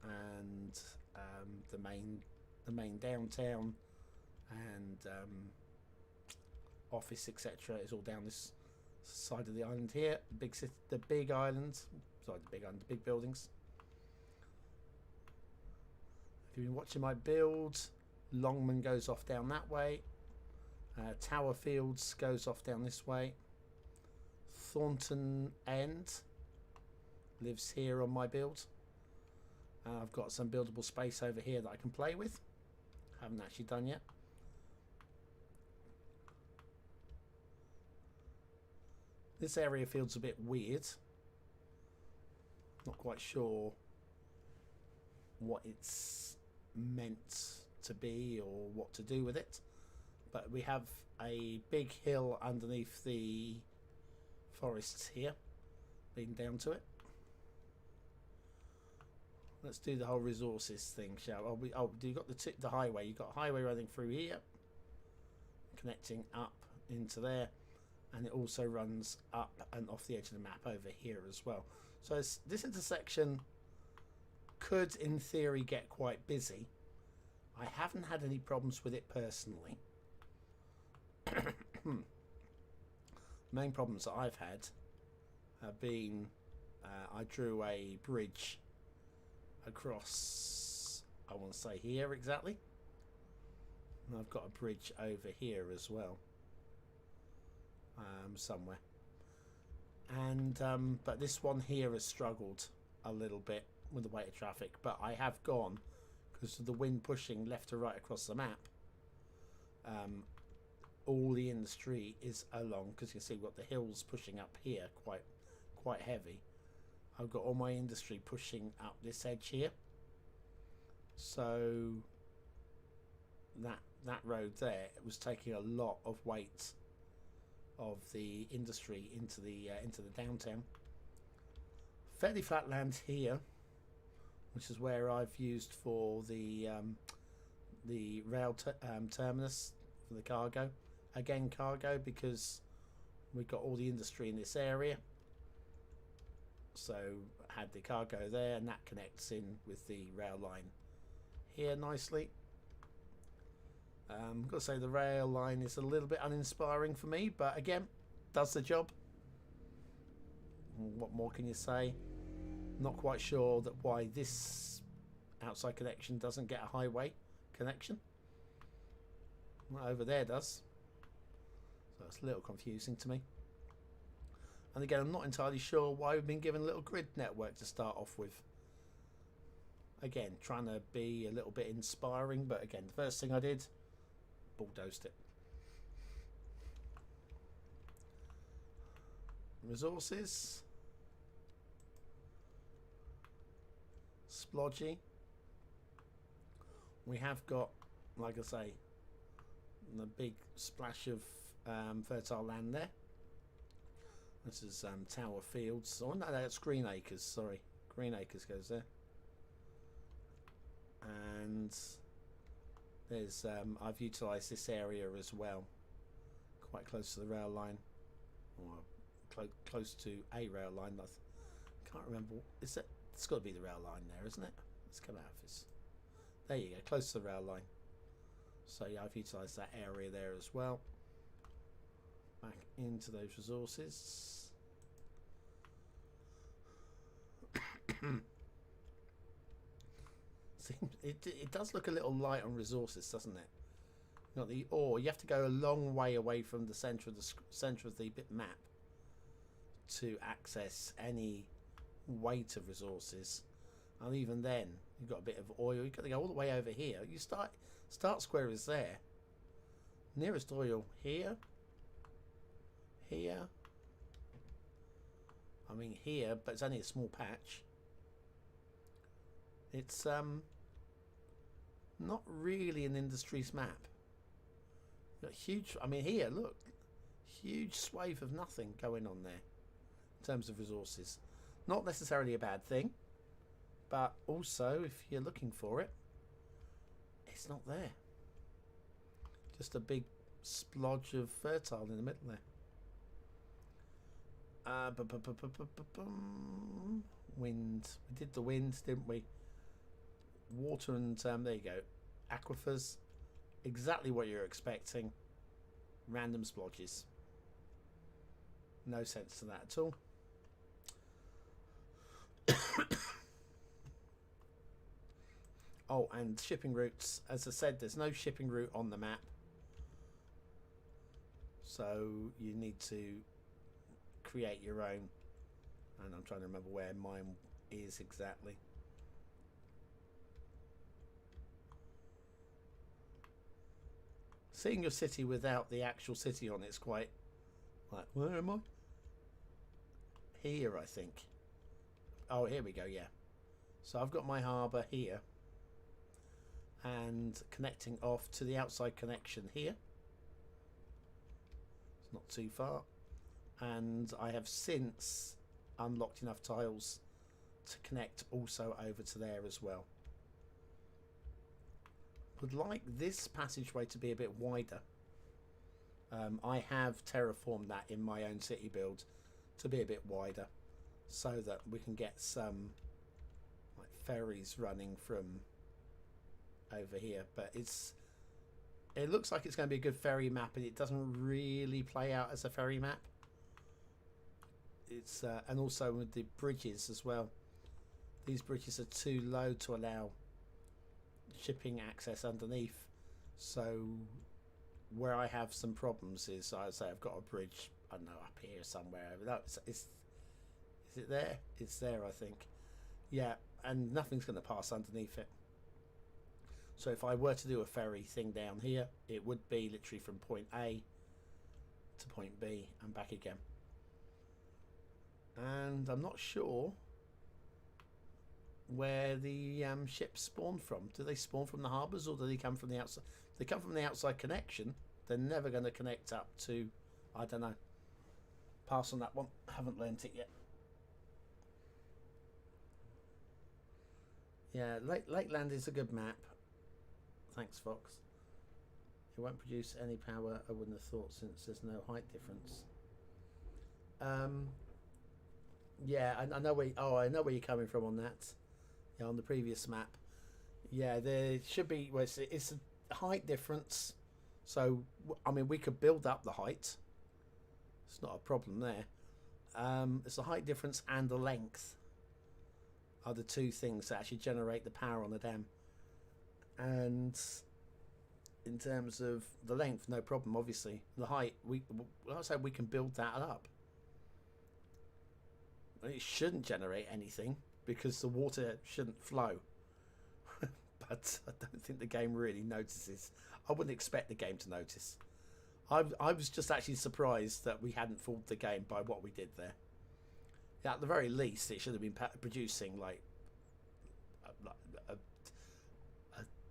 and the main downtown and office, etc. is all down this side of the island here. The big island, sorry, the big buildings. If you've been watching my build, Longman goes off down that way. Tower Fields goes off down this way. Thornton End lives here on my build. I've got some buildable space over here that I can play with. Haven't actually done yet. This area feels a bit weird. Not quite sure what it's meant to be or what to do with it. But we have a big hill underneath the forests here, leading down to it. Let's do the whole resources thing, shall we? Oh, you got the highway. You've got a highway running through here, connecting up into there. And it also runs up and off the edge of the map over here as well. So this intersection could, in theory, get quite busy. I haven't had any problems with it personally. Main problems that I've had have been I drew a bridge across, I want to say here exactly. And I've got a bridge over here as well. Somewhere, and but this one here has struggled a little bit with the weight of traffic, but I have gone, because of the wind pushing left to right across the map, all the industry is along, because you can see we've got the hills pushing up here quite heavy. I've got all my industry pushing up this edge here, so that road there, it was taking a lot of weight of the industry into the downtown. Fairly flat land here, which is where I've used for the rail terminus for the cargo. Again, cargo, because we've got all the industry in this area. So I had the cargo there, and that connects in with the rail line here nicely. I've got to say the rail line is a little bit uninspiring for me, but again, does the job. What more can you say? Not quite sure that why this outside connection doesn't get a highway connection. Well, over there does. So it's a little confusing to me. And again, I'm not entirely sure why we've been given a little grid network to start off with. Again, trying to be a little bit inspiring, but again, the first thing I did, bulldozed it. Resources. Splodgy. We have got, like I say, the big splash of fertile land there. This is Tower Fields. Oh no, that's Green Acres, sorry. Green Acres goes there. And there's I've utilised this area as well, quite close to the rail line, or close to a rail line. I can't remember. Is it? It's got to be the rail line there, isn't it? Let's come out of this. There you go, close to the rail line. So yeah, I've utilised that area there as well. Back into those resources. It does look a little light on resources, doesn't it? Not the ore. You have to go a long way away from the centre of the map to access any weight of resources, and even then you've got a bit of oil. You've got to go all the way over here. You start square is there. Nearest oil here. Here. I mean here, but it's only a small patch. It's not really an industries map. Got huge. I mean here, look, huge swathe of nothing going on there in terms of resources. Not necessarily a bad thing, but also if you're looking for it, it's not there. Just a big splodge of fertile in the middle there. Wind. We did the wind, didn't we? Water and there you go. Aquifers. Exactly what you're expecting. Random splodges. No sense to that at all. Oh, and shipping routes. As I said, there's no shipping route on the map. So you need to create your own. And I'm trying to remember where mine is exactly. Seeing your city without the actual city on it's quite like, where am I? Here, I think. Oh, here we go, yeah. So I've got my harbour here and connecting off to the outside connection here. It's not too far. And I have since unlocked enough tiles to connect also over to there as well. Would like this passageway to be a bit wider. I have terraformed that in my own city build to be a bit wider so that we can get some like ferries running from over here, but it looks like it's going to be a good ferry map, and it doesn't really play out as a ferry map. It's and also with the bridges as well, these bridges are too low to allow shipping access underneath. So where I have some problems is, I say I've got a bridge, I don't know, up here somewhere. No, is it there? It's there, I think. Yeah, and nothing's going to pass underneath it. So if I were to do a ferry thing down here, it would be literally from point A to point B and back again. And I'm not sure where the ships spawn from. Do they spawn from the harbours, or do they come from the outside? If they come from the outside connection, they're never going to connect up to, I don't know. Pass on that one. Haven't learnt it yet. Yeah, Lakeland is a good map. Thanks, Fox. It won't produce any power, I wouldn't have thought, since there's no height difference. Yeah, I know where. Oh, I know where you're coming from on that. Yeah, on the previous map. Yeah, there should be. Well, it's a height difference. So I mean, we could build up the height. It's not a problem there. It's the height difference and the length are the two things that actually generate the power on the dam. And in terms of the length, no problem. Obviously, the height, like I said, we can build that up. It shouldn't generate anything because the water shouldn't flow. but I don't think the game really notices. I wouldn't expect the game to notice. I was just actually surprised that we hadn't fooled the game by what we did there. At the very least, it should have been producing like a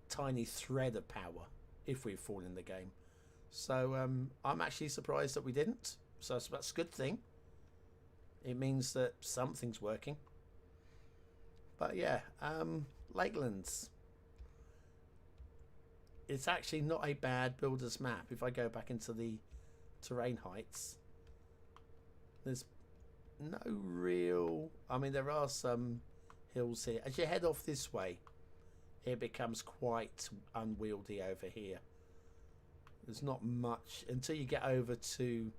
tiny thread of power if we've fallen the game. So I'm actually surprised that we didn't. So that's a good thing. It means that something's working. But yeah, Lakelands. It's actually not a bad builder's map. If I go back into the terrain heights, there's no real... I mean, there are some hills here. As you head off this way, it becomes quite unwieldy over here. There's not much until you get over to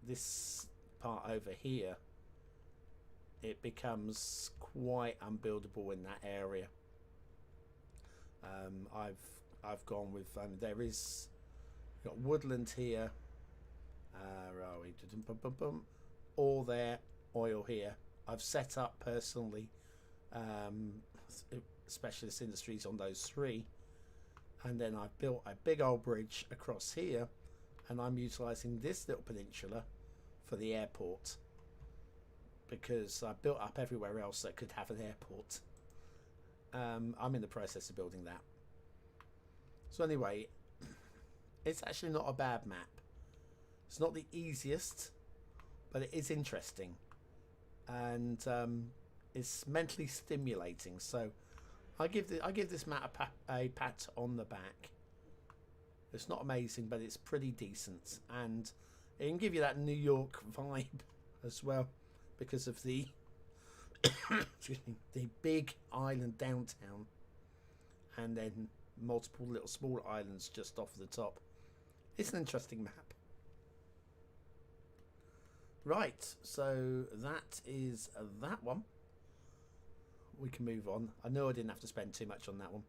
this part over here. It becomes quite unbuildable in that area. I've gone with there is, you've got woodland here. Where are we? All there, oil here. I've set up personally specialist industries on those three, and then I've built a big old bridge across here, and I'm utilising this little peninsula for the airport because I built up everywhere else that could have an airport. I'm in the process of building that. So anyway, it's actually not a bad map. It's not the easiest, but it is interesting, and it's mentally stimulating. So I give this map a pat on the back. It's not amazing, but it's pretty decent, and it can give you that New York vibe as well because of the excuse me, the big island downtown, and then multiple little small islands just off the top. It's an interesting map. Right, so that is that one. We can move on. I know I didn't have to spend too much on that one.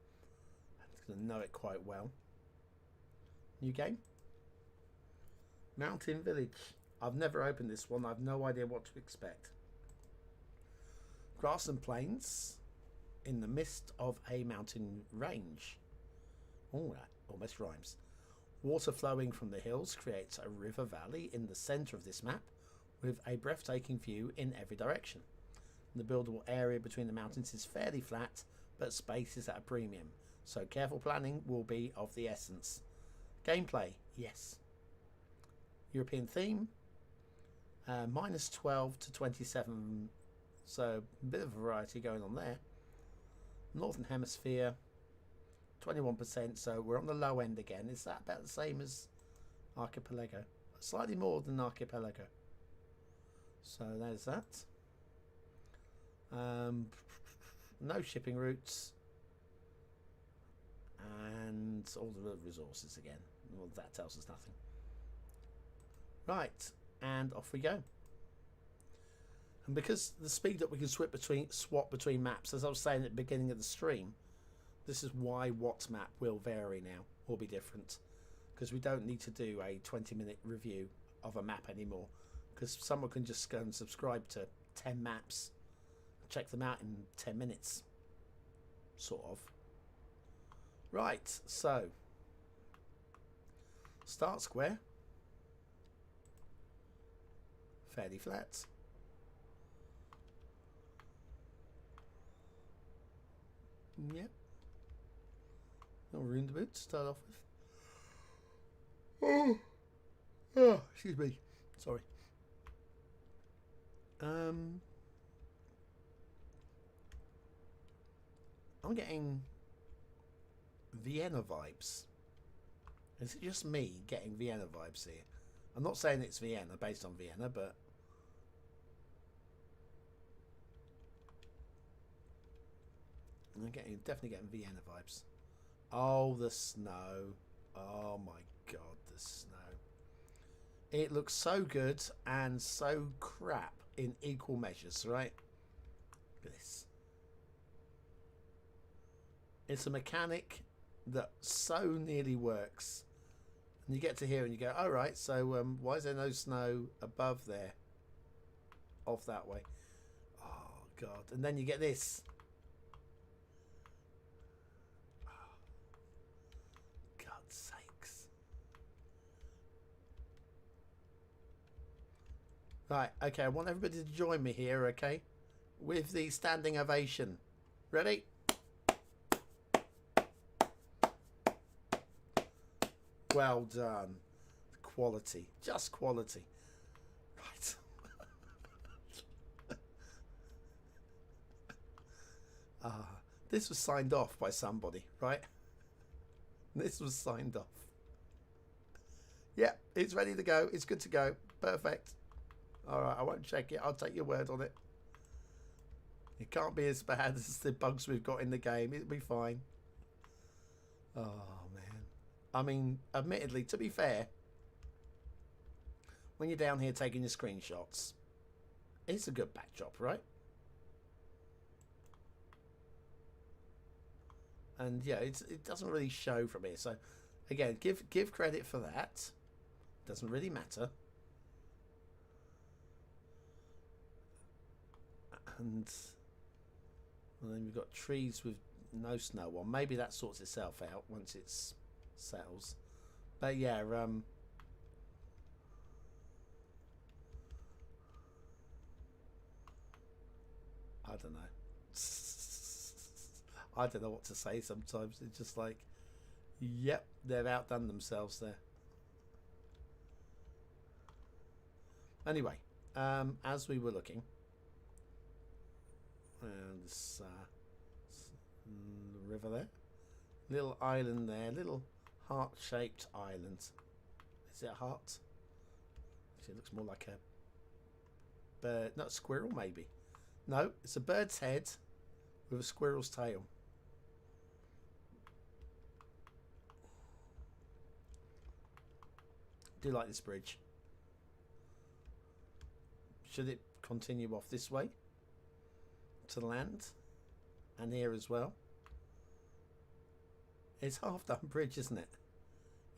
I'm going to know it quite well. New game. Mountain Village. I've never opened this one. I've no idea what to expect. Grass and plains in the midst of a mountain range. Oh, that almost rhymes. Water flowing from the hills creates a river valley in the centre of this map with a breathtaking view in every direction. The buildable area between the mountains is fairly flat, but space is at a premium, so careful planning will be of the essence. Gameplay, yes. European theme, -12 to 27, so a bit of variety going on there. Northern Hemisphere, 21%, so we're on the low end again. Is that about the same as Archipelago? Slightly more than Archipelago. So there's that. No shipping routes. And all the resources again. Well, that tells us nothing. Right, and off we go. And because the speed that we can swap between maps, as I was saying at the beginning of the stream, this is why What's map will vary now, or be different, because we don't need to do a 20-minute review of a map anymore, because someone can just go and subscribe to 10 maps, check them out in 10 minutes, sort of. Right, so start square, fairly flat. Yep. No room to boot to start off with. Oh, excuse me. Sorry. I'm getting Vienna vibes. Is it just me getting Vienna vibes here? I'm not saying it's Vienna, based on Vienna, but I'm definitely getting Vienna vibes. Oh, the snow. Oh my god, the snow. It looks so good and so crap in equal measures, right? Look at this. It's a mechanic that so nearly works. And you get to here and you go, all right, so why is there no snow above there? Off that way. Oh, God. And then you get this. Right, okay, I want everybody to join me here, okay? With the standing ovation. Ready? Well done. Quality. Just quality. Right. This was signed off by somebody, right? This was signed off. Yeah, it's ready to go. It's good to go. Perfect. Alright, I won't check it. I'll take your word on it. It can't be as bad as the bugs we've got in the game. It'll be fine. Oh, man. I mean, admittedly, to be fair, when you're down here taking your screenshots, it's a good backdrop, right? And yeah, it doesn't really show from here. So again, give credit for that. Doesn't really matter. And then we've got trees with no snow on. Maybe that sorts itself out once it settles. But yeah, I don't know. I don't know what to say sometimes. It's just like, yep, they've outdone themselves there. Anyway, as we were looking, this river there, little island there, little heart-shaped island. Is it a heart? It looks more like a bird, not a squirrel, maybe. No, it's a bird's head with a squirrel's tail. Do like this bridge. Should it continue off this way to land and here as well? It's half done bridge, isn't it?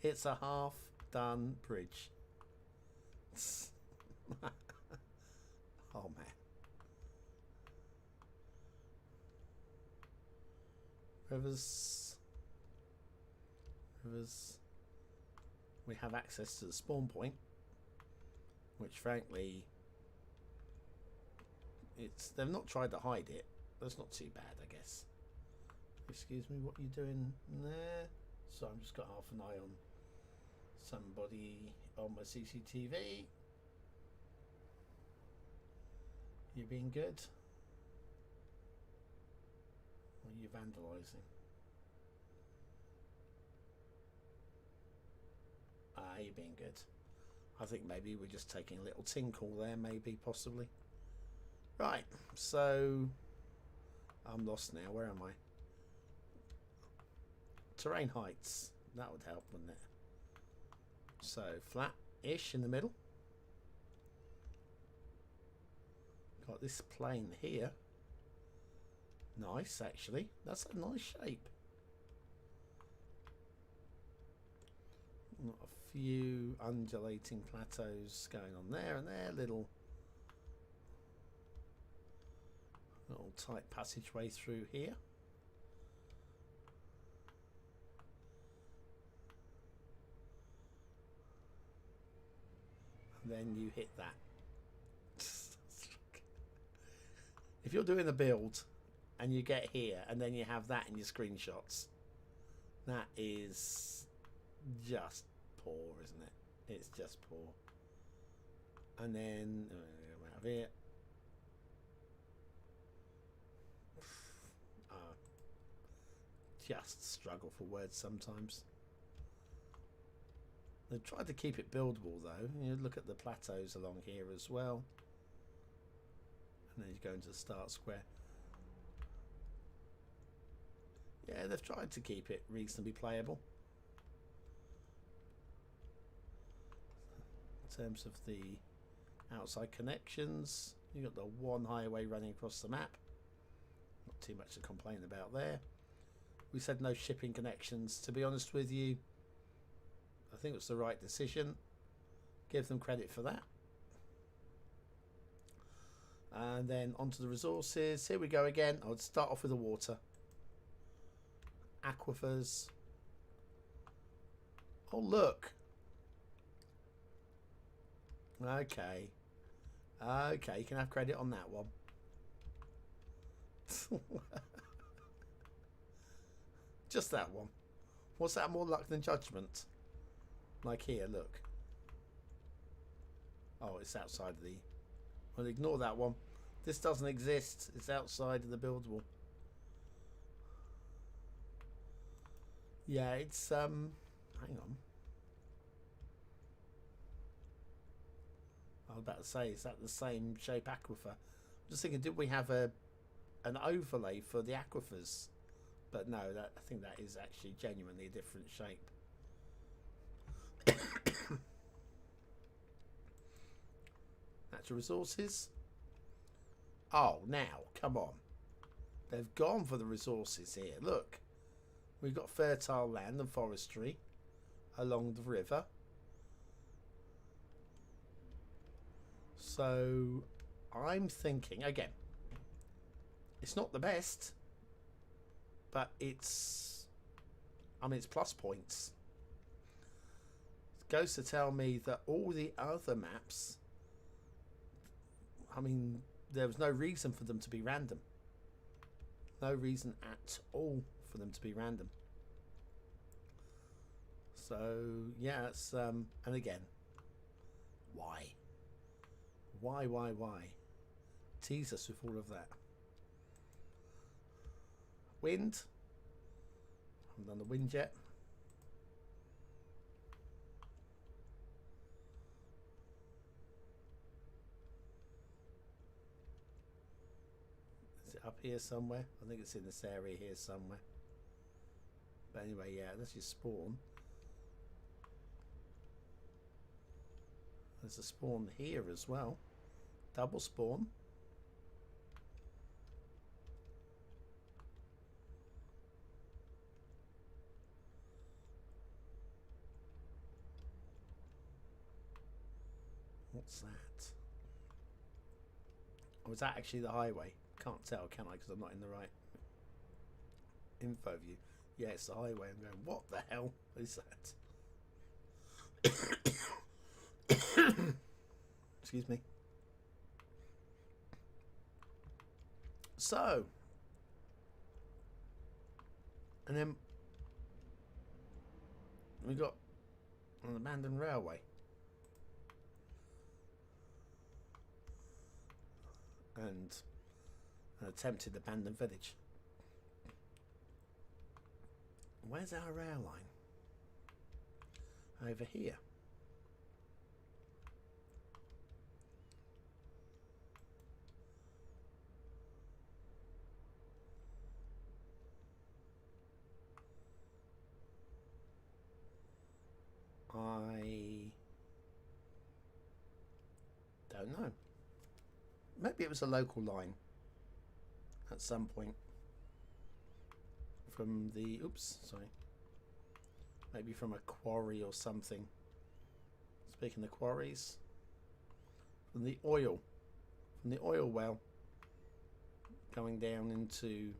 It's a half done bridge. Oh man. Rivers. We have access to the spawn point, which frankly, they've not tried to hide it. That's not too bad, I guess. Excuse me, what are you doing there? So I've just got half an eye on somebody on my CCTV. You being good? Or are you vandalising? You're being good. I think maybe we're just taking a little tinkle there, maybe, possibly. Right, so I'm lost now. Where am I? Terrain heights. That would help, wouldn't it? So flat-ish in the middle. Got this plane here. Nice, actually. That's a nice shape. Got a few undulating plateaus going on there and there. Little tight passageway through here. And then you hit that. If you're doing a build and you get here and then you have that in your screenshots, that is just poor, isn't it? It's just poor. And then I'm out of here. Just struggle for words sometimes. They've tried to keep it buildable though. You look at the plateaus along here as well, and then you go into the start square. Yeah, they've tried to keep it reasonably playable. In terms of the outside connections, you've got the one highway running across the map. Not too much to complain about there. We said no shipping connections. To be honest with you, I think it was the right decision. Give them credit for that. And then onto the resources. Here we go again. I would start off with the water. Aquifers. Oh, look. Okay. Okay, you can have credit on that one. Just that one. What's that, more luck than judgment? Like here, look. Oh, it's outside of the... Well, ignore that one. This doesn't exist. It's outside of the buildable. Yeah, it's hang on. I was about to say, is that the same shape aquifer? I'm just thinking, did we have an overlay for the aquifers? But no, I think that is actually genuinely a different shape. Natural resources. Oh, now, come on. They've gone for the resources here. Look. We've got fertile land and forestry along the river. So, I'm thinking, again, it's not the best, but it's, I mean, it's plus points. It goes to tell me that all the other maps, I mean, there was no reason for them to be random. No reason at all for them to be random. So, yeah, it's, and again, why? Why? Tease us with all of that. Wind. Haven't done the wind yet. Is it up here somewhere? I think it's in this area here somewhere. But anyway, yeah, let's just spawn. There's a spawn here as well. Double spawn. What's that? Or is that actually the highway? Can't tell, can I? Because I'm not in the right info view. Yeah, it's the highway. I'm going, what the hell is that? Excuse me. So, and then we got an abandoned railway. And an attempted abandoned village. Where's our rail line? Over here. I don't know. Maybe it was a local line at some point from the, oops, sorry, maybe from a quarry or something. Speaking of quarries, from the oil well going down into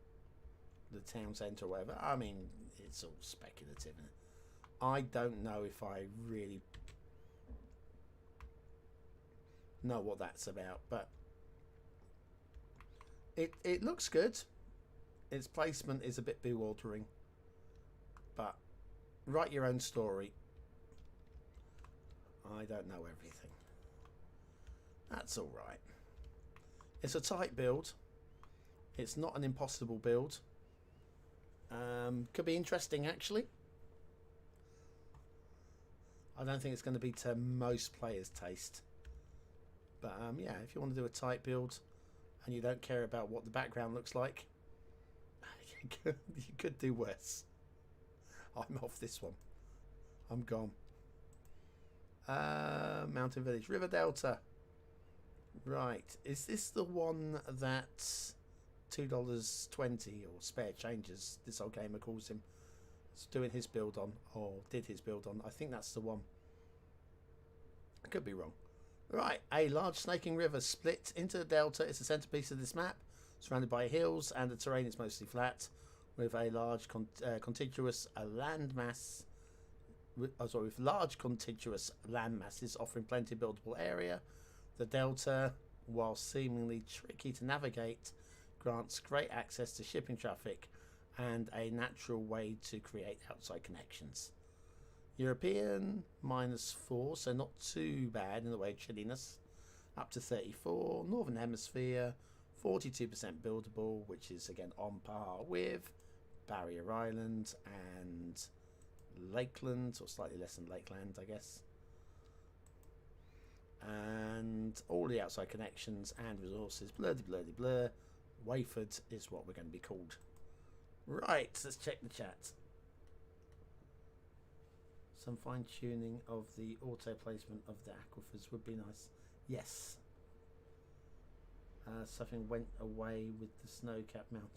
the town centre or whatever. I mean, it's all speculative. I don't know if I really know what that's about, but it looks good. Its placement is a bit bewildering, but write your own story. I don't know everything. That's all right. It's a tight build. It's not an impossible build. Could be interesting, actually. I don't think it's going to be to most players' taste. But yeah, if you want to do a tight build and you don't care about what the background looks like, you could do worse. I'm off this one. I'm gone. Mountain Village, River Delta. Right, is this the one that $2.20 or spare changes this old gamer calls him? It's doing his build on, or did his build on. I think that's the one. I could be wrong. Right, a large snaking river split into the delta is the centerpiece of this map, surrounded by hills, and the terrain is mostly flat, with a large contiguous land mass. With large contiguous land masses offering plenty of buildable area. The delta while seemingly tricky to navigate, grants great access to shipping traffic and a natural way to create outside connections. European -4, so not too bad in the way of chilliness. Up to 34. Northern Hemisphere, 42% buildable, which is again on par with Barrier Island and Lakeland, or slightly less than Lakeland, I guess. And all the outside connections and resources, blur. Wayford is what we're going to be called. Right, let's check the chat. Some fine tuning of the auto placement of the aquifers would be nice. Yes. Something went away with the snow-capped mountains.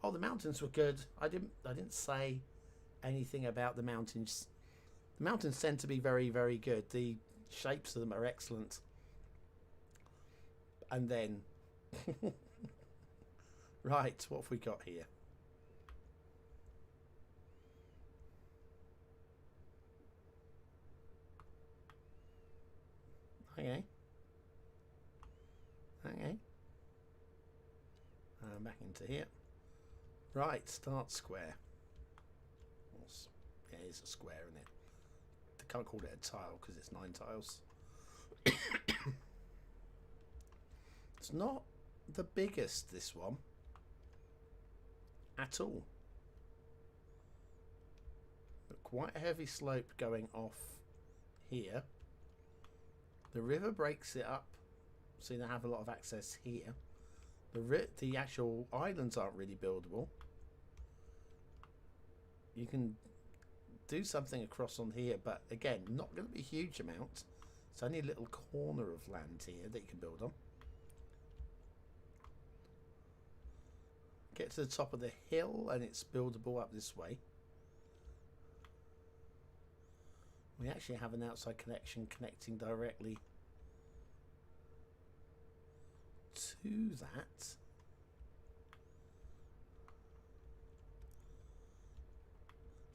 Oh, the mountains were good. I didn't say anything about the mountains. The mountains tend to be very, very good. The shapes of them are excellent. And then right, what have we got here? Okay. Back into here. Right, start square. Yeah, it is a square, isn't it? They can't call it a tile because it's 9 tiles. It's not the biggest, this one, at all. But quite a heavy slope going off here. The river breaks it up, so you don't have a lot of access here. The actual islands aren't really buildable. You can do something across on here, but again, not going to be a huge amount. It's only a little corner of land here that you can build on. Get to the top of the hill and it's buildable up this way. We actually have an outside connection connecting directly to that.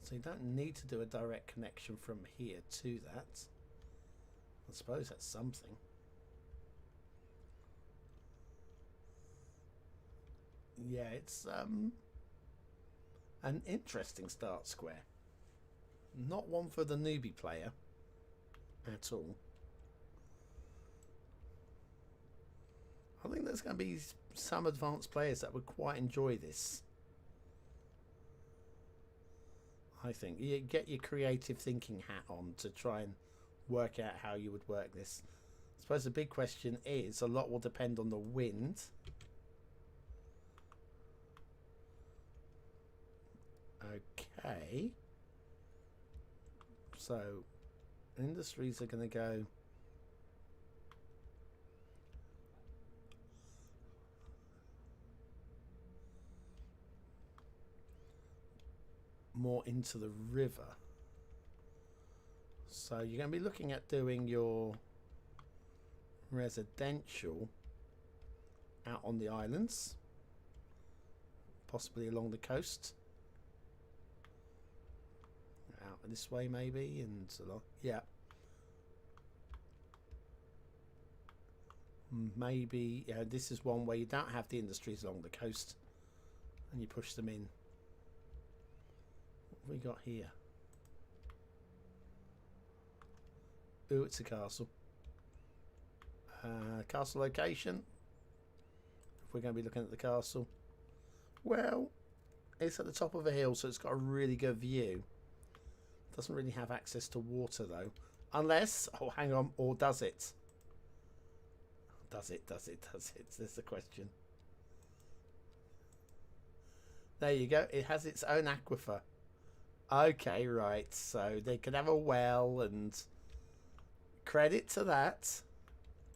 So you don't need to do a direct connection from here to that. I suppose that's something. Yeah, it's an interesting start square. Not one for the newbie player at all. I think there's going to be some advanced players that would quite enjoy this. I think you get your creative thinking hat on to try and work out how you would work this. I suppose the big question is, a lot will depend on the wind. Okay. So industries are going to go more into the river. So you're going to be looking at doing your residential out on the islands, possibly along the coast, out this way maybe, and along, yeah, maybe this is one where you don't have the industries along the coast and you push them in. What have we got here? Ooh, it's a castle. Castle location. If we're going to be looking at the castle, well, it's at the top of a hill, so it's got a really good view. Doesn't really have access to water though, unless, oh hang on, or does it? Does it? There's the question. There you go. It has its own aquifer. Okay, right. So they could have a well, and credit to that.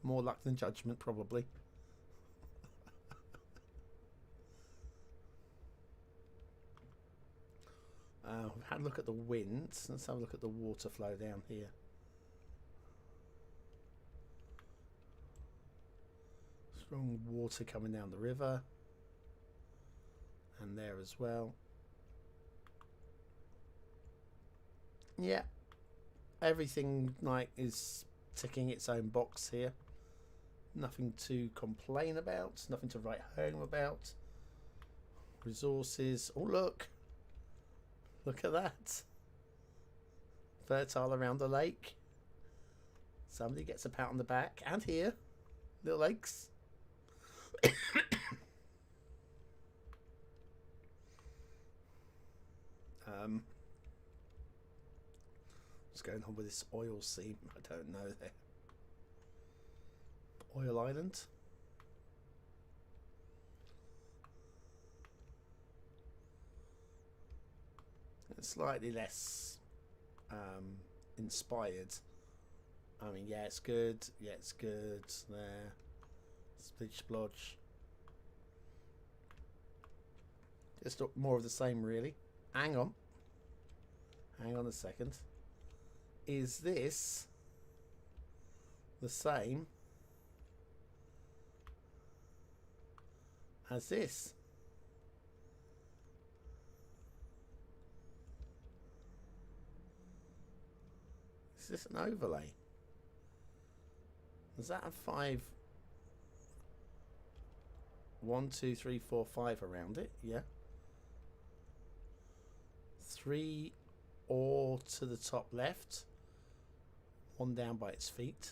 More luck than judgment, probably. We've had a look at the winds. Let's have a look at the water flow down here. Strong water coming down the river. And there as well. Yeah. Everything like is ticking its own box here. Nothing to complain about, nothing to write home about. Resources. Oh, look at that. Fertile around the lake. Somebody gets a pat on the back. And here, little lakes. What's going on with this oil seam? I don't know there. Oil Island. It's slightly less inspired. I mean, yeah, it's good. Yeah, it's good. There. Splodge splodge. Just more of the same, really. Hang on. Hang on a second. Is this the same as this? Is this an overlay? Does that have 5? 1, 2, 3, 4, 5 around it? Yeah. 3 or to the top left. 1 down by its feet.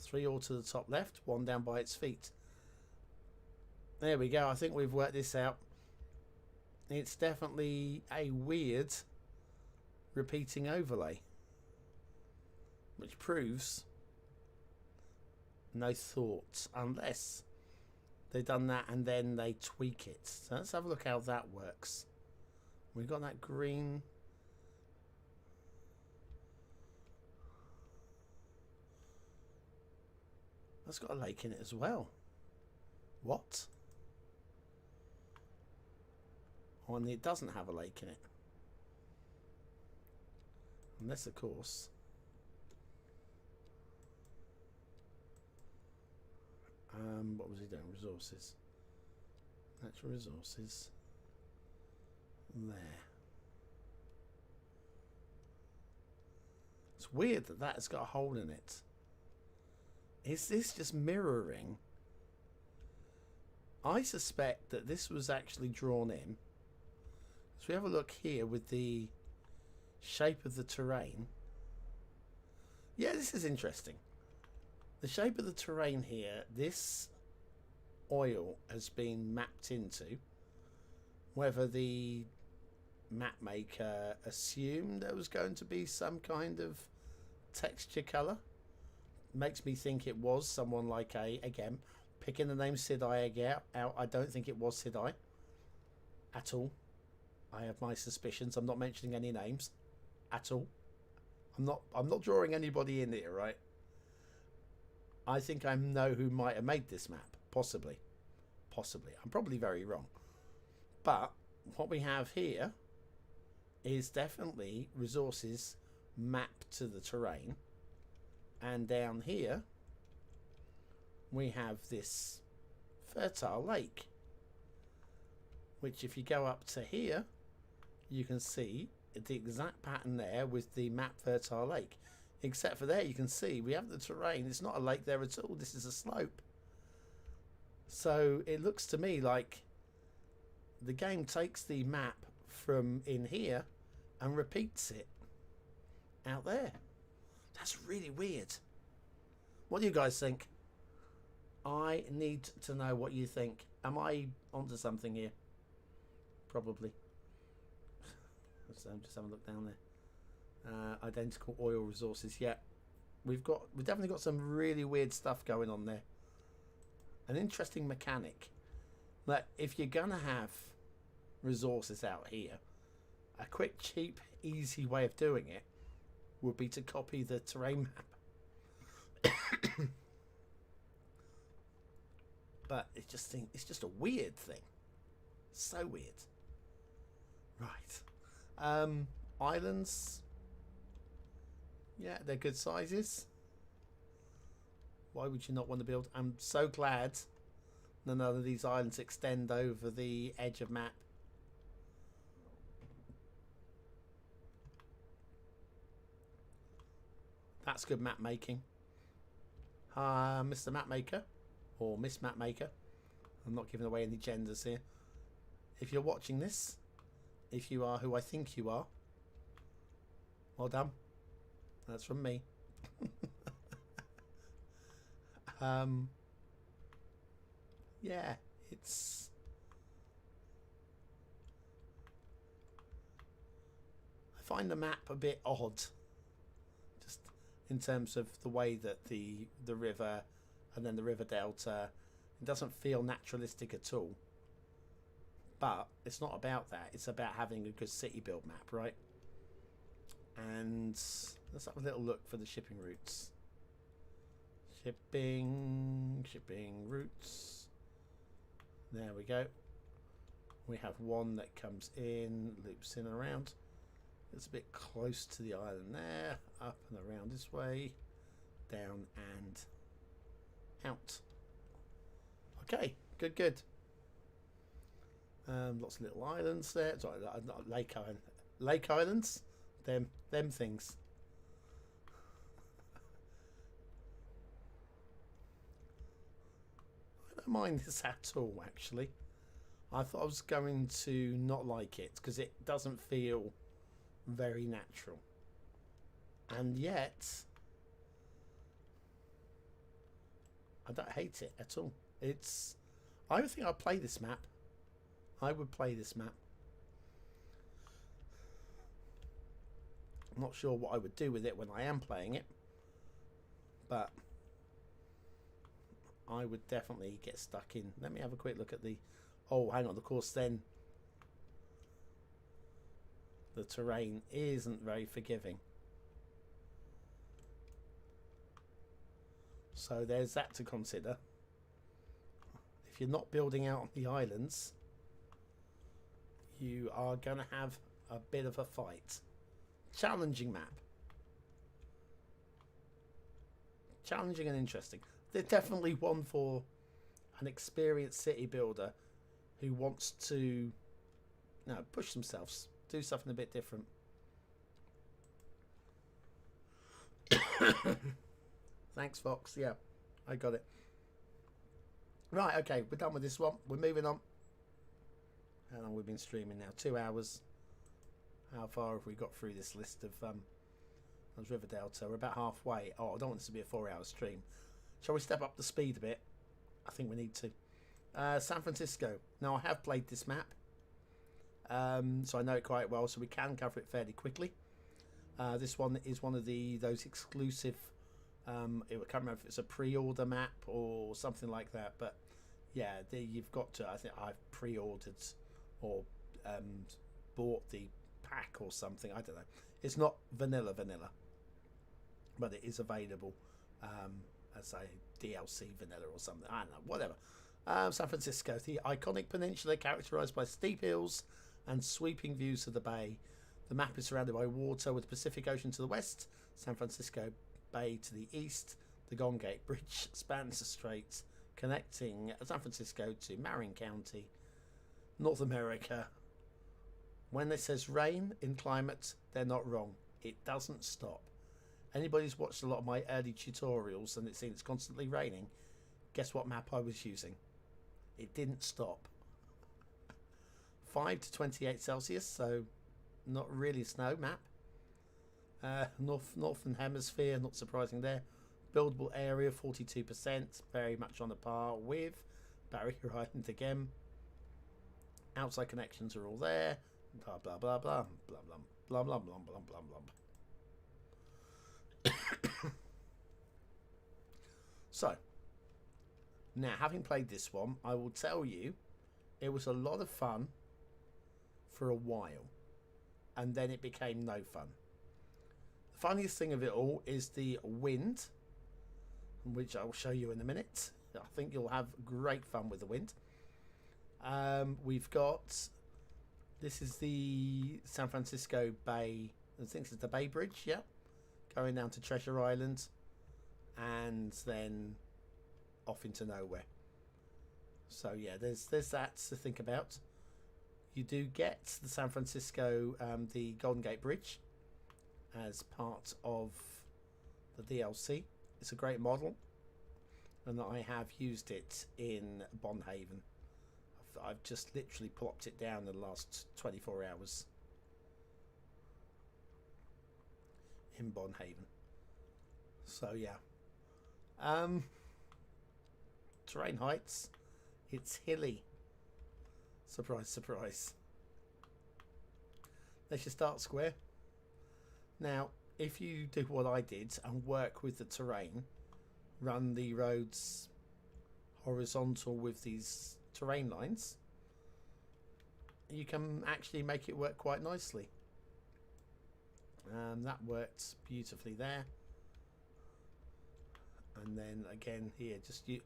3 or to the top left. 1 down by its feet. There we go. I think we've worked this out. It's definitely a weird repeating overlay, which proves no thought, unless they've done that and then they tweak it. So let's have a look how that works. We've got that green. That's got a lake in it as well. What? Oh, and it doesn't have a lake in it. Unless, of course, what was he doing? Resources. Natural resources. There. It's weird that that has got a hole in it. Is this just mirroring? I suspect that this was actually drawn in. So we have a look here with the shape of the terrain. Yeah, this is interesting. The shape of the terrain here, this oil has been mapped into. Whether the map maker assumed there was going to be some kind of texture colour makes me think it was someone like again, picking the name Sidai out. I don't think it was Sidai at all. I have my suspicions. I'm not mentioning any names at all. I'm not drawing anybody in here, right? I think I know who might have made this map. Possibly. I'm probably very wrong. But what we have here is definitely resources mapped to the terrain. And down here we have this fertile lake, which if you go up to here, you can see the exact pattern there with the map fertile lake. Except for there you can see we have the terrain. It's not a lake there at all. This is a slope. So it looks to me like the game takes the map from in here and repeats it out there. That's really weird. What do you guys think? I need to know what you think. Am I onto something here? Probably. So just have a look down there. Identical oil resources. Yeah, we've definitely got some really weird stuff going on there. An interesting mechanic. That if you're gonna have resources out here, a quick, cheap, easy way of doing it would be to copy the terrain map. But it's just a weird thing. So weird. Right. Islands. Yeah, they're good sizes. Why would you not want to build? I'm so glad none of these islands extend over the edge of map. That's good map making. Mr. Map Maker, or Miss Map Maker. I'm not giving away any genders here. If you're watching this, if you are who I think you are, well done. That's from me. Yeah, it's... I find the map a bit odd. Just in terms of the way that the river and then the river delta, it doesn't feel naturalistic at all. But it's not about that. It's about having a good city build map, right? And let's have a little look for the shipping routes. Shipping routes. There we go. We have one that comes in, loops in and around. It's a bit close to the island there. Up and around this way. Down and out. Okay, good. Lots of little islands there. Sorry, not Lake Islands. Them things. I don't mind this at all, actually. I thought I was going to not like it because it doesn't feel very natural. And yet, I don't hate it at all. I don't think I'd play this map. I would play this map. I'm not sure what I would do with it when I am playing it, but I would definitely get stuck in. Let me have a quick look at the... Oh, hang on. Of course, then the terrain isn't very forgiving. So there's that to consider. If you're not building out on the islands, you are going to have a bit of a fight. Challenging map. Challenging and interesting. They're definitely one for an experienced city builder who wants to push themselves, do something a bit different. Thanks, Fox. Yeah, I got it. Right, okay, we're done with this one. We're moving on. How long we've been streaming now? 2 hours. How far have we got through this list of River Delta? We're about halfway. Oh, I don't want this to be a 4-hour stream. Shall we step up the speed a bit? I think we need to. San Francisco. Now, I have played this map, so I know it quite well, so we can cover it fairly quickly. This one is one of those exclusive... I can't remember if it's a pre-order map or something like that, but yeah, you've got to... I think I've pre-ordered or bought the pack or something. I don't know. It's not vanilla, but it is available as a DLC vanilla or something. I don't know, whatever. San Francisco, the iconic peninsula characterized by steep hills and sweeping views of the bay. The map is surrounded by water with the Pacific Ocean to the west, San Francisco Bay to the east. The Golden Gate Bridge spans the straits connecting San Francisco to Marin County, North America. When it says rain in climate, they're not wrong. It doesn't stop. Anybody who's watched a lot of my early tutorials and it's seen it's constantly raining, guess what map I was using? It didn't stop. 5 to 28 Celsius, so not really snow map. Northern Hemisphere, not surprising there. Buildable area 42%, very much on the par with Barrier Island again. Outside connections are all there. Blah blah blah blah blah blah blah blah blah blah blah blah. So now, having played this one, I will tell you it was a lot of fun for a while, and then it became no fun. The funniest thing of it all is the wind, which I will show you in a minute. I think you'll have great fun with the wind. We've got... This is the San Francisco Bay. I think it's the Bay Bridge, yeah. Going down to Treasure Island. And then off into nowhere. So yeah, there's that to think about. You do get the San Francisco, the Golden Gate Bridge as part of the DLC. It's a great model, and I have used it in Haven. I've just literally plopped it down in the last 24 hours in Haven. So yeah. Terrain heights. It's hilly. Surprise, surprise. There's your start square. Now, if you do what I did and work with the terrain, run the roads horizontal with these terrain lines, you can actually make it work quite nicely. That worked beautifully there. And then again here, just you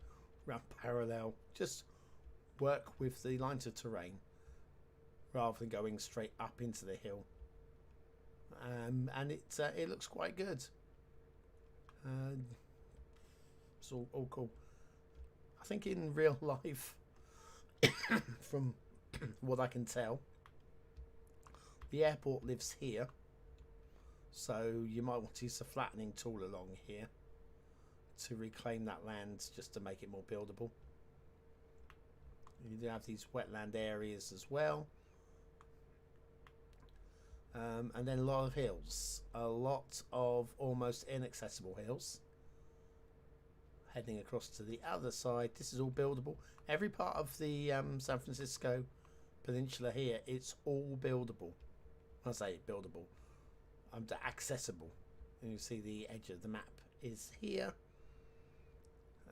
run parallel, just work with the lines of terrain rather than going straight up into the hill. And it looks quite good. It's all cool. I think in real life, from what I can tell, the airport lives here, so you might want to use the flattening tool along here to reclaim that land, just to make it more buildable. You do have these wetland areas as well, and then a lot of hills, a lot of almost inaccessible hills heading across to the other side. This is all buildable. Every part of the San Francisco Peninsula here, it's all buildable. When I say buildable, accessible. And you see the edge of the map is here.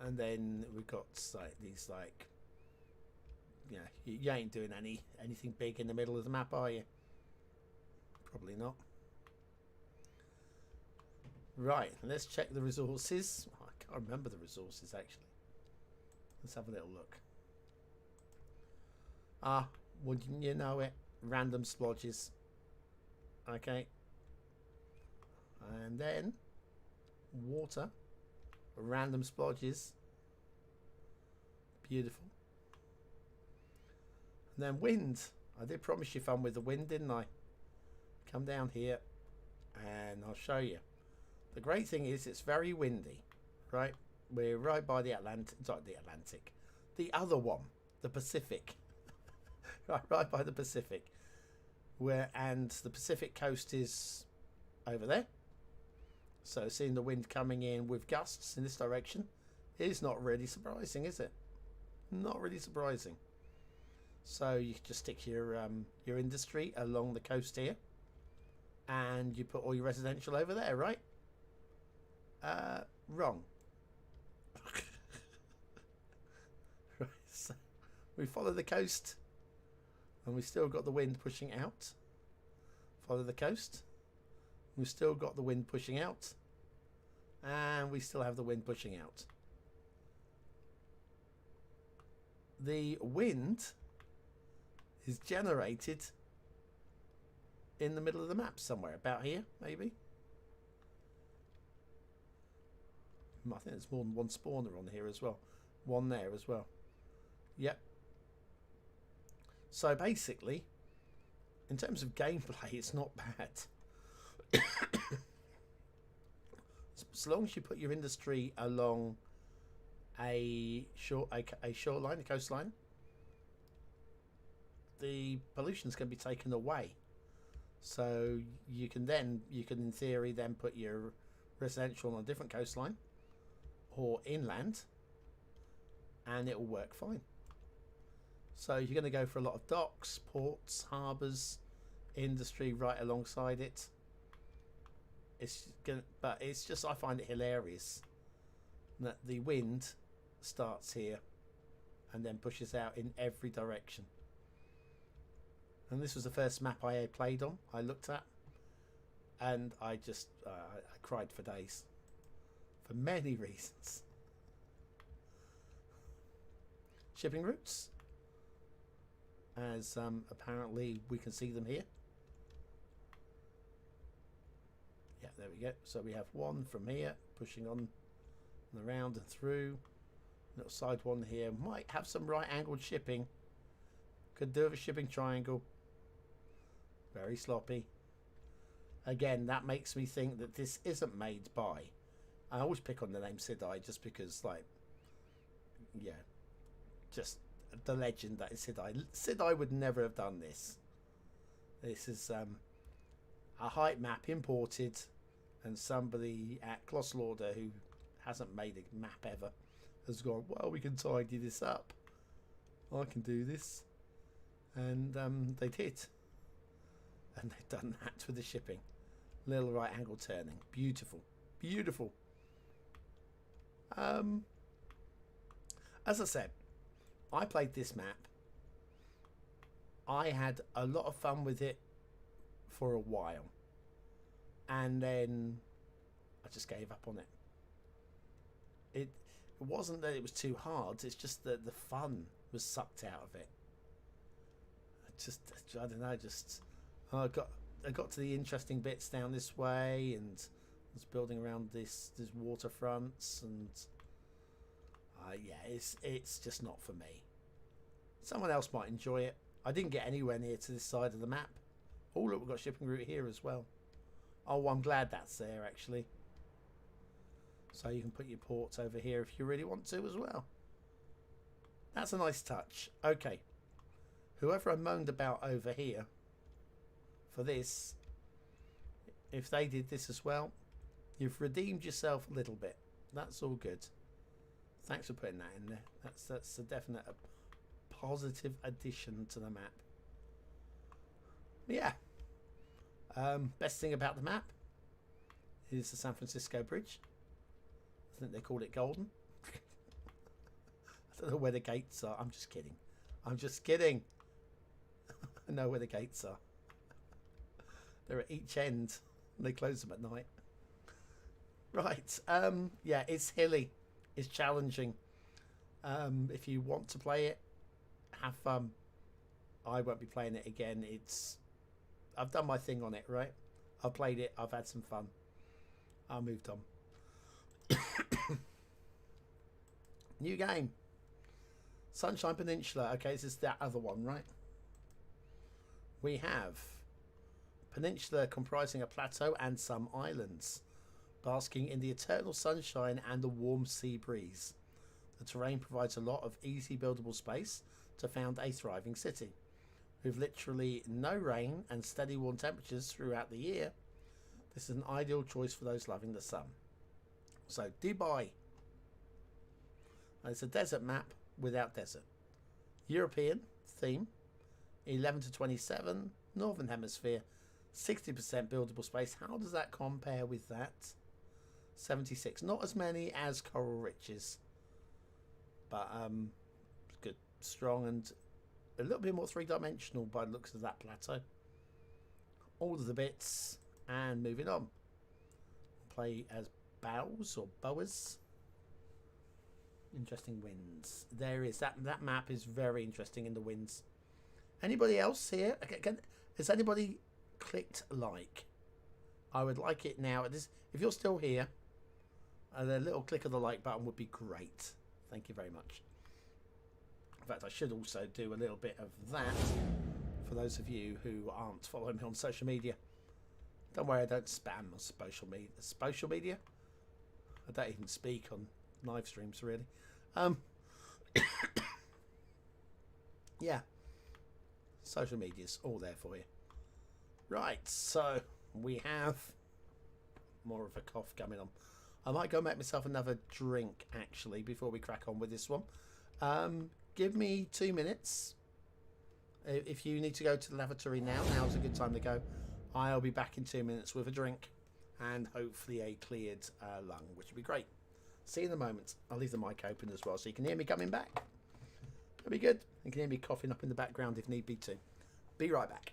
And then we've got like these, like, yeah, you ain't doing anything big in the middle of the map, are you? Probably not. Right, let's check the resources. Oh, I can't remember the resources actually. Let's have a little look. Ah, wouldn't you know it? Random splodges. Okay. And then water. Random splodges. Beautiful. And then wind. I did promise you fun with the wind, didn't I? Come down here and I'll show you. The great thing is it's very windy, right? We're right by the Atlantic. Sorry, the Atlantic. The other one, the Pacific. right by the Pacific. And the Pacific coast is over there. So seeing the wind coming in with gusts in this direction is not really surprising, is it? Not really surprising. So you just stick your industry along the coast here, and you put all your residential over there, right? Wrong. Right, so we follow the coast, and we still got the wind pushing out. Follow the coast. We've still got the wind pushing out, and we still have the wind pushing out. The wind is generated in the middle of the map somewhere, about here maybe. I think there's more than one spawner on here as well, one there as well. Yep. So basically, in terms of gameplay, it's not bad. As long as you put your industry along a shoreline, a coastline, the pollution's going to be taken away. So you can in theory then put your residential on a different coastline or inland, and it will work fine. So you're going to go for a lot of docks, ports, harbours, industry right alongside it. But it's just, I find it hilarious that the wind starts here and then pushes out in every direction. And this was the first map I played on, I looked at, and I just I cried for days for many reasons. Shipping routes, as apparently we can see them here. Yeah, there we go. So we have one from here pushing on and around and through. Little side one here. Might have some right angled shipping. Could do with a shipping triangle. Very sloppy. Again, that makes me think that this isn't made by I always pick on the name Sidai just because, like, yeah, just the legend that is Sidai. Sidai would never have done this. This is a hype map imported, and somebody at Closslauder who hasn't made a map ever has gone, well, we can tidy this up. I can do this. And they did. And they've done that with the shipping. Little right angle turning. Beautiful. Beautiful. As I said, I played this map. I had a lot of fun with it for a while. And then I just gave up on it. It wasn't that it was too hard, it's just that the fun was sucked out of it. I don't know, I got to the interesting bits down this way, and was building around these waterfronts, and yeah, it's just not for me. Someone else might enjoy it. I didn't get anywhere near to this side of the map. Oh look, we've got shipping route here as well. Oh, I'm glad that's there actually. So you can put your ports over here if you really want to as well. That's a nice touch. Okay. Whoever I moaned about over here for this, if they did this as well, you've redeemed yourself a little bit. That's all good. Thanks for putting that in there. That's a definite positive addition to the map. Yeah. Best thing about the map is the San Francisco Bridge. I think they called it golden. I don't know where the gates are. I'm just kidding. I'm just kidding. I know where the gates are. They're at each end. And they close them at night. Right. Yeah, it's hilly. It's challenging. If you want to play it, have fun. I won't be playing it again. I've done my thing on it, right? I've played it. I've had some fun. I moved on. New game. Sunshine Peninsula. Okay, this is that other one, right? We have Peninsula comprising a plateau and some islands, basking in the eternal sunshine and the warm sea breeze. The terrain provides a lot of easy buildable space to found a thriving city. With literally no rain and steady warm temperatures throughout the year, this is an ideal choice for those loving the sun. So, Dubai. It's a desert map without desert. European theme. 11 to 27. Northern Hemisphere. 60% buildable space. How does that compare with that? 76. Not as many as Coral Riches. But good. Strong and a little bit more three-dimensional by the looks of that plateau. All of the bits. And moving on. Play as bows or boas. Interesting winds. There is that map is very interesting in the winds. Anybody else here? Has anybody clicked like? I would like it now. If you're still here, the little click of the like button would be great. Thank you very much. In fact, I should also do a little bit of that for those of you who aren't following me on social media. Don't worry, I don't spam on social media. Social media? I don't even speak on live streams really. Yeah, social media's all there for you. Right, so we have more of a cough coming on. I might go make myself another drink actually before we crack on with this one. Give me 2 minutes. If you need to go to the lavatory now's a good time to go. I'll be back in 2 minutes with a drink and hopefully a cleared lung, which would be great. See you in a moment. I'll leave the mic open as well so you can hear me coming back. That'll be good. You can hear me coughing up in the background if need be too. Be right back.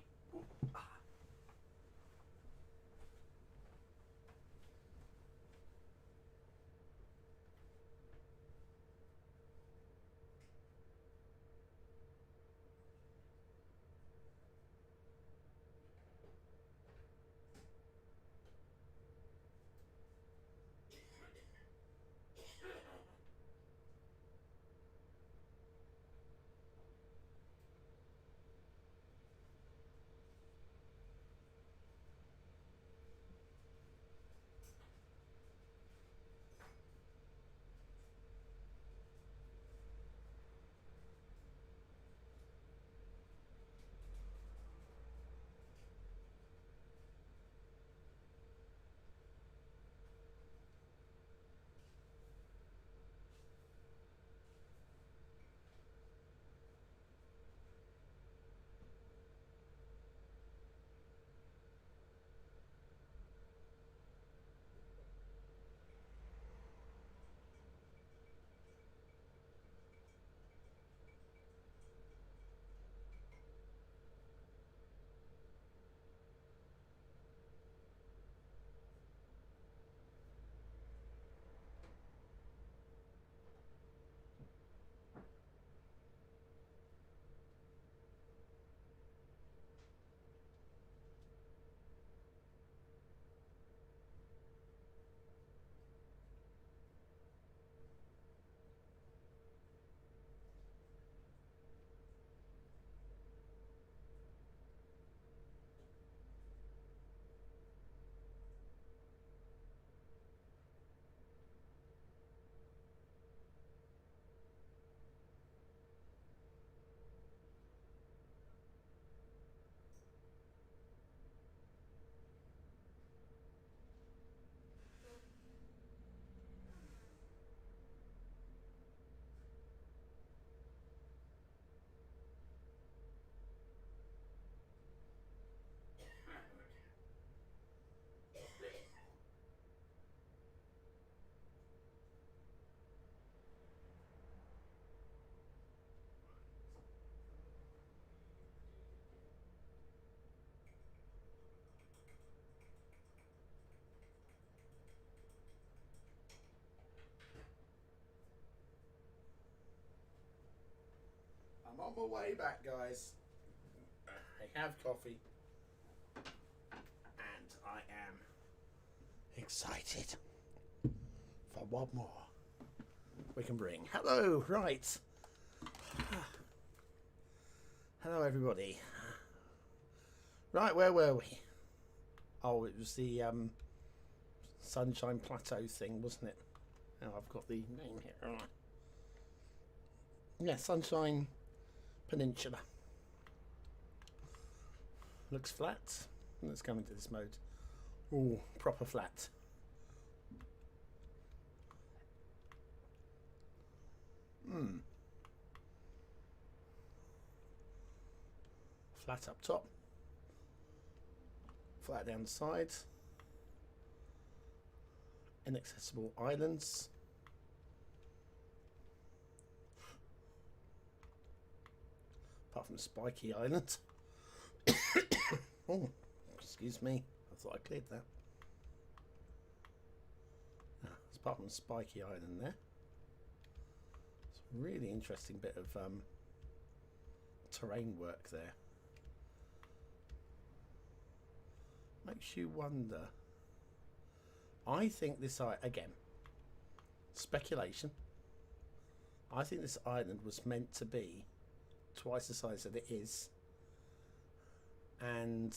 on my way back, guys. I have coffee. And I am excited for what more we can bring. Hello, right. Hello, everybody. Right, where were we? Oh, it was the Sunshine Plateau thing, wasn't it? Oh, I've got the name here. Right. Yeah, Sunshine Peninsula. Looks flat. Let's come into this mode. Oh, proper flat. Flat up top. Flat down the side. Inaccessible islands. Apart from Spiky Island. Oh, excuse me. I thought I cleared that. It's apart from Spiky Island there. It's a really interesting bit of terrain work there. Makes you wonder. I think this, again, speculation. I think this island was meant to be twice the size that it is. And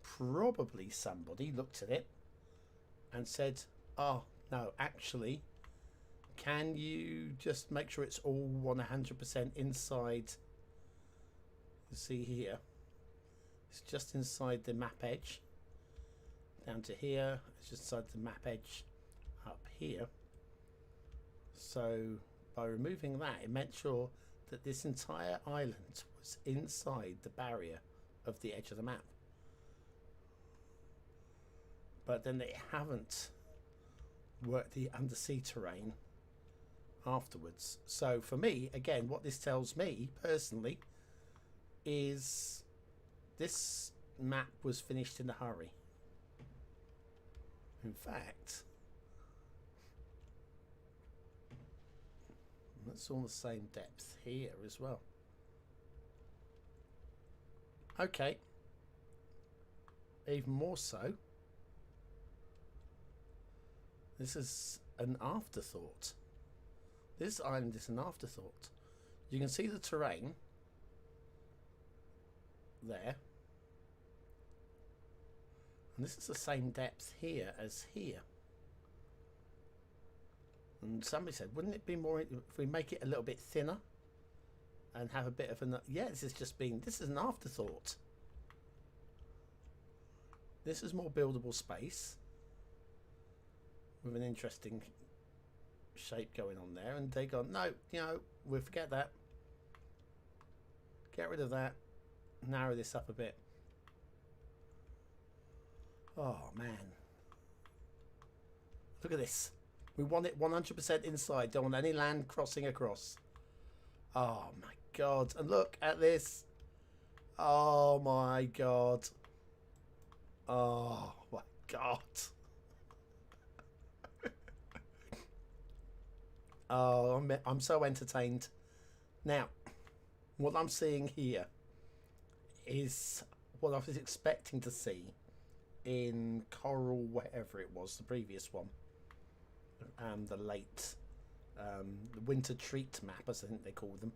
probably somebody looked at it and said, oh, no, actually, can you just make sure it's all 100% inside? You see here, it's just inside the map edge. Down to here, it's just inside the map edge up here. So by removing that, it made sure that this entire island was inside the barrier of the edge of the map. But then they haven't worked the undersea terrain afterwards. So for me, again, what this tells me personally is this map was finished in a hurry. In fact, that's all the same depth here as well. Okay. Even more so. This is an afterthought. This island is an afterthought. You can see the terrain there. And this is the same depth here as here. And somebody said, wouldn't it be more if we make it a little bit thinner and have a bit of an... Yeah, this is an afterthought. This is more buildable space with an interesting shape going on there. And they gone, no, you know, we'll forget that. Get rid of that. Narrow this up a bit. Oh, man. Look at this. We want it 100% inside. Don't want any land crossing across. Oh, my God. And look at this. Oh, my God. Oh, my God. Oh, I'm so entertained. Now, what I'm seeing here is what I was expecting to see in Coral, whatever it was, the previous one, the late, the winter treat map, as I think they call them.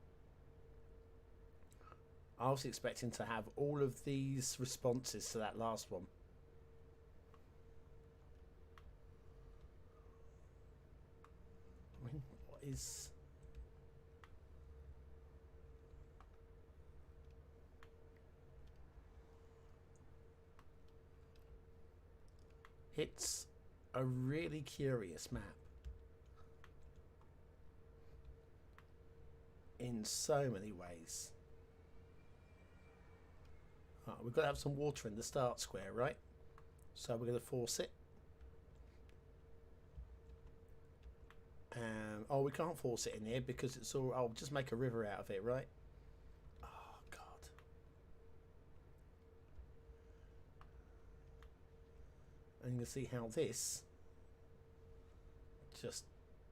I was expecting to have all of these responses to that last one. I mean, what is... It's a really curious map in so many ways. Right, we've got to have some water in the start square, right? So we're going to force it. Oh, we can't force it in here because it's all... I'll just make a river out of it, right? Oh, God. And you can see how this just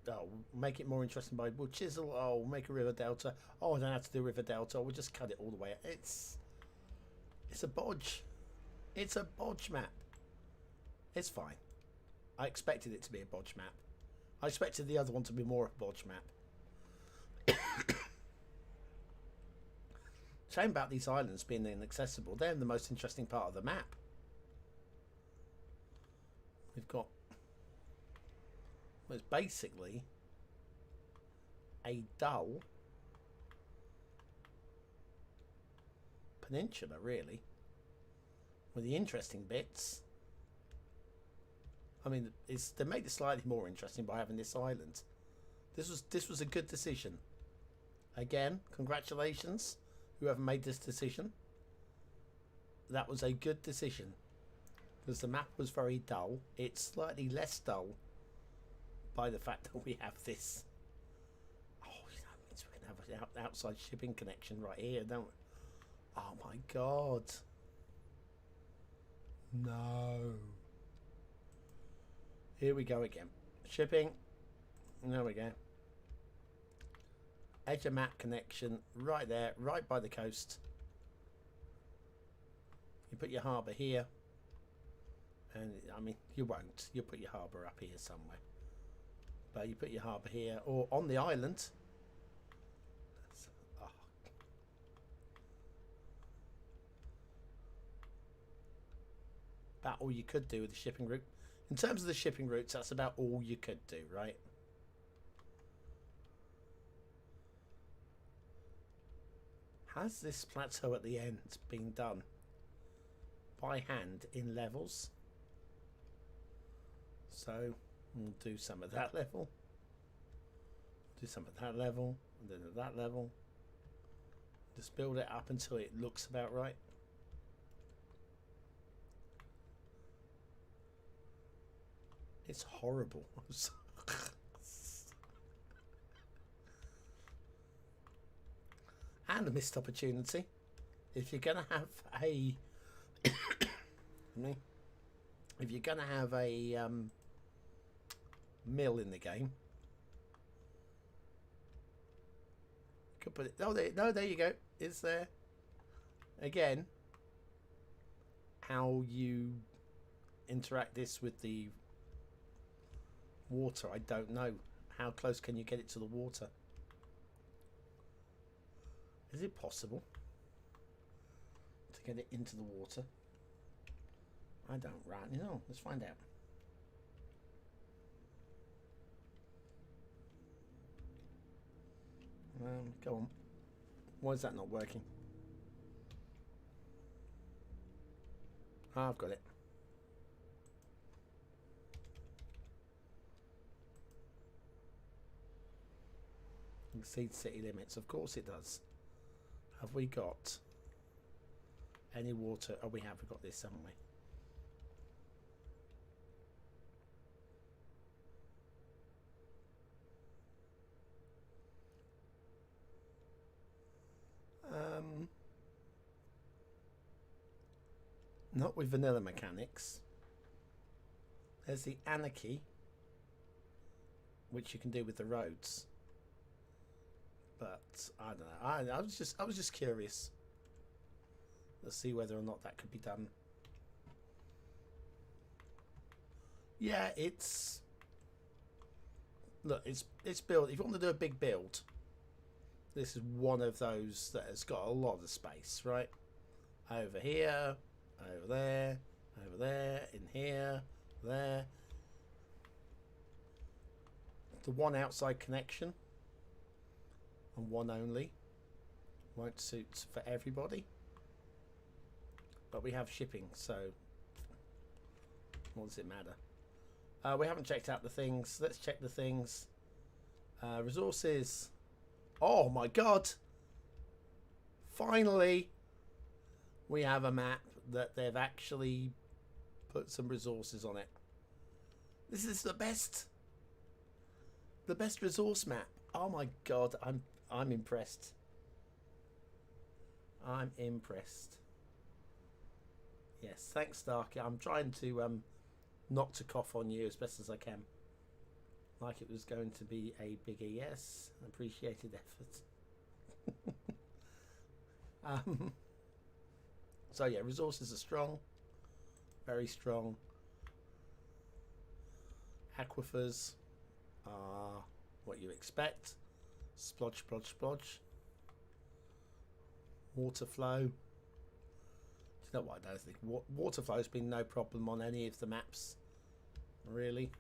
oh, make it more interesting by we'll chisel. Oh, we'll make a river delta. Oh, I don't have to do river delta. We'll just cut it all the way. It's a bodge. It's a bodge map. It's fine. I expected it to be a bodge map. I expected the other one to be more of a bodge map. Shame about these islands being inaccessible. They're the most interesting part of the map. We've got... Well, it's basically a dull peninsula, really. With the interesting bits... I mean, they made it slightly more interesting by having this island. This was a good decision. Again, congratulations, whoever made this decision. That was a good decision. Because the map was very dull. It's slightly less dull by the fact that we have this. Oh, that means we can have an outside shipping connection right here, don't we? Oh my god. No. Here we go again. Shipping. There we go. Edge of map connection right there, right by the coast. You put your harbour here. And, I mean, you won't. You'll put your harbour up here somewhere. But you put your harbour here or on the island. Oh. About all you could do with the shipping route. In terms of the shipping routes, that's about all you could do, right? Has this plateau at the end been done by hand in levels? So we'll do some of that level, do some of that level, and then at that level. Just build it up until it looks about right. It's horrible. And a missed opportunity. If you're gonna have a if you're gonna have a mill in the game, you could put it. Oh, there you go. It's there again. How you interact this with the water, I don't know. How close can you get it to the water? Is it possible to get it into the water? I don't rightly know. Let's find out. Go on. Why is that not working? I've got it. Exceeds city limits. Of course it does. Have we got any water? Oh, we have. We've got this, haven't we? Not with vanilla mechanics. There's the anarchy, which you can do with the roads. But I don't know. I was just curious. Let's see whether or not that could be done. Yeah, it's look, it's built. If you want to do a big build, this is one of those that has got a lot of space, right? Over here, over there, in here, there. The one outside connection. And one only won't suit for everybody, but we have shipping, so what does it matter? We haven't checked out the things. Let's check the things. Resources. Oh my god, finally we have a map that they've actually put some resources on it. This is the best resource map. Oh my god, I'm impressed. I'm impressed. Yes, thanks, Starkey. I'm trying to not to cough on you as best as I can. like it was going to be a bigger yes. Appreciated effort. So yeah, resources are strong, very strong. Aquifers are what you expect. Splodge, splodge, splodge. Water flow. Do you know what? I don't think water flow has been no problem on any of the maps, really.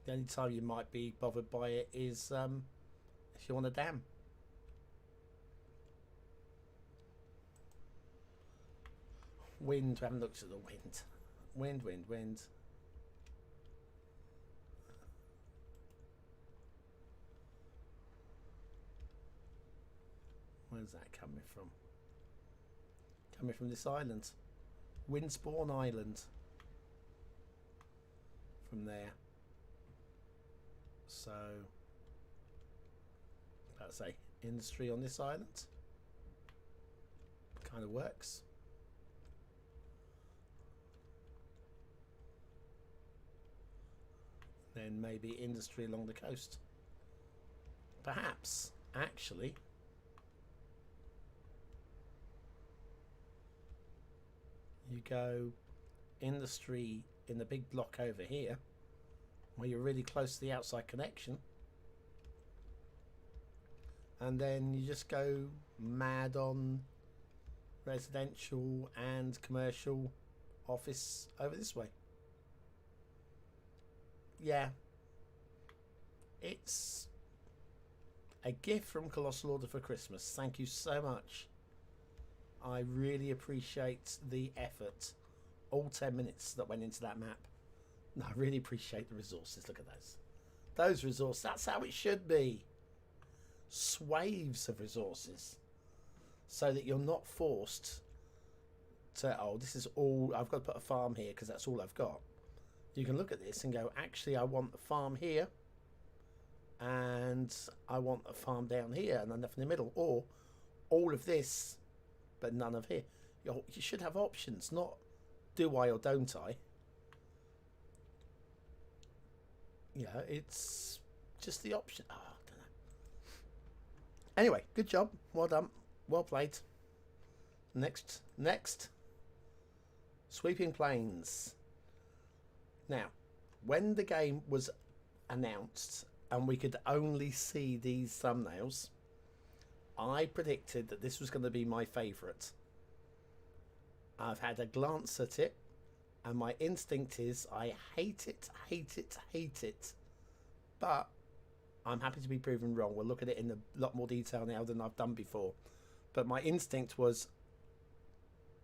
The only time you might be bothered by it is if you're on a dam. Wind, we haven't looked at the wind. Wind, wind, wind. Where's that coming from? Coming from this island. Windspawn Island. From there. So, about to say, industry on this island. Kind of works. Then maybe industry along the coast. Perhaps, actually, you go industry in the big block over here, where you're really close to the outside connection, and then you just go mad on residential and commercial office over this way. Yeah, it's a gift from Colossal Order for Christmas. Thank you so much. I really appreciate the effort, all 10 minutes that went into that map. No, I really appreciate the resources. Look at those resources. That's how it should be. Swaves of resources, so that you're not forced to, oh, this is all I've got to put a farm here because that's all I've got. You can look at this and go, actually, I want a farm here, and I want a farm down here, and then nothing in the middle, or all of this, but none of here. You should have options, not do I or don't I. Yeah, it's just the option. Oh, I don't know. Anyway, good job. Well done. Well played. Next. Sweeping Plains. Now, when the game was announced and we could only see these thumbnails, I predicted that this was going to be my favourite. I've had a glance at it, and my instinct is I hate it. But I'm happy to be proven wrong. We'll look at it in a lot more detail now than I've done before. But my instinct was,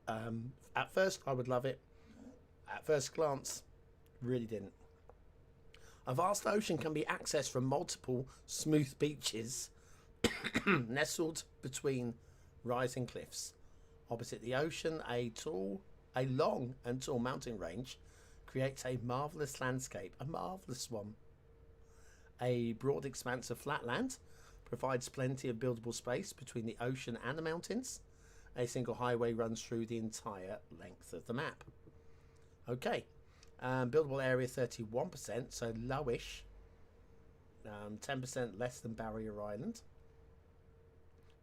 at first I would love it. At first glance, really didn't. A vast ocean can be accessed from multiple smooth beaches nestled between rising cliffs. Opposite the ocean, a long and tall mountain range creates a marvellous landscape. A marvellous one. A broad expanse of flat land provides plenty of buildable space between the ocean and the mountains. A single highway runs through the entire length of the map. Okay. Buildable area 31%, so lowish. 10% less than Barrier Island.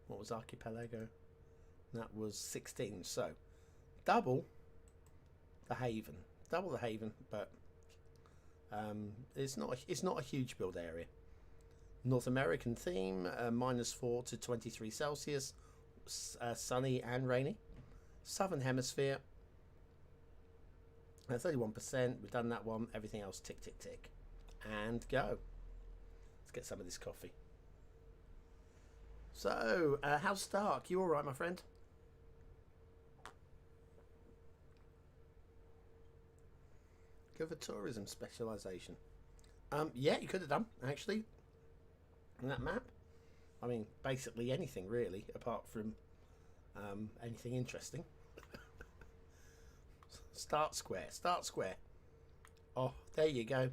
What was Archipelago? That was 16. So double the Haven. Double the Haven, but it's not a huge build area. North American theme, -4 to 23 Celsius, sunny and rainy. Southern Hemisphere. 31%, we've done that one. Everything else, tick, tick, tick. And go. Let's get some of this coffee. So, how's Stark? You alright, my friend? Go for tourism specialisation. Yeah, you could have done, actually. On that map. I mean, basically anything, really, apart from anything interesting. Start square. Oh, there you go.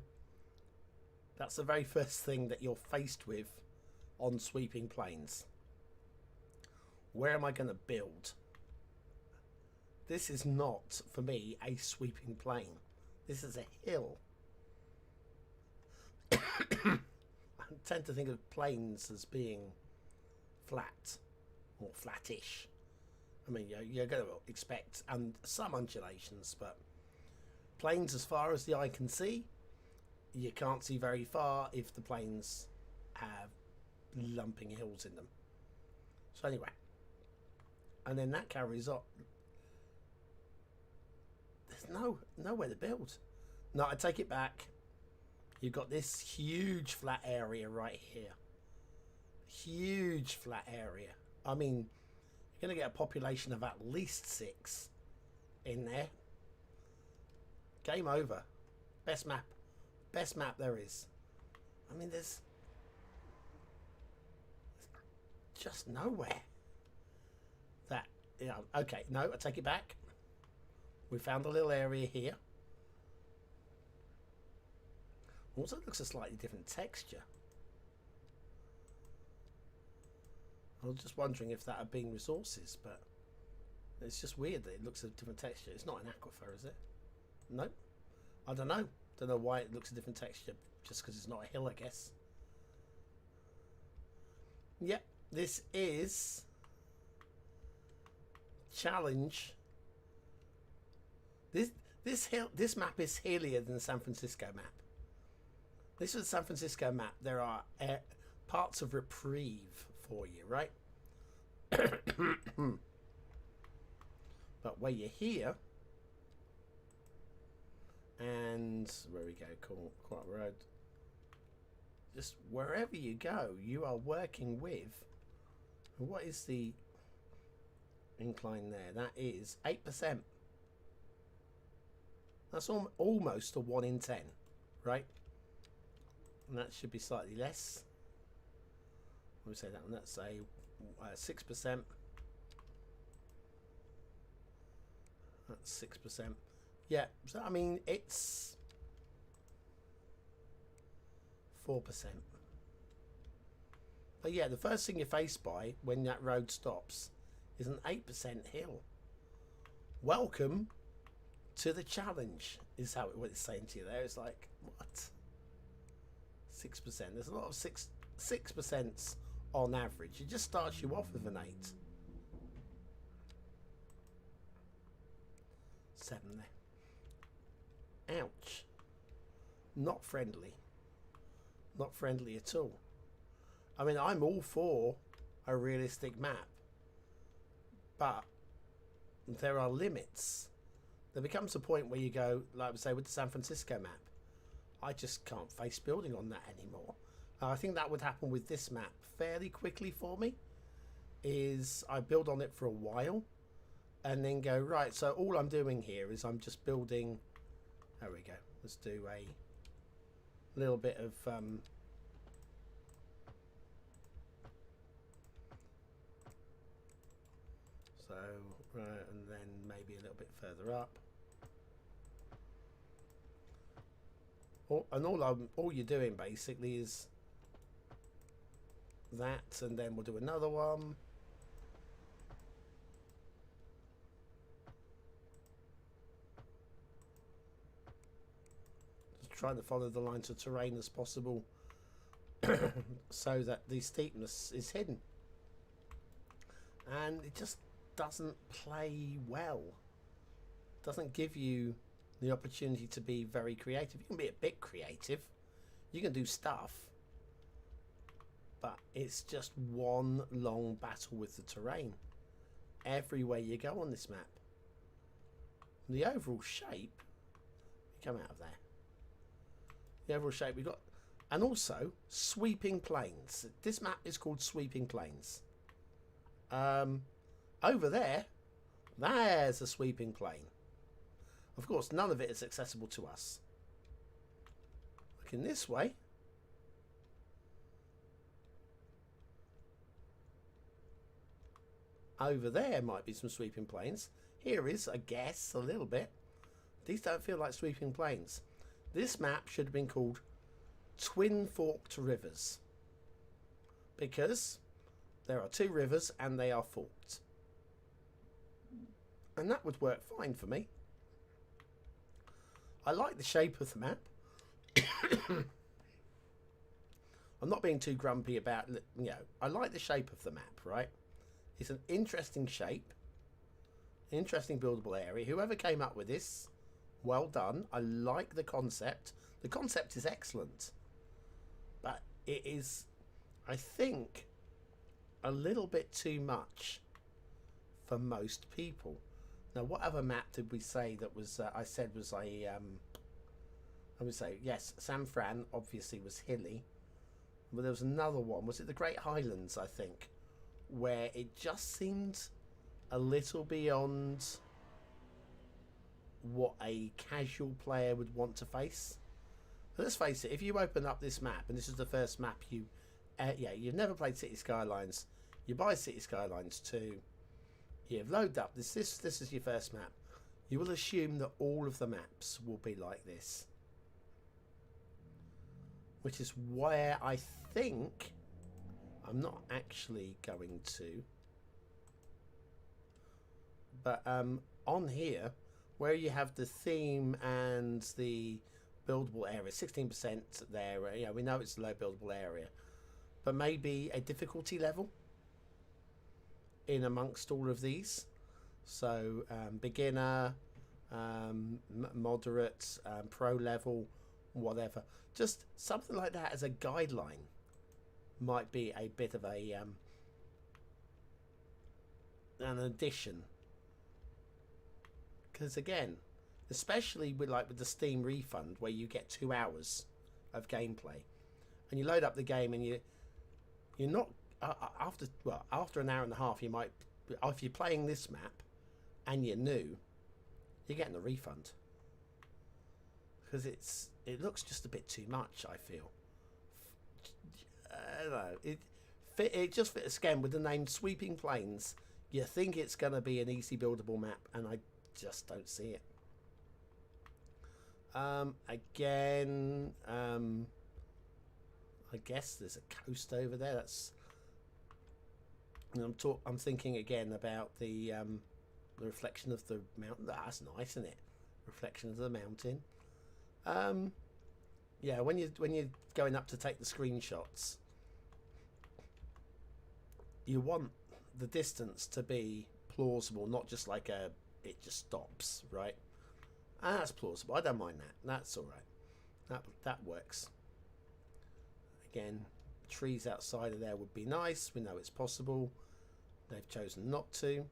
That's the very first thing that you're faced with on Sweeping Plains. Where am I going to build? This is not, for me, a sweeping plain. This is a hill. I tend to think of plains as being flat or flattish. I mean, you're going to expect some undulations, but plains as far as the eye can see, you can't see very far if the plains have lumping hills in them. So anyway, and then that carries on. There's nowhere to build. No, I take it back. You've got this huge flat area right here. Huge flat area. I mean, you're going to get a population of at least 6 in there. Game over. Best map. Best map there is. I mean, there's just nowhere. That, yeah, okay, no, I take it back. We found a little area here. Also looks a slightly different texture. I was just wondering if that had been resources, but it's just weird that it looks a different texture. It's not an aquifer, is it? Nope. I don't know. Don't know why it looks a different texture. Just because it's not a hill, I guess. Yep, this is challenge. This map is hillier than the San Francisco map. This is the San Francisco map. There are parts of reprieve for you, right? But where you're here, and where we go, Quiet Road. Just wherever you go, you are working with. What is the incline there? That is 8%. That's almost a 1 in 10, right? And that should be slightly less. Let me say that one. Let's say 6%. That's 6%. Yeah. So I mean, it's 4%. But yeah, the first thing you're faced by when that road stops is an 8% hill. Welcome to the challenge, is how what it's saying to you there. It's like, what? 6%. There's a lot of 6% on average. It just starts you off with an 8. 7 there. Ouch. Not friendly. Not friendly at all. I mean, I'm all for a realistic map, but there are limits. There becomes a point where you go, like we say with the San Francisco map, I just can't face building on that anymore. I think that would happen with this map fairly quickly for me. Is I build on it for a while and then go, right, so all I'm doing here is I'm just building. There we go. Let's do a little bit of so right, and then maybe a little bit further up. And all you're doing basically is that, and then we'll do another one. Just trying to follow the lines of terrain as possible so that the steepness is hidden. And it just doesn't play well. Doesn't give you the opportunity to be very creative. You can be a bit creative. You can do stuff. But it's just one long battle with the terrain. Everywhere you go on this map. The overall shape, you come out of there. The overall shape we've got, and also sweeping plains. This map is called Sweeping Plains. Over there, there's a sweeping plain. Of course, none of it is accessible to us. Looking this way, over there might be some sweeping plains. Here is, I guess, a little bit. These don't feel like sweeping plains. This map should have been called Twin Forked Rivers, because there are 2 rivers and they are forked. And that would work fine for me. I like the shape of the map. I'm not being too grumpy about, you know, I like the shape of the map, right? It's an interesting shape, interesting buildable area. Whoever came up with this, well done. I like the concept. The concept is excellent, but it is, I think, a little bit too much for most people. Now, what other map did we say that was, I said was I would say, yes, San Fran obviously was hilly. But there was another one. Was it the Great Highlands, I think, where it just seemed a little beyond what a casual player would want to face. But let's face it, if you open up this map, and this is the first map you, you've never played Cities Skylines, you buy Cities Skylines 2, you've loaded up, this is your first map, you will assume that all of the maps will be like this. Which is where I think I'm not actually going to, but on here where you have the theme and the buildable area, 16% there, you know, we know it's a low buildable area, but maybe a difficulty level in amongst all of these. So beginner, moderate, pro level, whatever, just something like that as a guideline might be a bit of a an addition, because again, especially with the Steam refund where you get 2 hours of gameplay and you load up the game and you're not after an hour and a half, you might, if you're playing this map and you're new, you're getting a refund. Because it looks just a bit too much, I feel. I don't know. It just fits again with the name Sweeping Plains. You think it's going to be an easy buildable map, and I just don't see it. Again, I guess there's a coast over there. That's. I'm thinking again about the reflection of the mountain. That's nice, isn't it? Reflection of the mountain. Yeah, when you're going up to take the screenshots, you want the distance to be plausible, not just like it just stops, right? And that's plausible. I don't mind that. That's all right. That works. Again, trees outside of there would be nice. We know it's possible. They've chosen not to.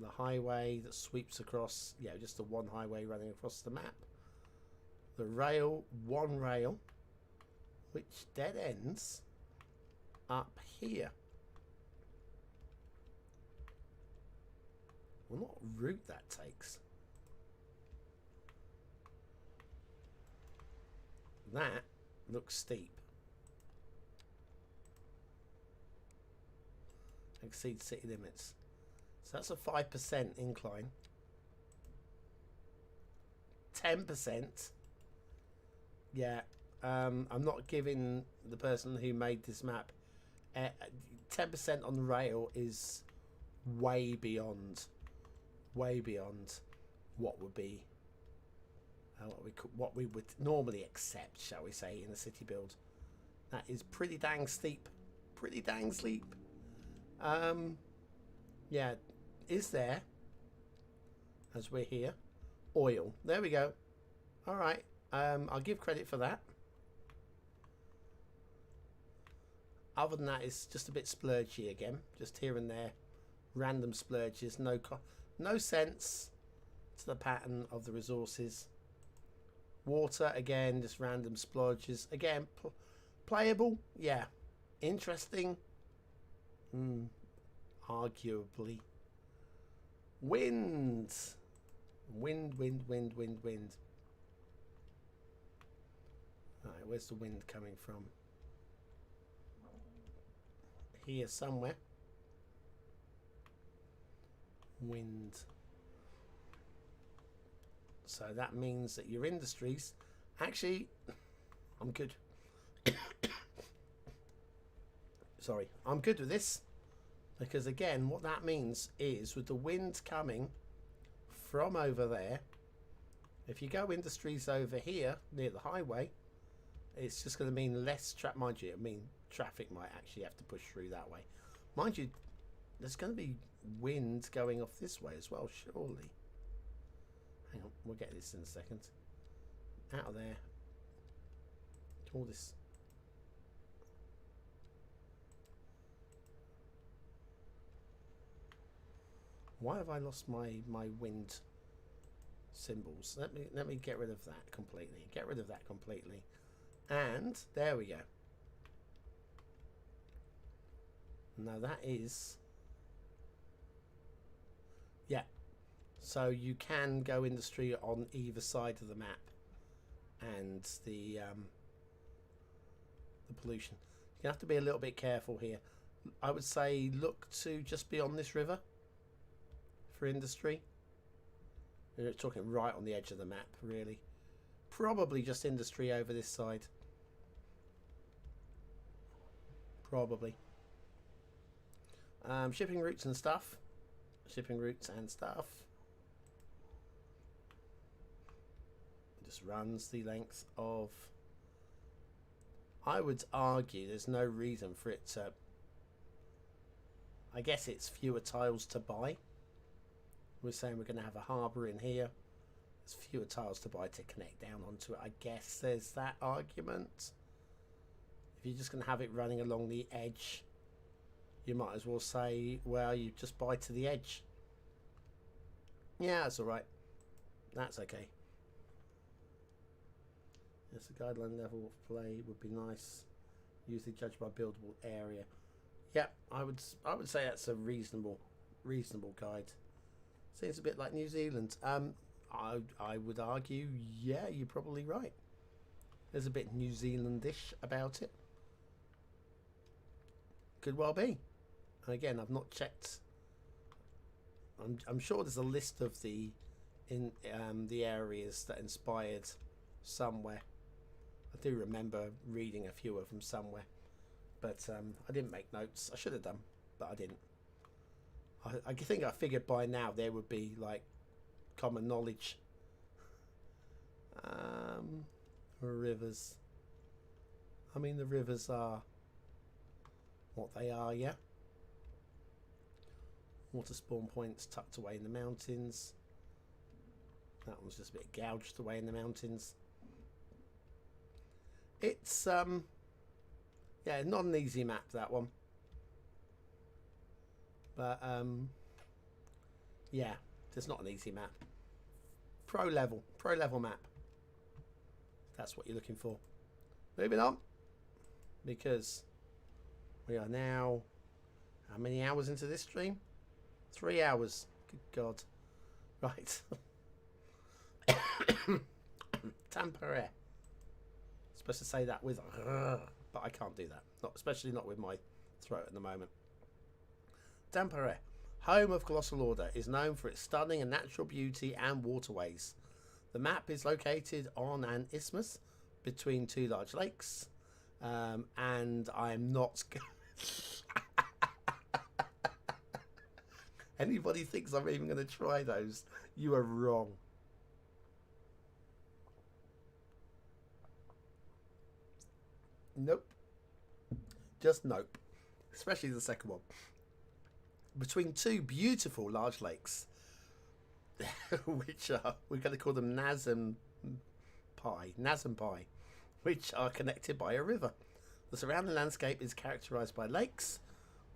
The highway that sweeps across, yeah, just the one highway running across the map. The rail, one rail, which dead ends up here. Well, what route that takes. That looks steep. Exceeds city limits. So that's a 5% incline. 10%. Yeah, I'm not giving the person who made this map 10% on the rail is way beyond what would be what we would normally accept, shall we say, in a city build. That is pretty dang steep. Pretty dang steep. Yeah, is there, as we're here, oil? There we go. All right, I'll give credit for that. Other than that, it's just a bit splurgy again, just here and there, random splurges. No sense to the pattern of the resources. Water again, just random splurges again. Playable, yeah. Interesting, arguably. Wind. Alright, where's the wind coming from? Here somewhere. Wind. So that means that your industries, actually, I'm good. Sorry, I'm good with this, because again, what that means is with the wind coming from over there, if you go industries over here near the highway, It's just going to mean less mind you, I mean, traffic might actually have to push through that way. Mind you, there's going to be wind going off this way as well, surely. Hang on, we'll get this in a second. Out of there. All this. Why have I lost my wind symbols? Let me get rid of that completely. Get rid of that completely. And there we go. Now that is, yeah. So you can go industry on either side of the map, and the pollution. You have to be a little bit careful here. I would say look to just be on this river for industry. You're talking right on the edge of the map, really. Probably just industry over this side. Probably. Shipping routes and stuff. Shipping routes and stuff. It just runs the length of... I would argue there's no reason for it to... I guess it's fewer tiles to buy. We're saying we're going to have a harbour in here. There's fewer tiles to buy to connect down onto it. I guess there's that argument. If you're just going to have it running along the edge, you might as well say, well, you just buy to the edge. Yeah, that's alright. That's okay. Yes, a guideline level of play would be nice. Usually judged by buildable area. Yeah, I would say that's a reasonable guide. Seems a bit like New Zealand. I would argue, yeah, you're probably right. There's a bit New Zealandish about it. Could well be. And again, I've not checked. I'm sure there's a list of the areas that inspired somewhere. I do remember reading a few of them somewhere, but I didn't make notes. I should have done, but I didn't. I think I figured by now there would be like common knowledge. Rivers. I mean, the rivers are what they are, yeah. Water spawn points tucked away in the mountains. That one's just a bit gouged away in the mountains. It's yeah, not an easy map, that one. But yeah, it's not an easy map. Pro level map. That's what you're looking for. Moving on, because we are now how many hours into this stream? 3 hours. Good God. Right. Tampere. Supposed to say that with but I can't do that. Especially not with my throat at the moment. Tampere, home of Colossal Order, is known for its stunning and natural beauty and waterways. The map is located on an isthmus between two large lakes, and I'm not... Anybody thinks I'm even going to try those, you are wrong. Nope. Just nope. Especially the second one. Between two beautiful large lakes, which are, we're going to call them Naz and Pi, which are connected by a river. The surrounding landscape is characterised by lakes,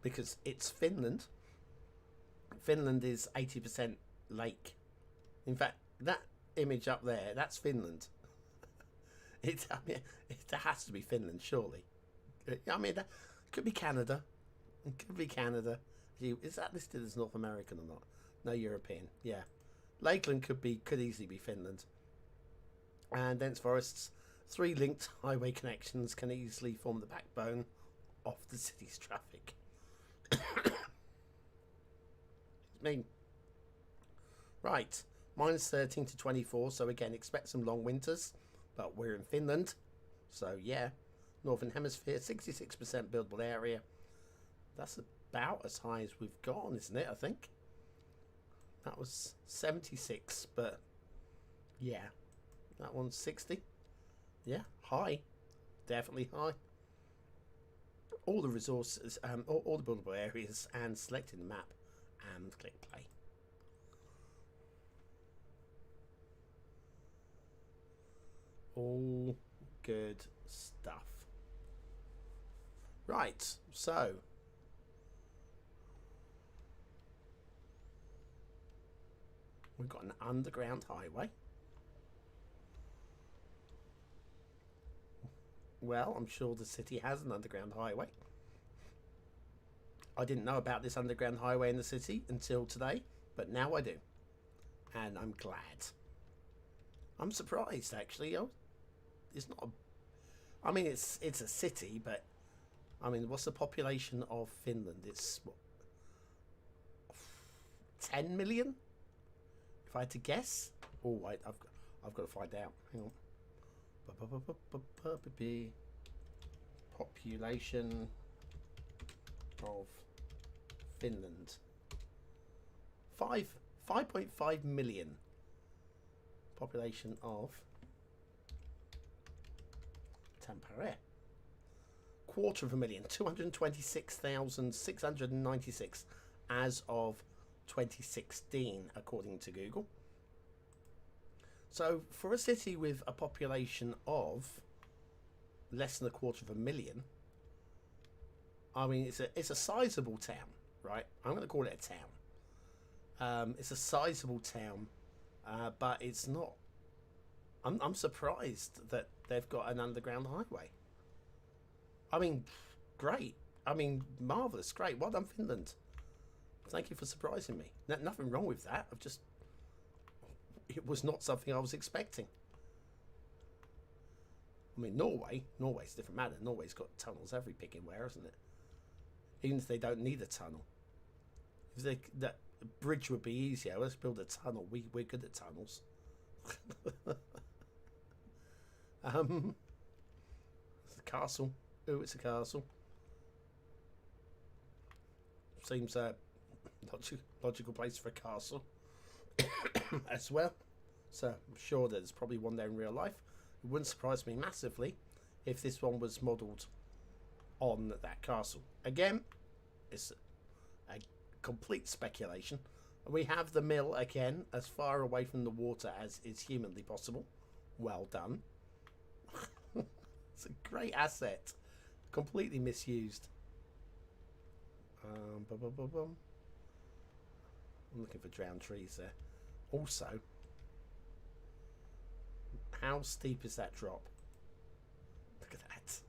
because it's Finland. Finland is 80% lake. In fact, that image up there, that's Finland. I mean, it has to be Finland, surely. I mean, that could be Canada. It could be Canada. Is that listed as North American or not? No, European. Yeah, Lakeland could easily be Finland. And dense forests, 3 linked highway connections can easily form the backbone of the city's traffic. Me. Right, -13 to 24. So again, expect some long winters, but we're in Finland, so yeah. Northern Hemisphere, 66% buildable area. That's about as high as we've gone, isn't it? I think that was 76, but yeah, that one's 60. Yeah, high. definitely high. All the resources, all the buildable areas, and selecting the map, and click play. All good stuff. Right, so we've got an underground highway. Well, I'm sure the city has an underground highway. I didn't know about this underground highway in the city until today, but now I do. And I'm glad. I'm surprised, actually. It's not I mean, it's a city, but I mean, what's the population of Finland? It's what, 10 million? If I had to guess. Oh, wait, I've got to find out. Hang on. Population of Finland. 5.5 million. Population of Tampere. 250,000, 226,696 as of 2016, according to Google. So for a city with a population of less than 250,000, I mean, it's a sizable town, right? I'm going to call it a town. It's a sizable town, but it's not. I'm surprised that they've got an underground highway. I mean, great. I mean, marvellous. Great. Well done, Finland. Thank you for surprising me. Nothing wrong with that. It was not something I was expecting. I mean, Norway's a different matter. Norway's got tunnels every picking where, isn't it? Even if they don't need a tunnel. That bridge would be easier. Let's build a tunnel. We're good at tunnels. It's a castle. Oh, it's a castle. Seems a logical place for a castle as well. So I'm sure there's probably one there in real life. It wouldn't surprise me massively if this one was modelled on that castle. Again, it's a complete speculation. We have the mill again, as far away from the water as is humanly possible. Well done. It's a great asset. Completely misused. I'm looking for drowned trees there. Also, how steep is that drop? Look at that.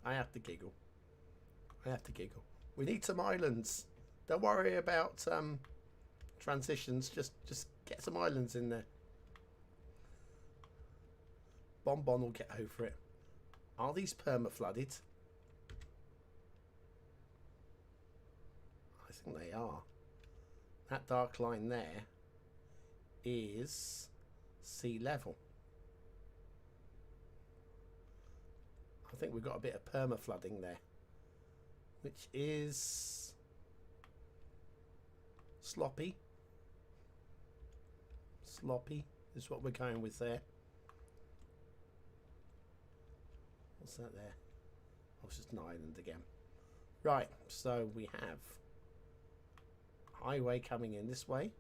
I have to giggle. We need some islands. Don't worry about transitions. Just get some islands in there. Bonbon will get over it. Are these perma-flooded? I think they are. That dark line there is sea level. I think we've got a bit of perma-flooding there, which is sloppy. Sloppy is what we're going with there. What's that there? Oh, it's just an island again. Right, so we have highway coming in this way.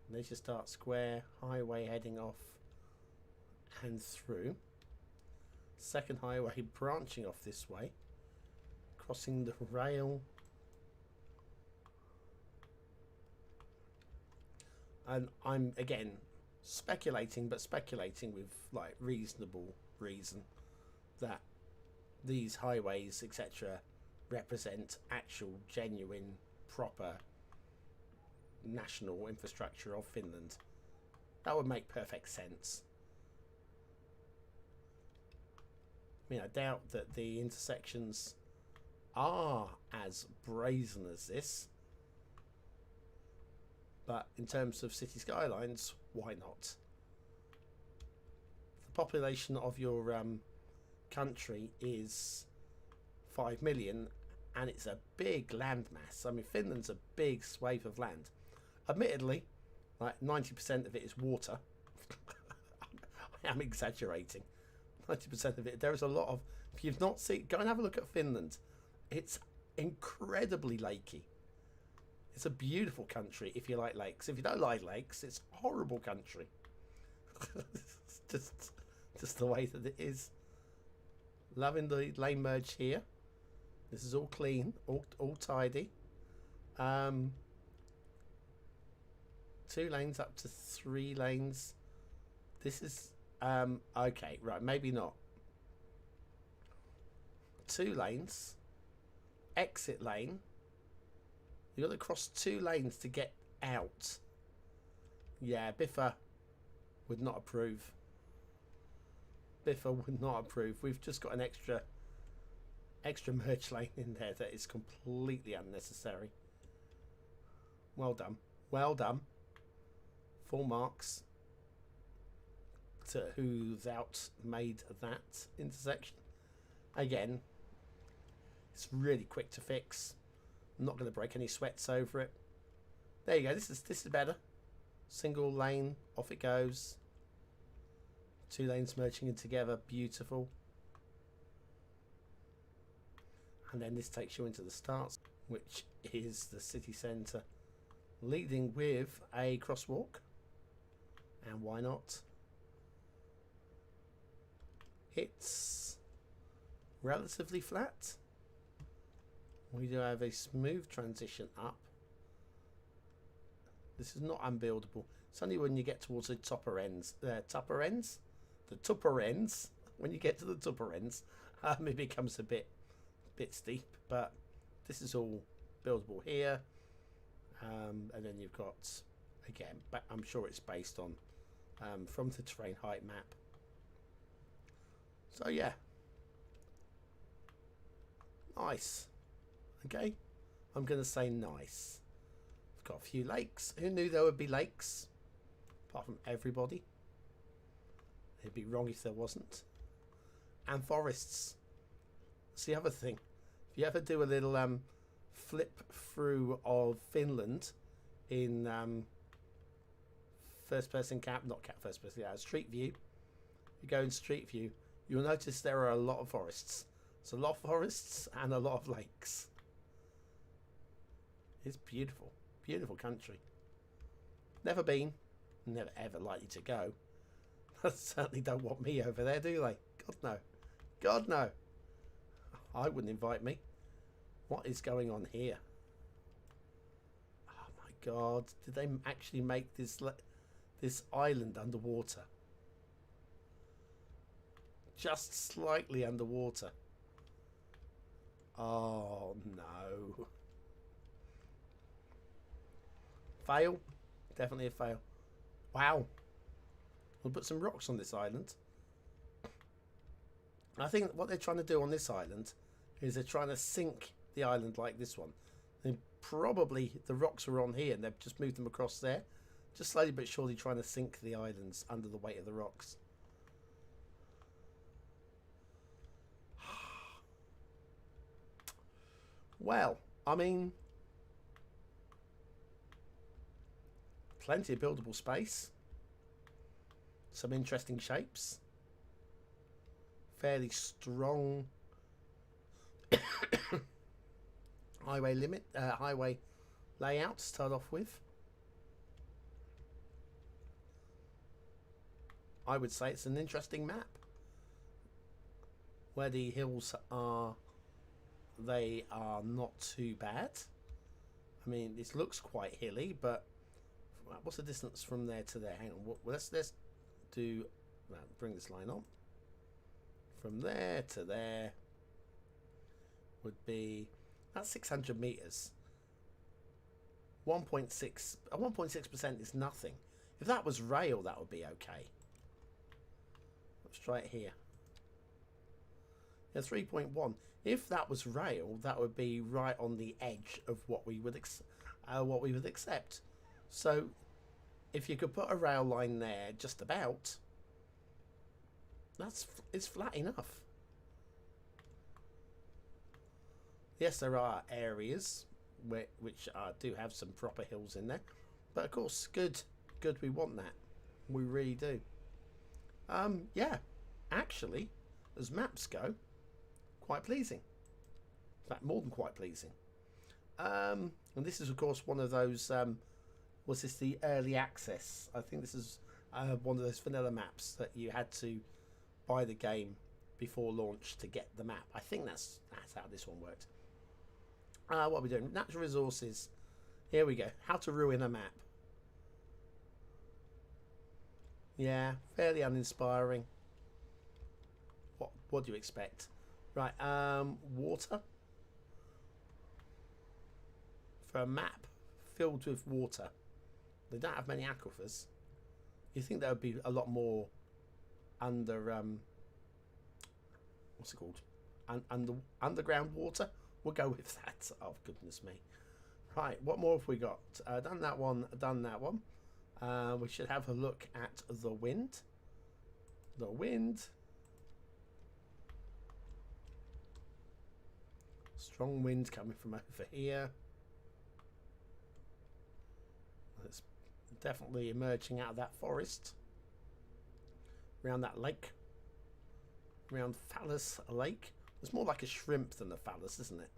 Leisure Start Square, highway heading off and through. Second highway branching off this way. Crossing the rail. And I'm, again, speculating, but speculating with, like, reasonable reason that these highways, etc., represent actual, genuine, proper national infrastructure of Finland. That would make perfect sense. I mean, I doubt that the intersections are as brazen as this, but in terms of Cities Skylines, why not? The population of your country is 5 million, and it's a big landmass. I mean, Finland's a big swathe of land. Admittedly, like 90% of it is water. I am exaggerating. 90% of it. There is a lot of... If you've not seen... Go and have a look at Finland. It's incredibly lakey. It's a beautiful country if you like lakes. If you don't like lakes, it's a horrible country. It's just the way that it is. Loving the lane merge here. This is all clean, all tidy. 2 lanes up to 3 lanes. This is okay, right, maybe not. 2 lanes. Exit lane. You've got to cross 2 lanes to get out. Yeah, Biffa would not approve. Biffa would not approve. We've just got an extra merge lane in there that is completely unnecessary. Well done. Well done. Full marks to who's out made that intersection. Again, it's really quick to fix. I'm not going to break any sweats over it. There you go. This is better. Single lane, off it goes. 2 lanes merging in together, beautiful. And then this takes you into the start, which is the city centre, leading with a crosswalk. And why not? It's relatively flat. We do have a smooth transition up. This is not unbuildable. It's only when you get towards the topper ends. The topper ends? When you get to the topper ends, it becomes a bit steep. But this is all buildable here. And then you've got, again, but I'm sure it's based on from the terrain height map. So yeah, nice. Okay, I'm gonna say nice. We've got a few lakes. Who knew there would be lakes? Apart from everybody. It'd be wrong if there wasn't. And forests. That's the other thing. If you ever do a little flip through of Finland in first person first person, street view. You go in street view, you'll notice there are a lot of forests. It's a lot of forests and a lot of lakes. It's beautiful. Beautiful country. Never been. Never ever likely to go. They certainly don't want me over there, do they? God no. God no. I wouldn't invite me. What is going on here? Oh my God. Did they actually make this island underwater? Just slightly underwater. Oh no. Fail. Definitely a fail. Wow. We'll put some rocks on this island. I think what they're trying to do on this island is they're trying to sink the island like this one. And probably the rocks were on here and they've just moved them across there. Just slowly but surely trying to sink the islands under the weight of the rocks. Well, I mean, plenty of buildable space. Some interesting shapes. Fairly strong highway layout to start off with. I would say it's an interesting map. Where the hills are, they are not too bad. I mean, this looks quite hilly, but what's the distance from there to there? Hang on, let's do. Bring this line on. From there to there would be that's 600 meters. 1.6% is nothing. If that was rail, that would be okay. Let's try it here. Yeah, 3.1. If that was rail, that would be right on the edge of what we would accept. So, if you could put a rail line there, just about, it's flat enough. Yes, there are areas which do have some proper hills in there, but of course, good. We want that. We really do. Yeah, actually, as maps go, quite pleasing. In fact, more than quite pleasing. And this is, of course, one of those. Was this the early access? I think this is one of those vanilla maps that you had to buy the game before launch to get the map. I think that's how this one worked. What are we doing? Natural resources. Here we go. How to ruin a map. Yeah, fairly uninspiring. What do you expect? Right, water. For a map filled with water. They don't have many aquifers. You think there would be a lot more under what's it called? Underground water? We'll go with that. Oh goodness me. Right, what more have we got? Done that one, done that one. We should have a look at the wind. The wind. Strong wind coming from over here. It's definitely emerging out of that forest. Around that lake. Around Phallus Lake. It's more like a shrimp than a phallus, isn't it?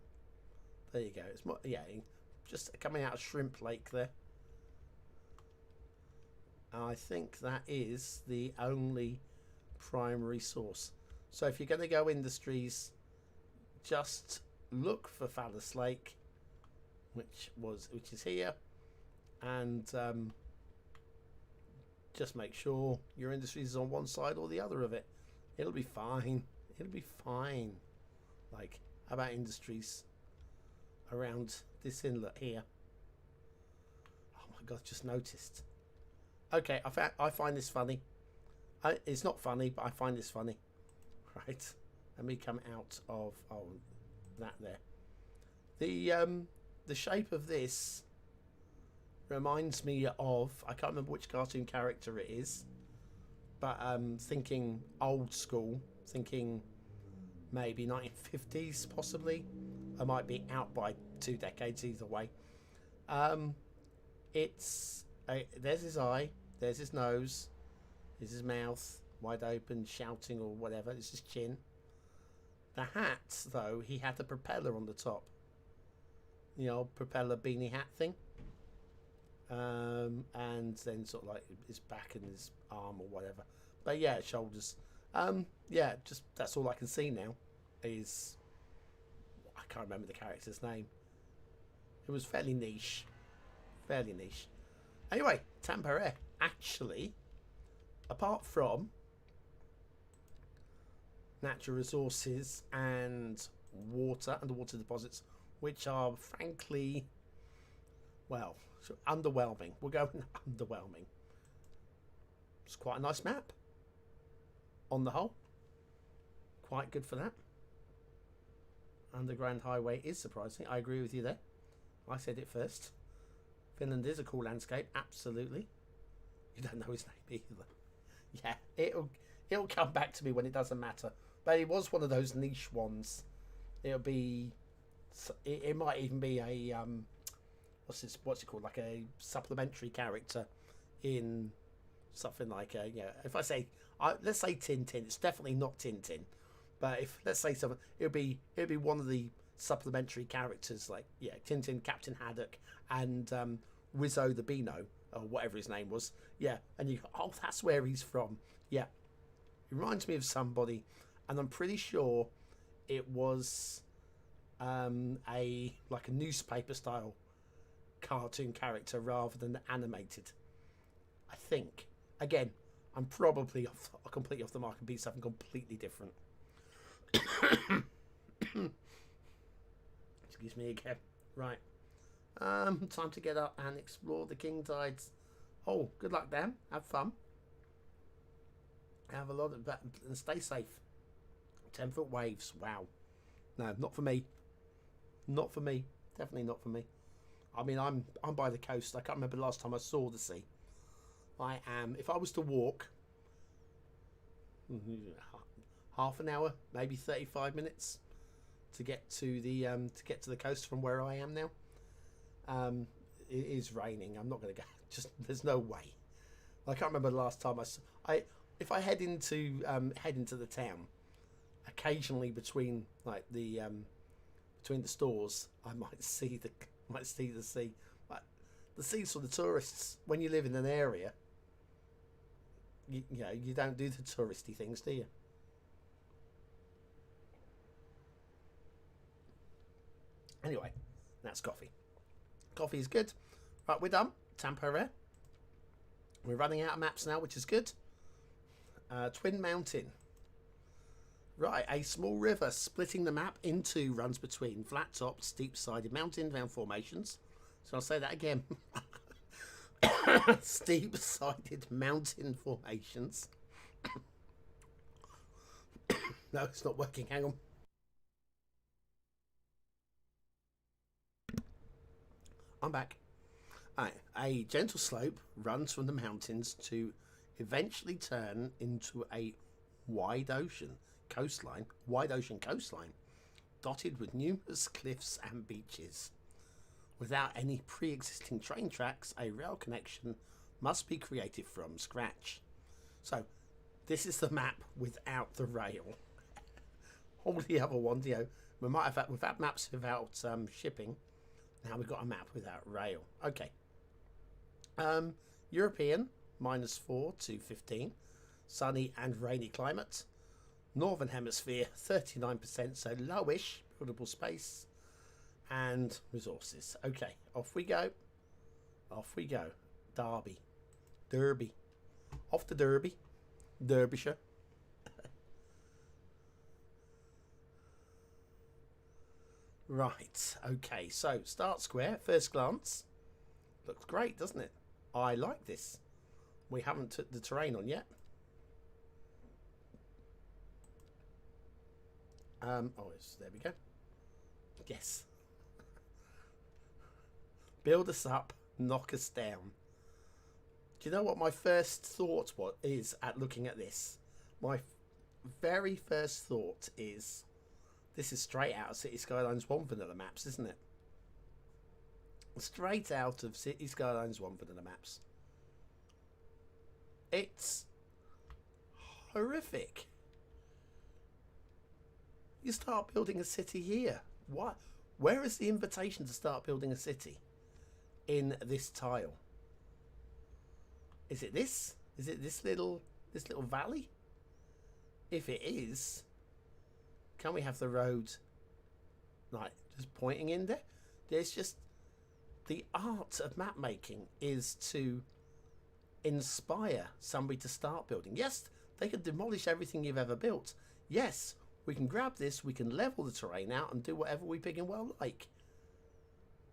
There you go. It's more, yeah, just coming out of Shrimp Lake there. I think that is the only primary source. So if you're going to go industries, just look for Phallus Lake, which is here, and just make sure your industries is on one side or the other of it. It'll be fine. It'll be fine. Like, how about industries around this inlet here? Oh my god, just noticed. Okay, I find this funny. It's not funny, but I find this funny. Right, let me come out of that there. The shape of this reminds me of, I can't remember which cartoon character it is, but thinking old school, thinking maybe 1950s possibly. I might be out by 2 decades either way. There's his eye, there's his nose, there's his mouth wide open, shouting or whatever. This is his chin. The hat, though, he had a propeller on the top. The old propeller beanie hat thing. And then sort of like his back and his arm or whatever. But yeah, shoulders. Yeah, just that's all I can see now. Is I can't remember the character's name. It was fairly niche. Fairly niche. Anyway, Tampere, actually, apart from natural resources and water, underwater deposits, which are frankly, well, underwhelming. We're going underwhelming. It's quite a nice map. On the whole. Quite good for that. Underground highway is surprising. I agree with you there. I said it first. Finland is a cool landscape, absolutely. You don't know his name either. Yeah, it'll come back to me when it doesn't matter. But it was one of those niche ones. It'll be, it might even be a what's it called? Like a supplementary character in something like a, you know, if I say let's say Tintin, it's definitely not Tintin. But if let's say something, it'll be one of the supplementary characters, like yeah, Tintin, Captain Haddock, and Wizzo the Beano, or whatever his name was. Yeah, and you go, oh, that's where he's from. Yeah, he reminds me of somebody, and I'm pretty sure it was a newspaper style cartoon character rather than animated. I think. Again, I'm probably completely off the mark and be something completely different. Excuse me again. Right. Time to get up and explore the King Tides. Oh, good luck, Dan. Have fun. Have a lot of that and stay safe. 10-foot waves. Wow. No, not for me. Not for me. Definitely not for me. I mean, I'm by the coast. I can't remember the last time I saw the sea. I am. If I was to walk, half an hour, maybe 35 minutes to get to the coast from where I am now. It is raining. I'm not going to go. Just there's no way. I can't remember the last time if I head into the town, occasionally between like the between the stores, I might see the sea. Like, the sea's for the tourists. When you live in an area, you know, you don't do the touristy things, do you? Anyway, that's coffee. Coffee is good. Right, we're done. Temporary. We're running out of maps now, which is good. Twin Mountain. Right, a small river splitting the map in two runs between flat-topped, steep-sided mountain-bound formations. So I'll say that again. Steep-sided mountain formations. No, it's not working. Hang on. I'm back. A gentle slope runs from the mountains to eventually turn into a wide ocean coastline, dotted with numerous cliffs and beaches. Without any pre-existing train tracks, a rail connection must be created from scratch. So, this is the map without the rail. All the other ones, you know, we've had maps without shipping. Now we've got a map without rail. Okay. European, -4 to 15. Sunny and rainy climate. Northern Hemisphere, 39%, so lowish buildable space. And resources. Okay, off we go. Off we go. Derby. Off to Derby. Derbyshire. Right, okay, so start square, first glance. Looks great, doesn't it? I like this. We haven't took the terrain on yet. There we go. Yes. Build us up, knock us down. Do you know what my first thought is at looking at this? My very first thought is, this is straight out of Cities Skylines 1 vanilla maps, isn't it? Straight out of Cities Skylines 1 vanilla maps. It's horrific. You start building a city here. What? Where is the invitation to start building a city in this tile? Is it this? Is it this little valley? If it is, can we have the road like just pointing in there? There's just the art of map making is to inspire somebody to start building. Yes, they can demolish everything you've ever built. Yes, we can grab this, we can level the terrain out and do whatever we big and well like.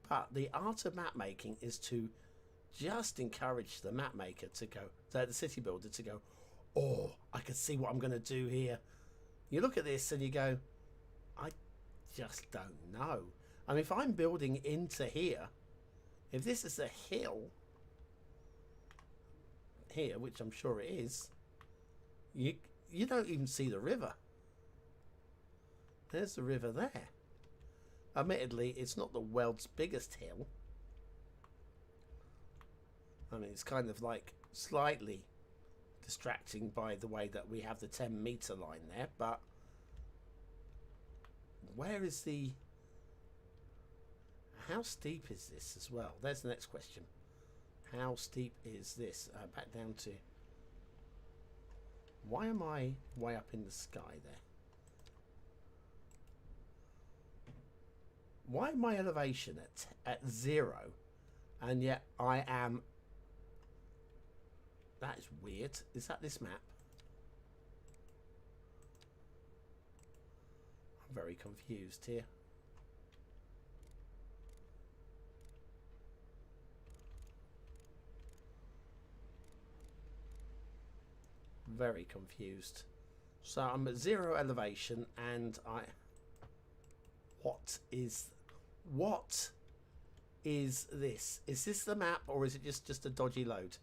But the art of map making is to just encourage the map maker to go, the city builder to go, oh, I can see what I'm going to do here. You look at this and you go, I just don't know. I mean, if I'm building into here, if this is a hill here, which I'm sure it is, you don't even see the river. There's the river there. Admittedly, it's not the world's biggest hill. I mean, it's kind of like slightly distracting by the way that we have the 10-meter line there, but where is the... How steep is this as well? There's the next question. How steep is this? Back down to... Why am I way up in the sky there? Why am my elevation at 0 and yet I am... That is weird. Is that this map? I'm very confused here. Very confused. So I'm at 0 elevation and what is this? Is this the map or is it just a dodgy load?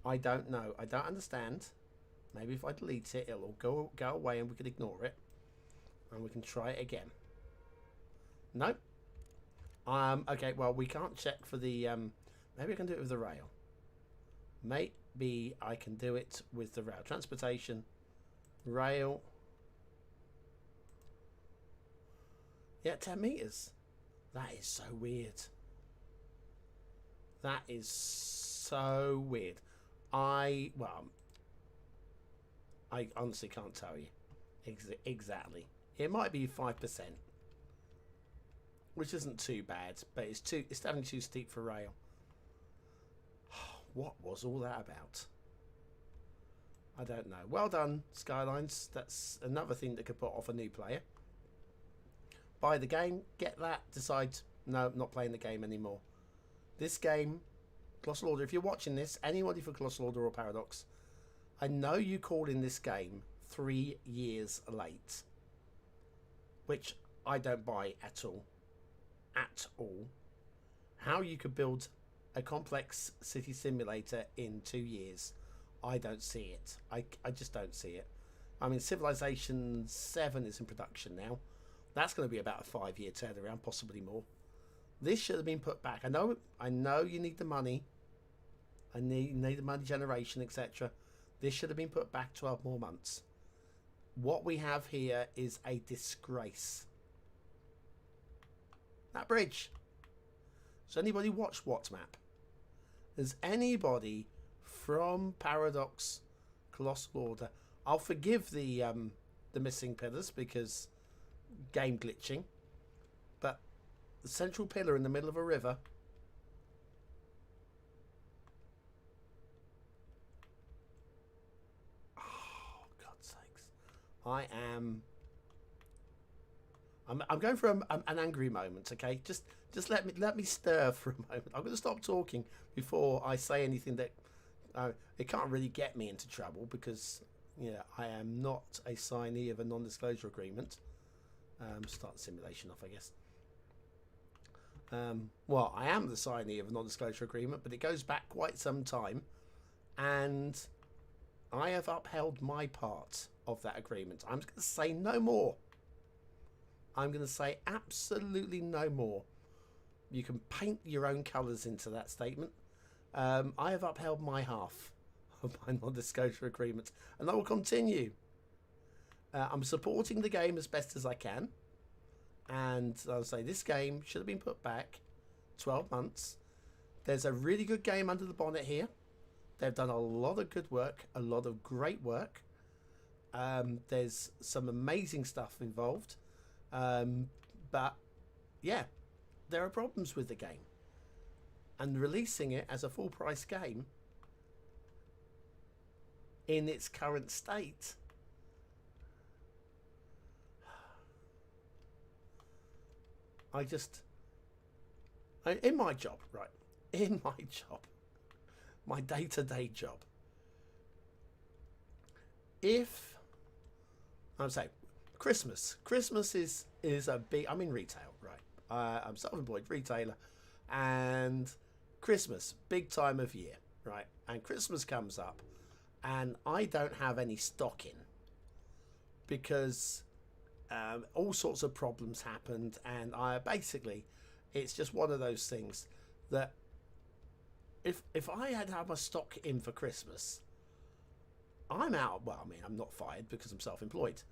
I don't know. I don't understand. Maybe if I delete it, it'll go away and we can ignore it. And we can try it again. Nope. Okay, well, we can't check for the... maybe I can do it with the rail. Mate, be I can do it with the rail transportation. Rail. Yeah, 10 meters. That is so weird. That is so weird. I honestly can't tell you exactly. It might be 5%, which isn't too bad, but it's definitely too steep for rail. What was all that about? I don't know. Well done, Skylines. That's another thing that could put off a new player. Buy the game, get that, decide, no, not playing the game anymore. This game, Colossal Order, if you're watching this, anybody for Colossal Order or Paradox, I know you called in this game 3 years late, which I don't buy at all. At all. How you could build a complex city simulator in 2 years, I don't see it. I just don't see it. I mean, Civilization 7 is in production now. That's going to be about a 5-year turnaround, possibly more. This should have been put back. I know you need the money. I need the money generation, etc. This should have been put back 12 more months. What we have here is a disgrace. That bridge. Has anybody watched WhatsMap? Has anybody from Paradox Colossal Order? I'll forgive the missing pillars because game glitching, but the central pillar in the middle of a river. Oh, God's sakes! I'm going for an angry moment. Okay, just let me stir for a moment. I'm going to stop talking before I say anything that it can't really get me into trouble, because I am not a signee of a non-disclosure agreement. Start the simulation off, I guess. Well, I am the signee of a non-disclosure agreement, but it goes back quite some time, and I have upheld my part of that agreement. I'm going to say no more. I'm going to say absolutely no more. You can paint your own colours into that statement. I have upheld my half of my non-disclosure agreement, and I will continue. I'm supporting the game as best as I can, and I'll say this game should have been put back 12 months. There's a really good game under the bonnet here. They've done a lot of good work, a lot of great work. There's some amazing stuff involved, but yeah, there are problems with the game, and releasing it as a full price game in its current state, in my job, right? In my job, my day-to-day job, if I'm saying Christmas is a big. I'm in retail, right? I'm self-employed retailer, and Christmas, big time of year, right? And Christmas comes up, and I don't have any stock in because all sorts of problems happened, and it's just one of those things that if I had my stock in for Christmas, I'm out. Well, I mean, I'm not fired because I'm self-employed,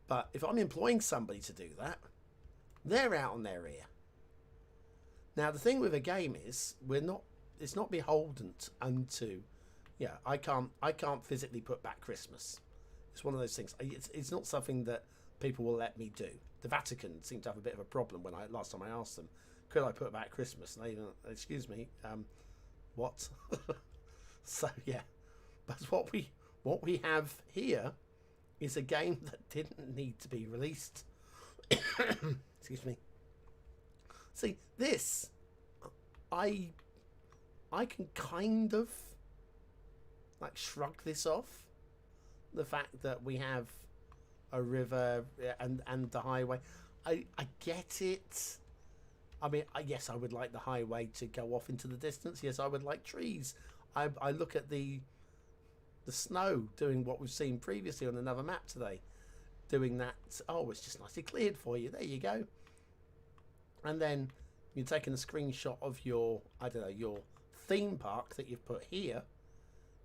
but if I'm employing somebody to do that, they're out on their ear. Now, the thing with a game is it's not beholden unto. Yeah, I can't physically put back Christmas. It's one of those things. It's not something that people will let me do. The Vatican seemed to have a bit of a problem when last time I asked them, could I put back Christmas? And they, excuse me, what? So yeah, but what we have here is a game that didn't need to be released. Excuse me. See, this I can kind of like shrug this off. The fact that we have a river and the highway, I get it. I mean, yes, I would like the highway to go off into the distance. Yes, I would like trees. I look at the snow doing what we've seen previously on another map today, doing that. Oh, it's just nicely cleared for you. There you go. And then you're taking a screenshot of your, I don't know, your theme park that you've put here.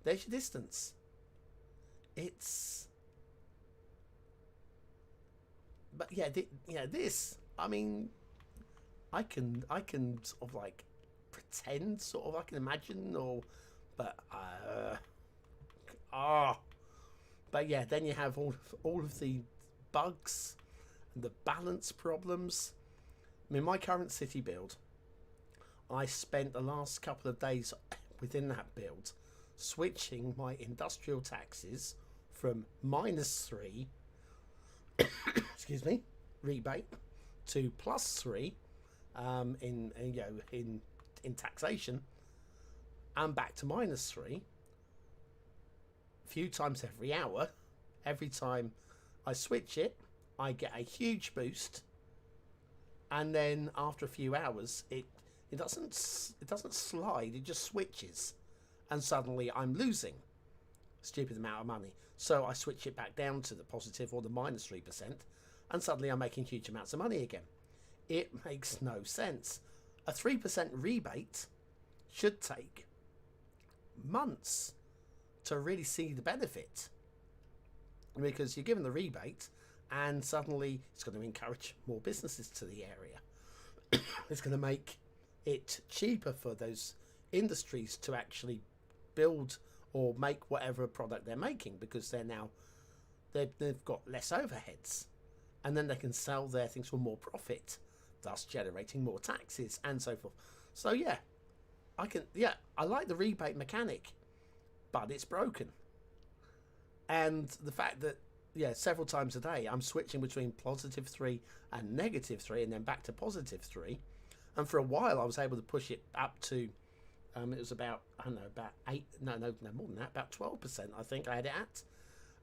There's your distance. It's... But yeah, this, I mean, I can sort of like pretend, sort of, I can imagine, or, but, but yeah, then you have all of the bugs and the balance problems. I mean, my current city build, I spent the last couple of days within that build switching my industrial taxes from -3 excuse me, rebate to +3 in taxation, and back to -3 a few times every hour. Every time I switch it, I get a huge boost, and then after a few hours, it doesn't slide. It just switches, and suddenly I'm losing a stupid amount of money. So I switch it back down to the positive or the -3%, and suddenly I'm making huge amounts of money again. It makes no sense. A 3% rebate should take months to really see the benefit, because you're given the rebate and suddenly it's going to encourage more businesses to the area. It's going to make it cheaper for those industries to actually build or make whatever product they're making, because they've got less overheads, and then they can sell their things for more profit, thus generating more taxes and so forth. So yeah, I like the rebate mechanic, but it's broken. And the fact that, yeah, several times a day I'm switching between +3 and -3 and then back to +3, and for a while I was able to push it up to it was about, I don't know, about 8, no, more than that, about 12%, I think I had it at.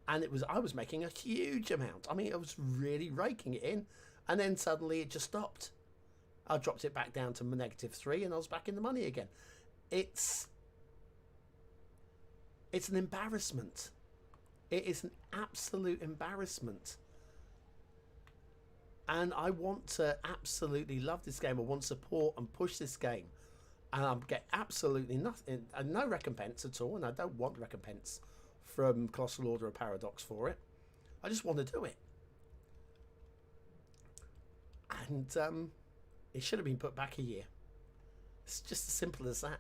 And I was making a huge amount. I mean, I was really raking it in. And then suddenly it just stopped. I dropped it back down to -3 and I was back in the money again. It's an embarrassment. It is an absolute embarrassment. And I want to absolutely love this game. I want to support and push this game. And I get absolutely nothing, and no recompense at all, and I don't want recompense from Colossal Order or Paradox for it. I just want to do it. And it should have been put back a year. It's just as simple as that.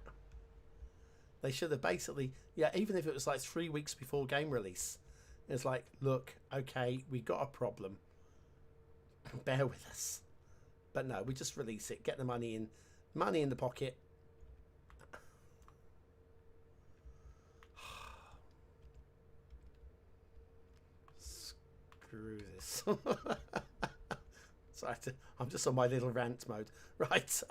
They should have basically, yeah, even if it was like 3 weeks before game release, it's like, look, okay, we got a problem. Bear with us. But no, we just release it, get the money in the pocket. Screw this. So I'm just on my little rant mode. Right.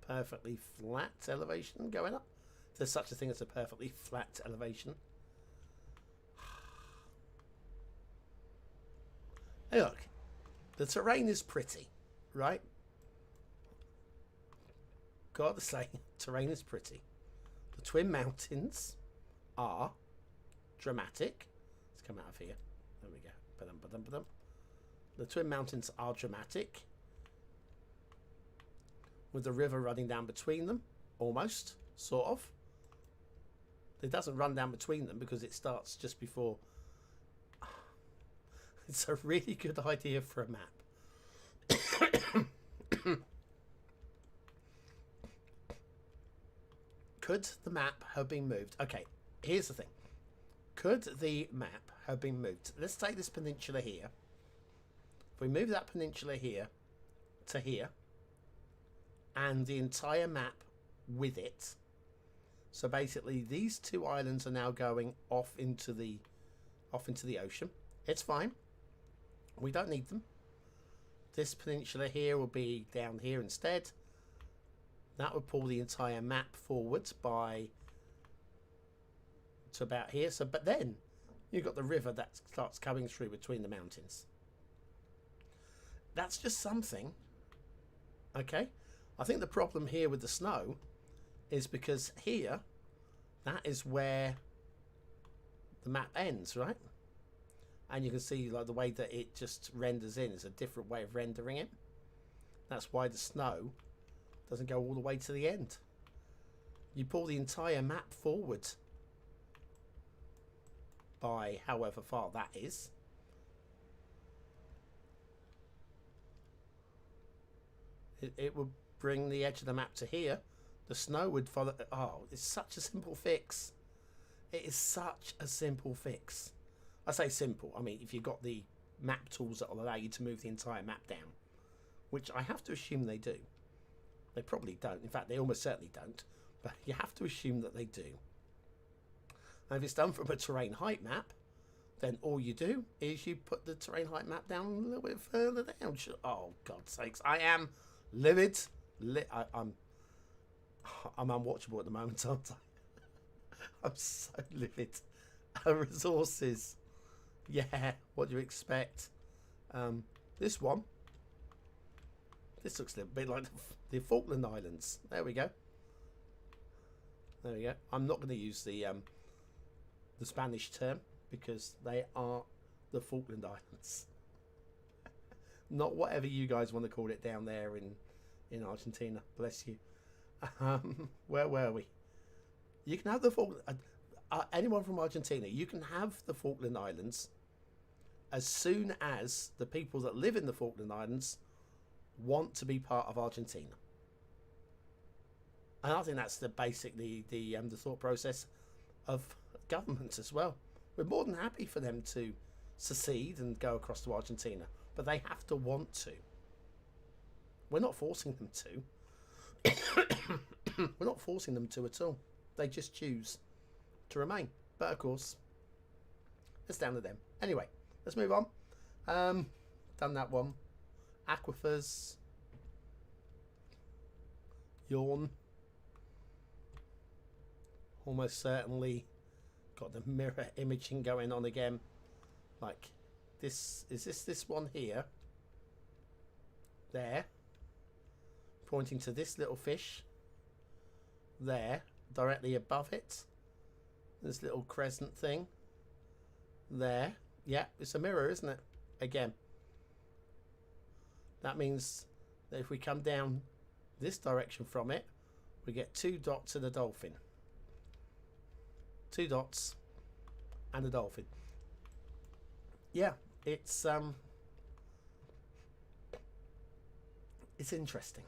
Perfectly flat elevation going up. If there's such a thing as a perfectly flat elevation. Hey, look. The terrain is pretty, right? Gotta say, terrain is pretty. The Twin Mountains are dramatic. Let's come out of here. There we go. Ba-dum, ba-dum, ba-dum. The Twin Mountains are dramatic, with the river running down between them, almost, sort of. It doesn't run down between them because it starts just before. It's a really good idea for a map. Could the map have been moved? Okay, here's the thing. Could the map have been moved? Let's take this peninsula here. If we move that peninsula here to here, and the entire map with it. So basically, these two islands are now going off into the ocean. It's fine. We don't need them. This peninsula here will be down here instead. That would pull the entire map forwards to about here. So, but then you've got the river that starts coming through between the mountains. That's just something. Okay. I think the problem here with the snow is because here, that is where the map ends, right? And you can see like the way that it just renders in is a different way of rendering it. That's why the snow doesn't go all the way to the end. You pull the entire map forward by however far that is. It would bring the edge of the map to here. The snow would follow. Oh, it's such a simple fix. It is such a simple fix. I say simple. I mean, if you've got the map tools that will allow you to move the entire map down, which I have to assume they do. They probably don't. In fact, they almost certainly don't. But you have to assume that they do. And if it's done from a terrain height map, then all you do is you put the terrain height map down a little bit further down. Oh, God's sakes. I am livid. I'm unwatchable at the moment, aren't I? I'm so livid. Resources. Yeah, what do you expect? This one. This looks a little bit like the Falkland Islands. There we go. There we go. I'm not going to use the Spanish term because they are the Falkland Islands. Not whatever you guys want to call it down there in Argentina. Bless you. Where were we? You can have the Falkland. Anyone from Argentina, you can have the Falkland Islands as soon as the people that live in the Falkland Islands want to be part of Argentina. And I think that's the basic, the thought process of governments as well. We're more than happy for them to secede and go across to Argentina, but they have to want to. We're not forcing them to. We're not forcing them to at all. They just choose to remain. But of course, it's down to them. Anyway, let's move on. Done that one. Aquifers. Yawn. Almost certainly got the mirror imaging going on again. Like, this is this one here. There. Pointing to this little fish. There. Directly above it. This little crescent thing. There. Yeah, it's a mirror, isn't it? Again. That means that if we come down this direction from it, we get 2 dots and a dolphin. 2 dots and a dolphin. Yeah, it's interesting.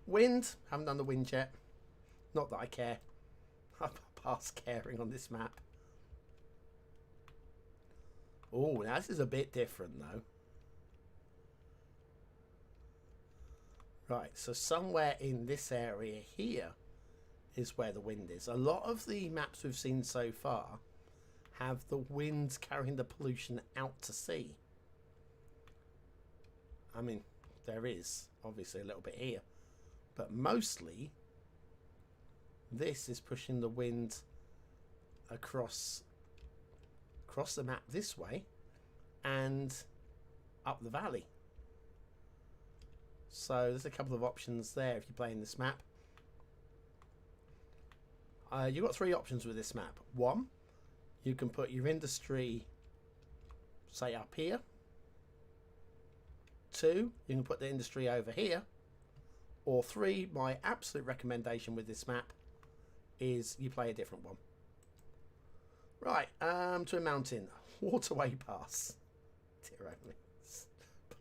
Wind, haven't done the wind yet. Not that I care. I'm past caring on this map. Oh, now this is a bit different though. Right, so somewhere in this area here is where the wind is. A lot of the maps we've seen so far have the wind carrying the pollution out to sea. I mean, there is obviously a little bit here, but mostly this is pushing the wind across the map this way and up the valley. So there's a couple of options there if you're playing this map. You've got 3 options with this map. 1, you can put your industry, say, up here. 2, you can put the industry over here. Or 3, my absolute recommendation with this map is you play a different one. Right, to a mountain. Waterway Pass. Dear only.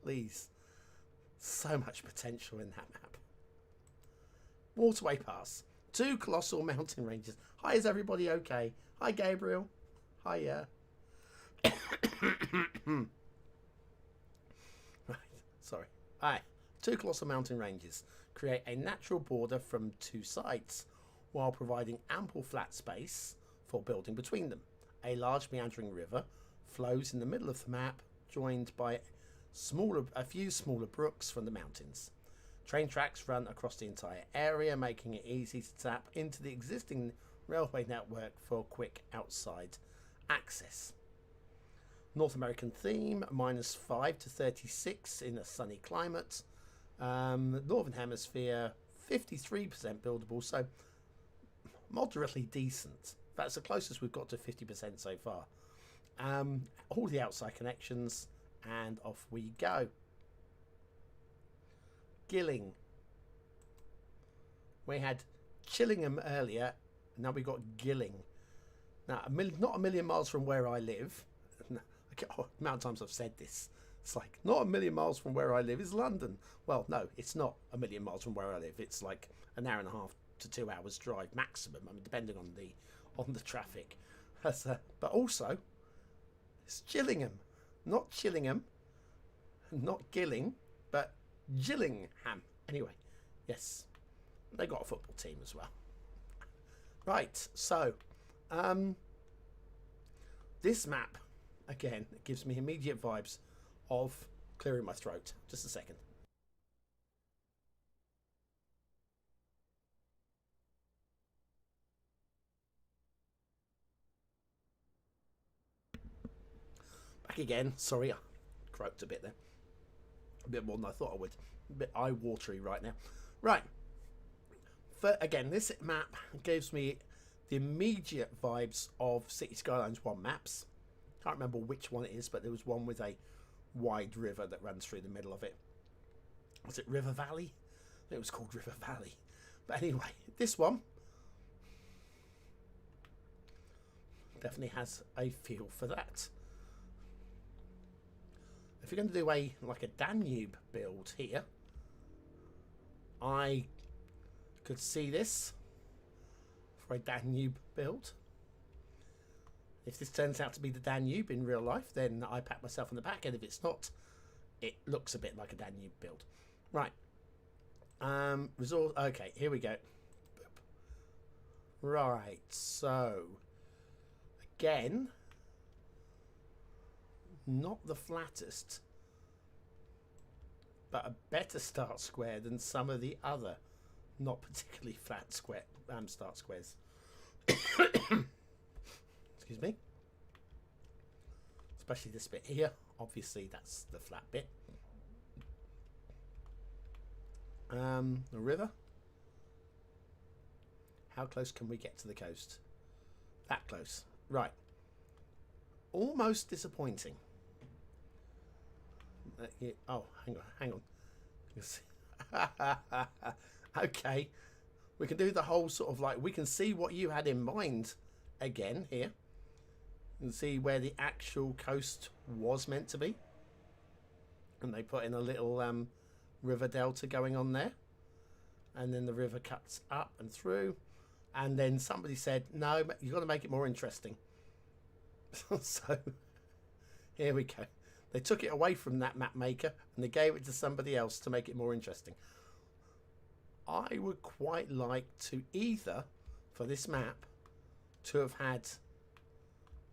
Please. So much potential in that map. Waterway Pass. 2 colossal mountain ranges. Hi, is everybody okay? Hi, Gabriel. Hiya. Right, sorry. Hi. 2 colossal mountain ranges create a natural border from 2 sides, while providing ample flat space for building between them. A large meandering river flows in the middle of the map, joined by a few smaller brooks from the mountains. Train tracks run across the entire area, making it easy to tap into the existing railway network for quick outside access. North American theme, -5 to 36 in a sunny climate. Northern Hemisphere, 53% buildable, so moderately decent. That's the closest we've got to 50% so far. All the outside connections, and off we go. Gilling. We had Chillingham earlier. Now we got Gilling. Now, not a million miles from where I live. Oh, the amount of times I've said this. It's like, not a million miles from where I live is London. Well, no, it's not a million miles from where I live. It's like an hour and a half to 2 hours drive maximum. I mean, depending on the traffic. But also, it's Gillingham. Not Chillingham. Not Gilling, but Gillingham. Anyway, yes. They got a football team as well. Right, so this map, again, it gives me immediate vibes of clearing my throat. Just a second. Back again. Sorry, I croaked a bit there. A bit more than I thought I would. A bit eye-watery right now. Right. Again, this map gives me the immediate vibes of Cities Skylines 1 maps. Can't remember which one it is, but there was one with a wide river that runs through the middle of it. Was it River Valley? I think it was called River Valley. But anyway, this one definitely has a feel for that. If you're going to do a Danube build here, I could see this for a Danube build. If this turns out to be the Danube in real life, then I pat myself on the back, and if it's not, it looks a bit like a Danube build. Right. Resource. Okay, here we go. Boop. Right, so again, not the flattest, but a better start square than some of the other not particularly flat square start squares. Excuse me. Especially this bit here. Obviously, that's the flat bit. The river. How close can we get to the coast? That close. Right. Almost disappointing. Oh, hang on. Okay. We can do the whole sort of like, we can see what you had in mind again here. And see where the actual coast was meant to be. And they put in a little river delta going on there. And then the river cuts up and through. And then somebody said, no, you've got to make it more interesting. So, here we go. They took it away from that map maker and they gave it to somebody else to make it more interesting. I would quite like to either, for this map, to have had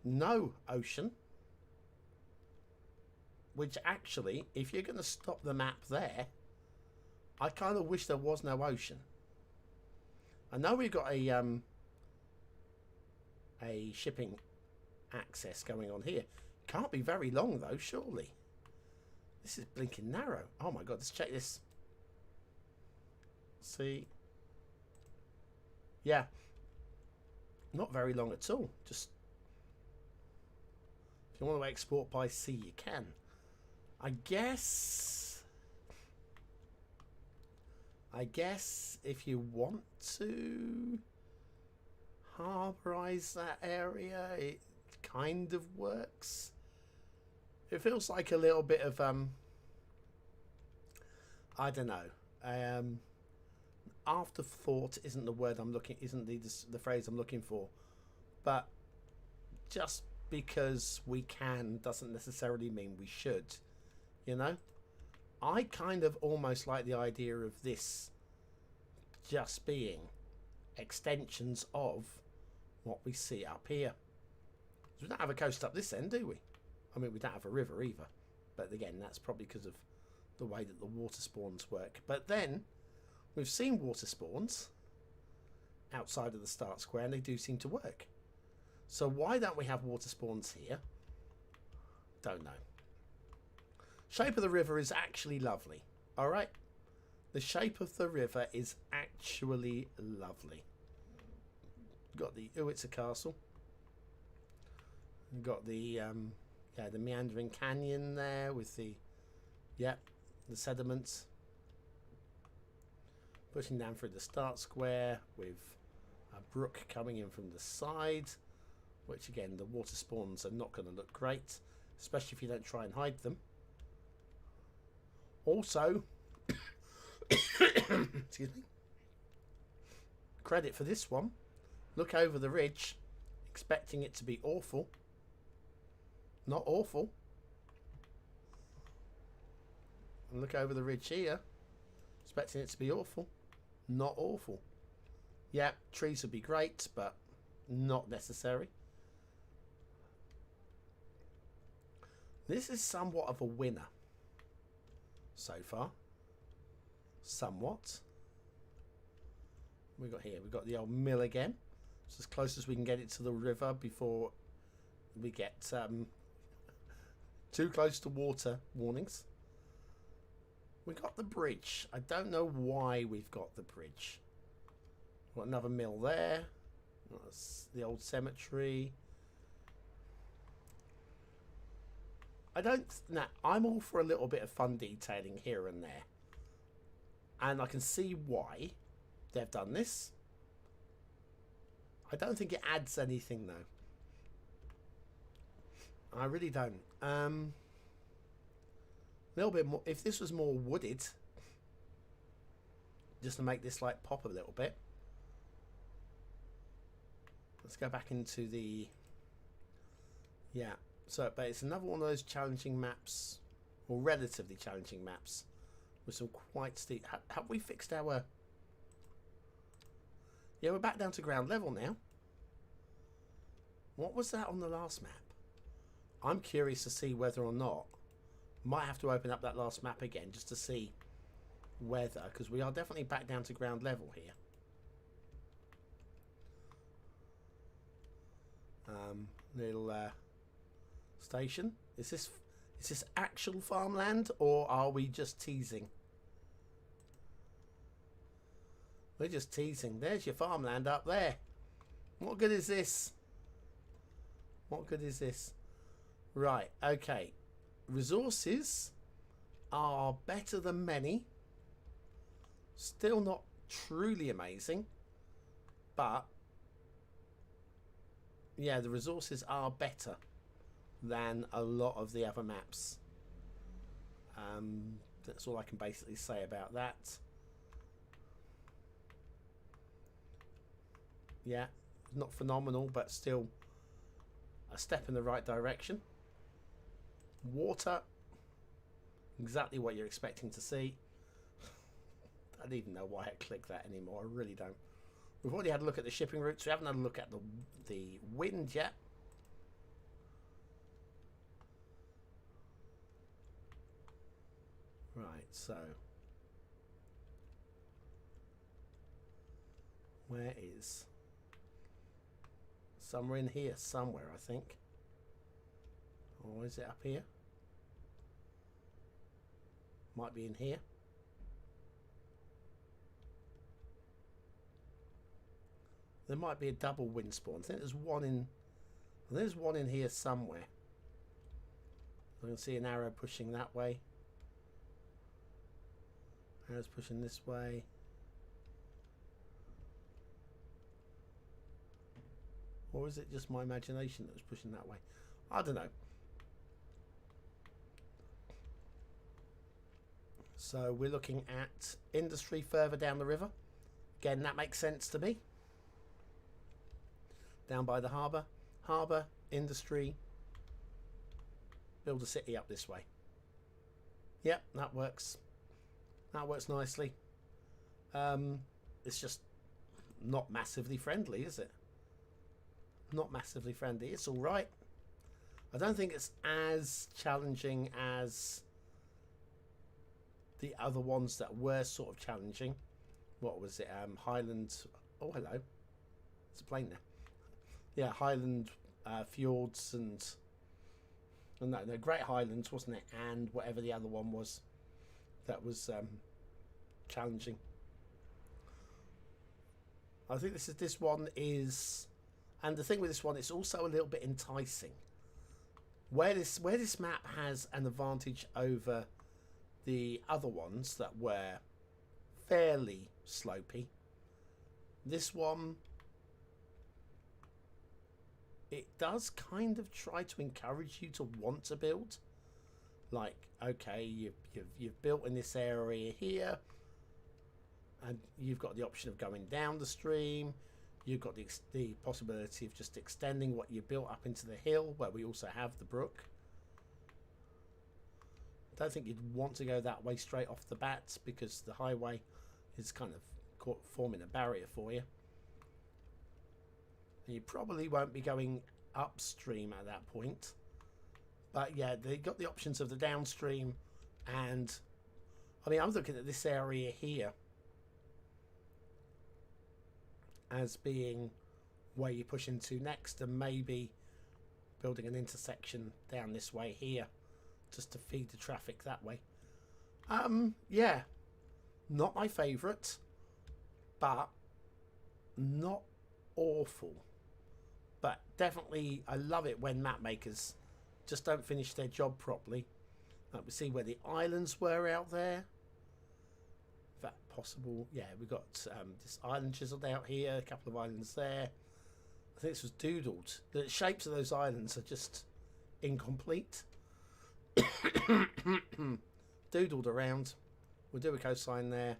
no ocean. Which actually, if you're going to stop the map there, I kind of wish there was no ocean. I know we've got a shipping access going on here. Can't be very long though, surely. This is blinking narrow. Oh my god, let's check this. See? Yeah. Not very long at all. Just if you want to export by sea, you can. I guess if you want to harborize that area, it kind of works. It feels like a little bit of I don't know. Afterthought isn't the word I'm looking. Isn't the phrase I'm looking for? But just because we can doesn't necessarily mean we should. You know, I kind of almost like the idea of this just being extensions of what we see up here. We don't have a coast up this end, do we? I mean, we don't have a river either. But again, that's probably because of the way that the water spawns work. But then, we've seen water spawns outside of the start square, and they do seem to work. So why don't we have water spawns here? Don't know. Shape of the river is actually lovely. Alright? The shape of the river is actually lovely. Got the Uwitsa Castle. We've got the the meandering canyon there with the the sediments. pushing down through the start square with a brook coming in from the side, which again, the water spawns are not going to look great, especially if you don't try and hide them. Also, excuse me, credit for this one, look over the ridge, expecting it to be awful. Not awful. And look over the ridge here, expecting it to be awful. Not awful. Yeah, trees would be great, but not necessary. This is somewhat of a winner so far. Somewhat. We got here, we've got the old mill again. It's as close as we can get it to the river before we get too close to water warnings. We got the bridge. I don't know why we've got the bridge. Got another mill there. That's the old cemetery. I'm all for a little bit of fun detailing here and there. And I can see why they've done this. I don't think it adds anything though. I really don't. A little bit more. If this was more wooded, just to make this like pop a little bit. Let's go back into the. Yeah. So, but it's another one of those challenging maps, or relatively challenging maps, with some quite steep. Have we fixed our? Yeah, we're back down to ground level now. What was that on the last map? I'm curious to see whether or not. Might have to open up that last map again just to see whether, because we are definitely back down to ground level here. Little station. Is this actual farmland, or are we just teasing? We're just teasing. There's your farmland up there. What good is this? What good is this? Right, okay. Resources are better than many. Still not truly amazing. But, yeah, the resources are better than a lot of the other maps. That's all I can basically say about that. Yeah, not phenomenal, but still a step in the right direction. Water, exactly what you're expecting to see. I don't even know why I click that anymore. I really don't. We've already had a look at the shipping routes. We haven't had a look at the wind yet. Right, so where is somewhere in here somewhere, I think. Or is it up here? Might be in here. There might be a double wind spawn. I think there's one in here somewhere. I can see an arrow pushing that way. Arrow's pushing this way. Or is it just my imagination that was pushing that way? I don't know. So we're looking at industry further down the river. Again, that makes sense to me. Down by the harbour. Harbour, industry. Build a city up this way. Yep, that works. That works nicely. It's just not massively friendly, is it? Not massively friendly. It's alright. I don't think it's as challenging as the other ones that were sort of challenging. What was it? Highlands. Oh, hello. There's a plane there. Yeah, Highland fjords and no, Great Highlands, wasn't it? And whatever the other one was that was challenging. I think this one is, and the thing with this one, it's also a little bit enticing. Where this map has an advantage over the other ones that were fairly slopey. This one, it does kind of try to encourage you to want to build. Like, okay, you've built in this area here, and you've got the option of going down the stream. You've got the possibility of just extending what you built up into the hill, where we also have the brook. I don't think you'd want to go that way straight off the bat, because the highway is kind of forming a barrier for you. And you probably won't be going upstream at that point. But yeah, they got the options of the downstream, and I mean, I'm looking at this area here as being where you push into next, and maybe building an intersection down this way here just to feed the traffic that way. Yeah, not my favourite, but not awful. But definitely, I love it when map makers just don't finish their job properly. Like, we see where the islands were out there. Is that possible? Yeah, we got this island chiseled out here, a couple of islands there. I think this was doodled. The shapes of those islands are just incomplete. Doodled around. We'll do a coastline there.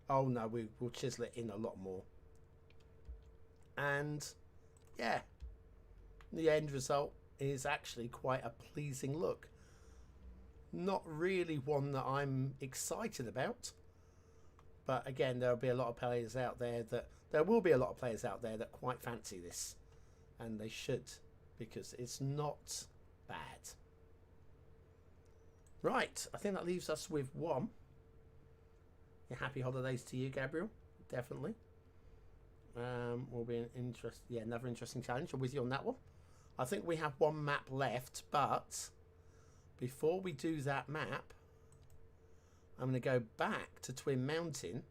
Oh no, we'll chisel it in a lot more. And yeah, the end result is actually quite a pleasing look. Not really one that I'm excited about, but again, there will be a lot of players out there that quite fancy this, and they should, because it's not bad. Right, I think that leaves us with one. Happy holidays to you, Gabriel. Definitely. Will be another interesting challenge. I'm with you on that one. I think we have one map left, but before we do that map, I'm going to go back to Twin Mountain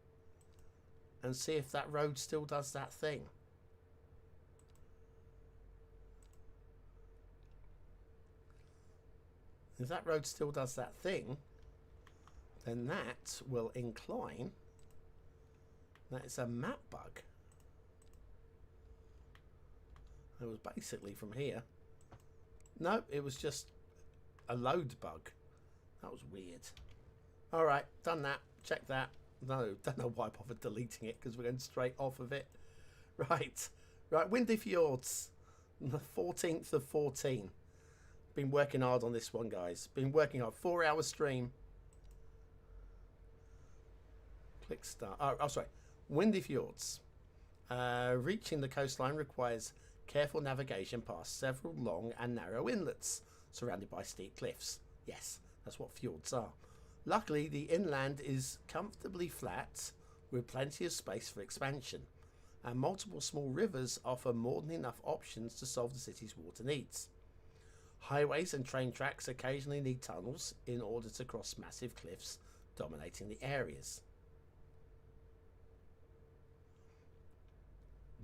and see if that road still does that thing. If that road still does that thing, then that will incline. That is a map bug. It was basically from here. No, it was just a load bug. That was weird. Alright, done that. Check that. No, don't know why I bothered deleting it, because we're going straight off of it. Right. Windy Fjords. The 14th of 14. Been working hard on this one, guys. Been working hard. 4-hour stream. Click start. Oh, sorry. Windy Fjords. Reaching the coastline requires careful navigation past several long and narrow inlets surrounded by steep cliffs. Yes, that's what fjords are. Luckily, the inland is comfortably flat with plenty of space for expansion, and multiple small rivers offer more than enough options to solve the city's water needs. Highways and train tracks occasionally need tunnels in order to cross massive cliffs dominating the areas.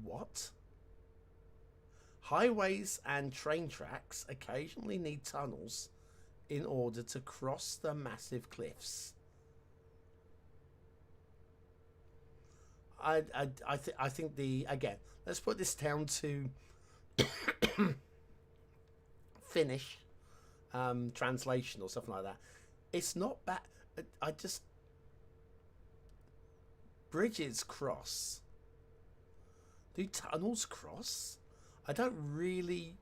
What? Highways and train tracks occasionally need tunnels in order to cross the massive cliffs. I think again, let's put this down to Finnish translation or something like that. It's not bad. Bridges cross. Do tunnels cross? I don't really...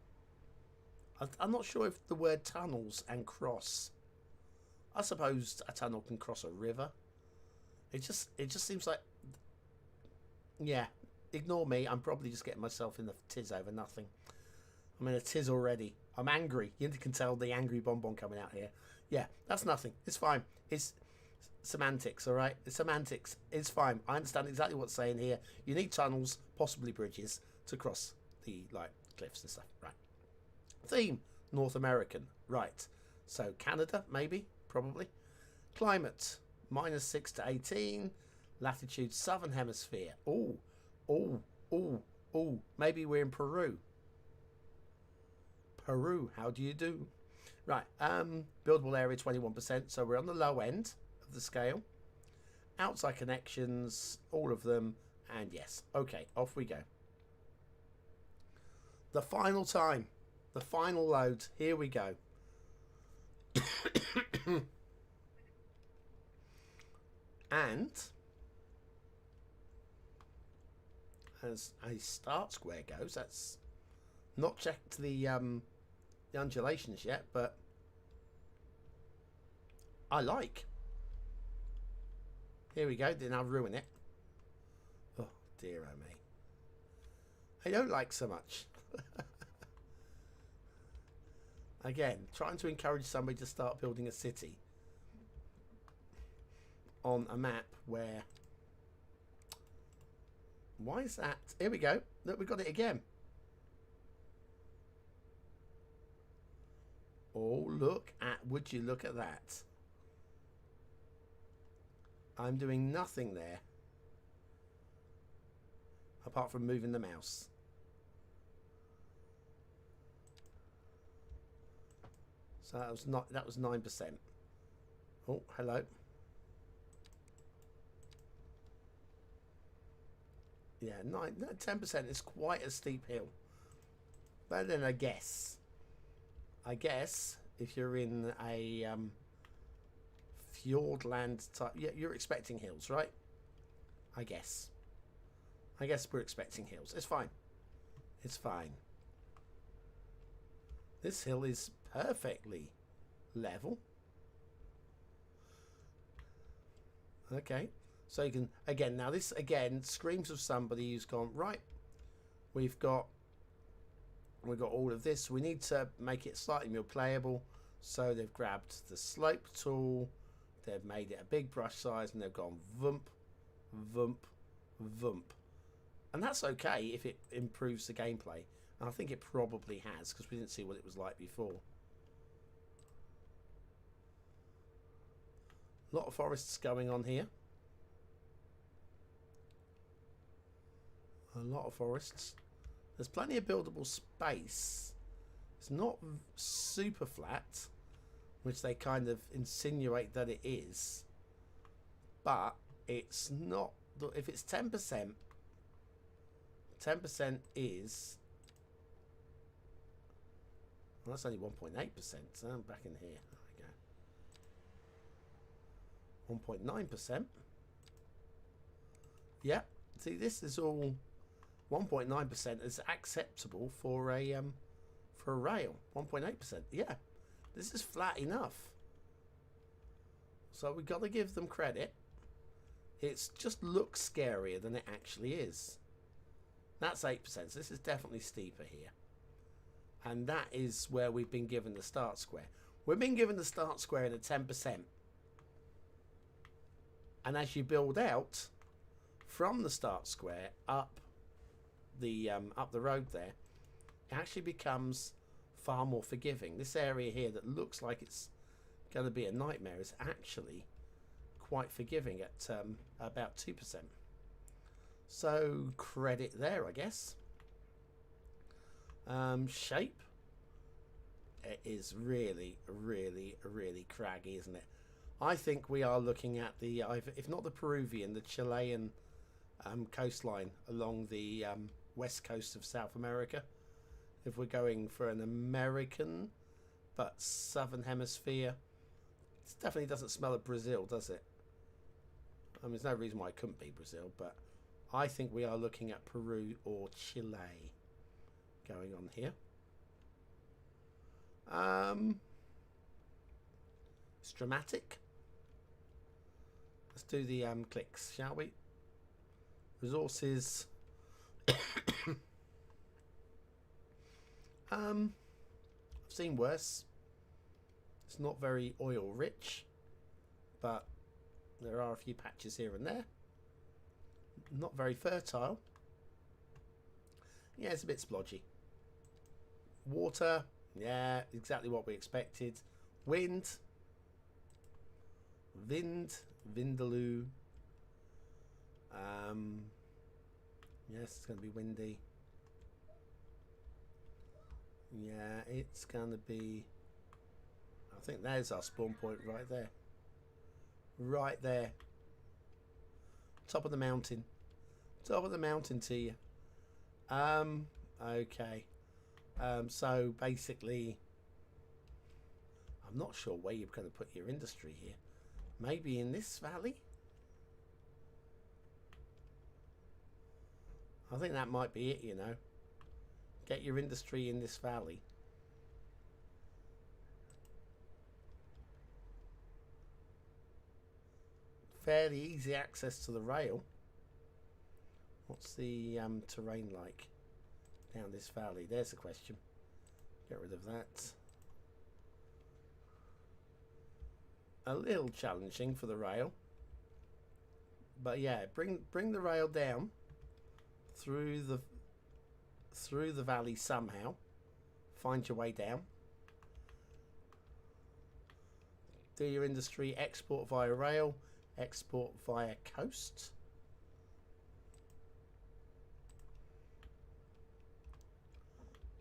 I'm not sure if the word tunnels and cross... I suppose a tunnel can cross a river. It just seems like... Yeah, ignore me. I'm probably just getting myself in the tiz over nothing. I'm in a tiz already. I'm angry. You can tell the angry bonbon coming out here. Yeah, that's nothing. It's fine. It's semantics, all right? It's semantics. It's fine. I understand exactly what's saying here. You need tunnels, possibly bridges, to cross the cliffs and stuff. Right. Theme, North American. Right. So Canada, maybe, probably. Climate, -6 to 18. Latitude, Southern Hemisphere. Oh. Maybe we're in Peru. Peru, how do you do? Right. Buildable area 21%, so we're on the low end of the scale. outside connections, all of them, and yes. Okay, off we go. The final time, the final load, here we go. And as a start square goes, that's not checked the undulations yet, but I like. Here we go, then I'll ruin it. Oh dear, oh me. I don't like so much. Again, trying to encourage somebody to start building a city on a map where... Why is that? Here we go. Look, we got it again. Oh, look at... Would you look at that? I'm doing nothing there. Apart from moving the mouse. So that was not... That was 9%. Oh, hello. Yeah, 10% is quite a steep hill. But then I guess if you're in a fjordland type, yeah, you're expecting hills, right? I guess we're expecting hills. It's fine. It's fine. This hill is perfectly level. Okay. So you can, again, now this again screams of somebody who's gone, right, we've got all of this. We need to make it slightly more playable. So they've grabbed the slope tool, they've made it a big brush size, and they've gone vump, vump, vump. And that's okay if it improves the gameplay. And I think it probably has, because we didn't see what it was like before. A lot of forests going on here. A lot of forests. There's plenty of buildable space. It's not super flat, which they kind of insinuate that it is. But it's not. If it's 10%, 10% is... Well, that's only 1.8%. So I'm back in here. There we go. 1.9%. Yeah. See, this is all... 1.9% is acceptable for a rail. 1.8%. Yeah, this is flat enough. So we've got to give them credit. It just looks scarier than it actually is. That's 8%. So this is definitely steeper here. And that is where we've been given the start square. We've been given the start square in at 10%. And as you build out from the start square up the road there, it actually becomes far more forgiving. This area here that looks like it's going to be a nightmare is actually quite forgiving at about 2%. So credit there, I guess. Shape, it is really, really, really craggy, isn't it? I think we are looking at the, if not the Peruvian, the Chilean coastline along the west coast of South America. If we're going for an American but southern hemisphere, it definitely doesn't smell of Brazil, does it? I mean, there's no reason why it couldn't be Brazil, but I think we are looking at Peru or Chile going on here. It's dramatic. Let's do the clicks, shall we? Resources. I've seen worse. It's not very oil rich, but there are a few patches here and there. Not very fertile. Yeah, it's a bit splodgy. Water, yeah, exactly what we expected. Wind, Vindaloo. Yes, it's going to be windy. Yeah, it's going to be... I think there's our spawn point right there. Right there. Top of the mountain. Top of the mountain to you. Okay. So basically, I'm not sure where you're going to put your industry here. Maybe in this valley? I think that might be it, you know. Get your industry in this valley. Fairly easy access to the rail. What's the terrain like down this valley? There's the question. Get rid of that. A little challenging for the rail. But yeah, bring the rail down through the valley somehow. Find your way down. Do your industry, export via rail, export via coast.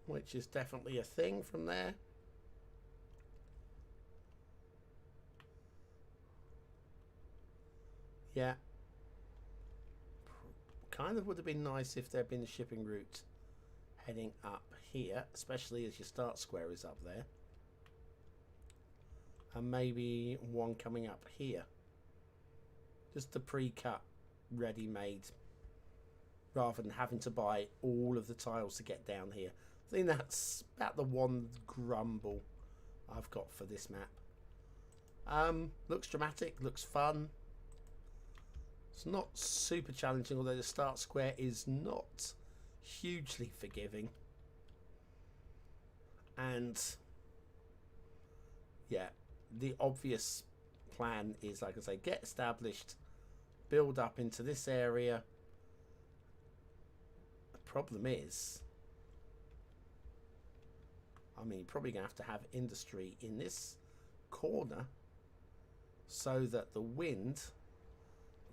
Which is definitely a thing from there. Yeah. Kind of would have been nice if there had been a shipping route heading up here, especially as your start square is up there. And maybe one coming up here. Just the pre-cut, ready-made, rather than having to buy all of the tiles to get down here. I think that's about the one grumble I've got for this map. Looks dramatic, looks fun. It's not super challenging, although the start square is not hugely forgiving. And yeah, the obvious plan is, like I say, get established, build up into this area. The problem is, I mean, you're probably going to have industry in this corner so that the wind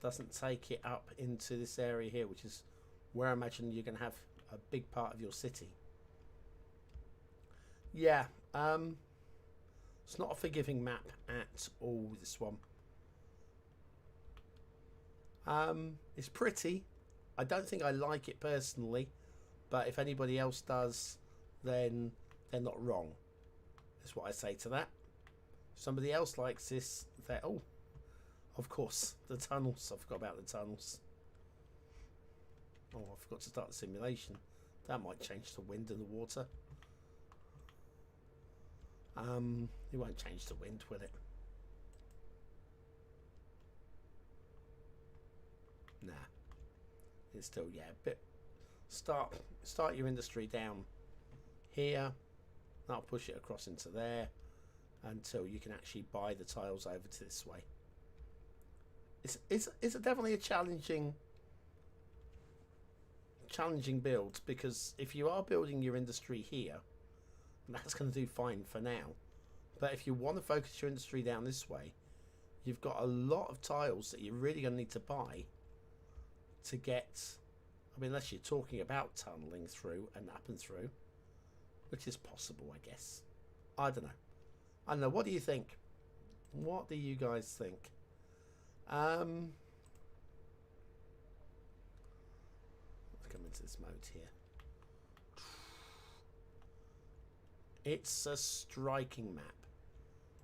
doesn't take it up into this area here, which is where I imagine you're going to have a big part of your city. Yeah, it's not a forgiving map at all, this one. It's pretty. I don't think I like it personally, but if anybody else does, then they're not wrong. That's what I say to that. If somebody else likes this, they're... Oh, of course, the tunnels. I forgot about the tunnels. Oh, I forgot to start the simulation. That might change the wind and the water. It won't change the wind, will it? Nah. It's still, yeah, a bit... Start your industry down here. That'll push it across into there until you can actually buy the tiles over to this way. It's definitely a challenging build, because if you are building your industry here, that's going to do fine for now. But if you want to focus your industry down this way, you've got a lot of tiles that you're really going to need to buy to get... I mean, unless you're talking about tunneling through and up and through, which is possible, I guess. I don't know. I don't know. What do you think? What do you guys think? Let's come into this mode here. It's a striking map.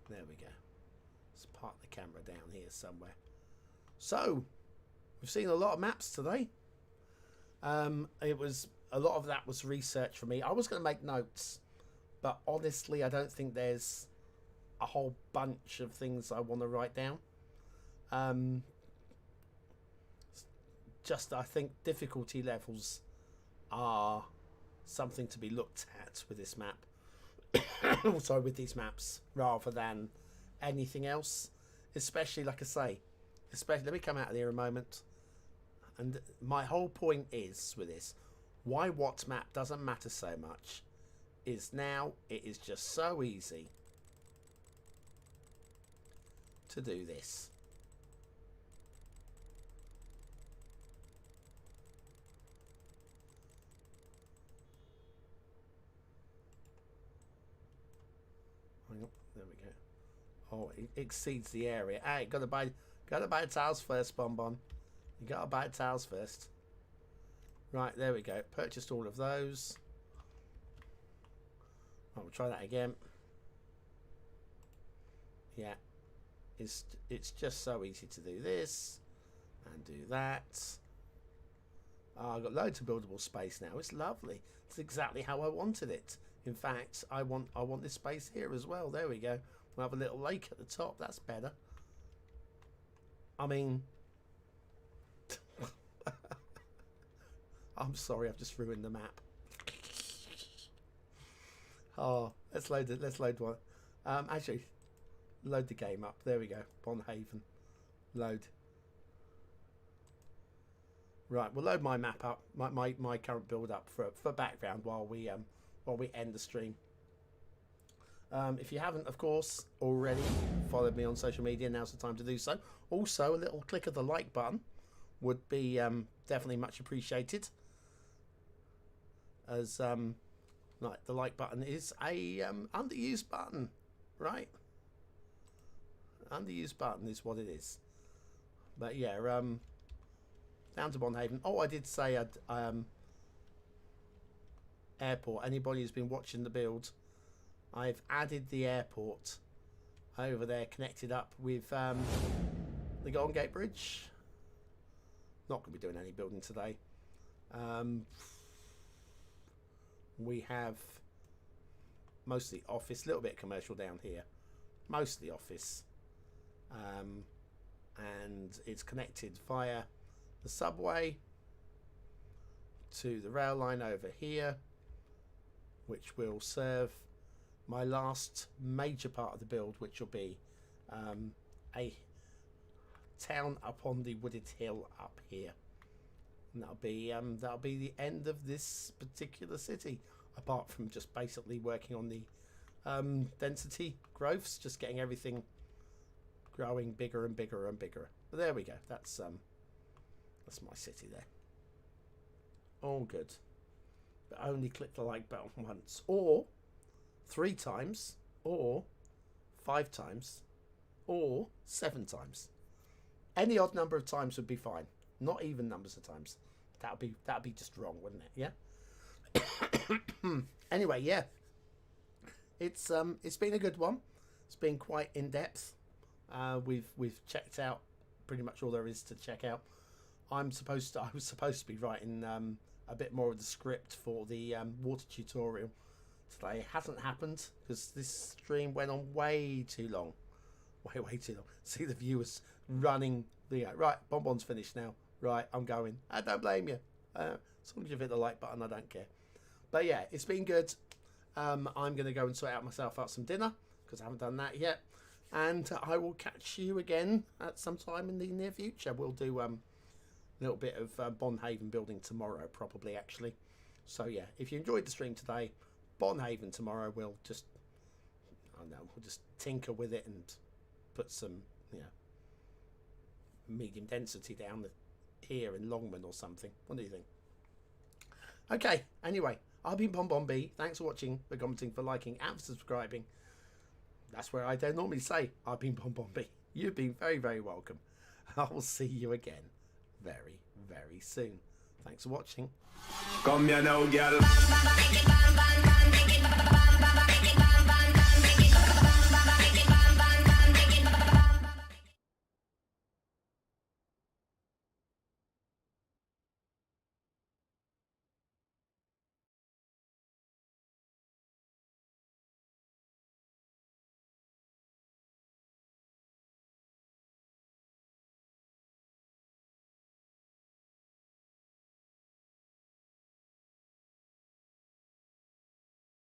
There we go. Let's park the camera down here somewhere. So, we've seen a lot of maps today. It was... A lot of that was research for me. I was going to make notes, but honestly, I don't think there's a whole bunch of things I want to write down. Just, I think difficulty levels are something to be looked at with this map. Sorry, with these maps, rather than anything else. Especially, like I say, let me come out of here a moment. And my whole point is with this, why what map doesn't matter so much is now it is just so easy to do this. Hang on, there we go. Oh, it exceeds the area. Hey, gotta buy tiles first, Bonbon. You got to buy tiles first. Right, there we go. Purchased all of those. Right, we'll try that again. Yeah. It's just so easy to do this and do that. Oh, I've got loads of buildable space now. It's lovely. It's exactly how I wanted it. In fact, I want this space here as well. There we go. We'll have a little lake at the top. That's better. I mean, I'm sorry, I've just ruined the map. Oh, let's load it. Let's load one. Actually, load the game up. There we go. Haven. Load. Right, we'll load my map up, my current build up for background while we end the stream. If you haven't, of course, already followed me on social media, now's the time to do so. Also, a little click of the like button would be definitely much appreciated, as like the like button is a underused button, right? Underused button is what it is. But yeah, down to Haven. Oh, I did say I'd airport. Anybody who's been watching the build, I've added the airport over there, connected up with the Golden Gate Bridge. Not going to be doing any building today. We have mostly office, a little bit commercial down here, mostly office, and it's connected via the subway to the rail line over here, which will serve my last major part of the build, which will be a town up on the wooded hill up here. And that'll be the end of this particular city, apart from just basically working on the density growths, just getting everything growing bigger and bigger and bigger. But there we go. That's my city there. All good. But only click the like button once, or 3 times, or 5 times, or 7 times. Any odd number of times would be fine. Not even numbers of times. That'd be just wrong, wouldn't it? Yeah. Anyway, yeah. It's been a good one. It's been quite in depth. We've checked out pretty much all there is to check out. I was supposed to be writing a bit more of the script for the water tutorial today. It hasn't happened because this stream went on way too long. Way too long. See the viewers running. Right, Bonbon's finished now. Right, I'm going. I don't blame you. As long as you hit the like button, I don't care. But yeah, it's been good. I'm going to go and sort myself out some dinner because I haven't done that yet. And I will catch you again at some time in the near future. We'll do a little bit of Haven building tomorrow, probably, actually. So yeah, if you enjoyed the stream today, Haven tomorrow, we'll just, I don't know, we'll just tinker with it and put some, medium density down here in Longman or something. What do you think? Okay, anyway, I've been BonBonB. Thanks for watching, for commenting, for liking, and for subscribing. That's where I don't normally say I've been BonBonB. You've been very, very welcome. I will see you again very, very soon. Thanks for watching. Come here now, girl.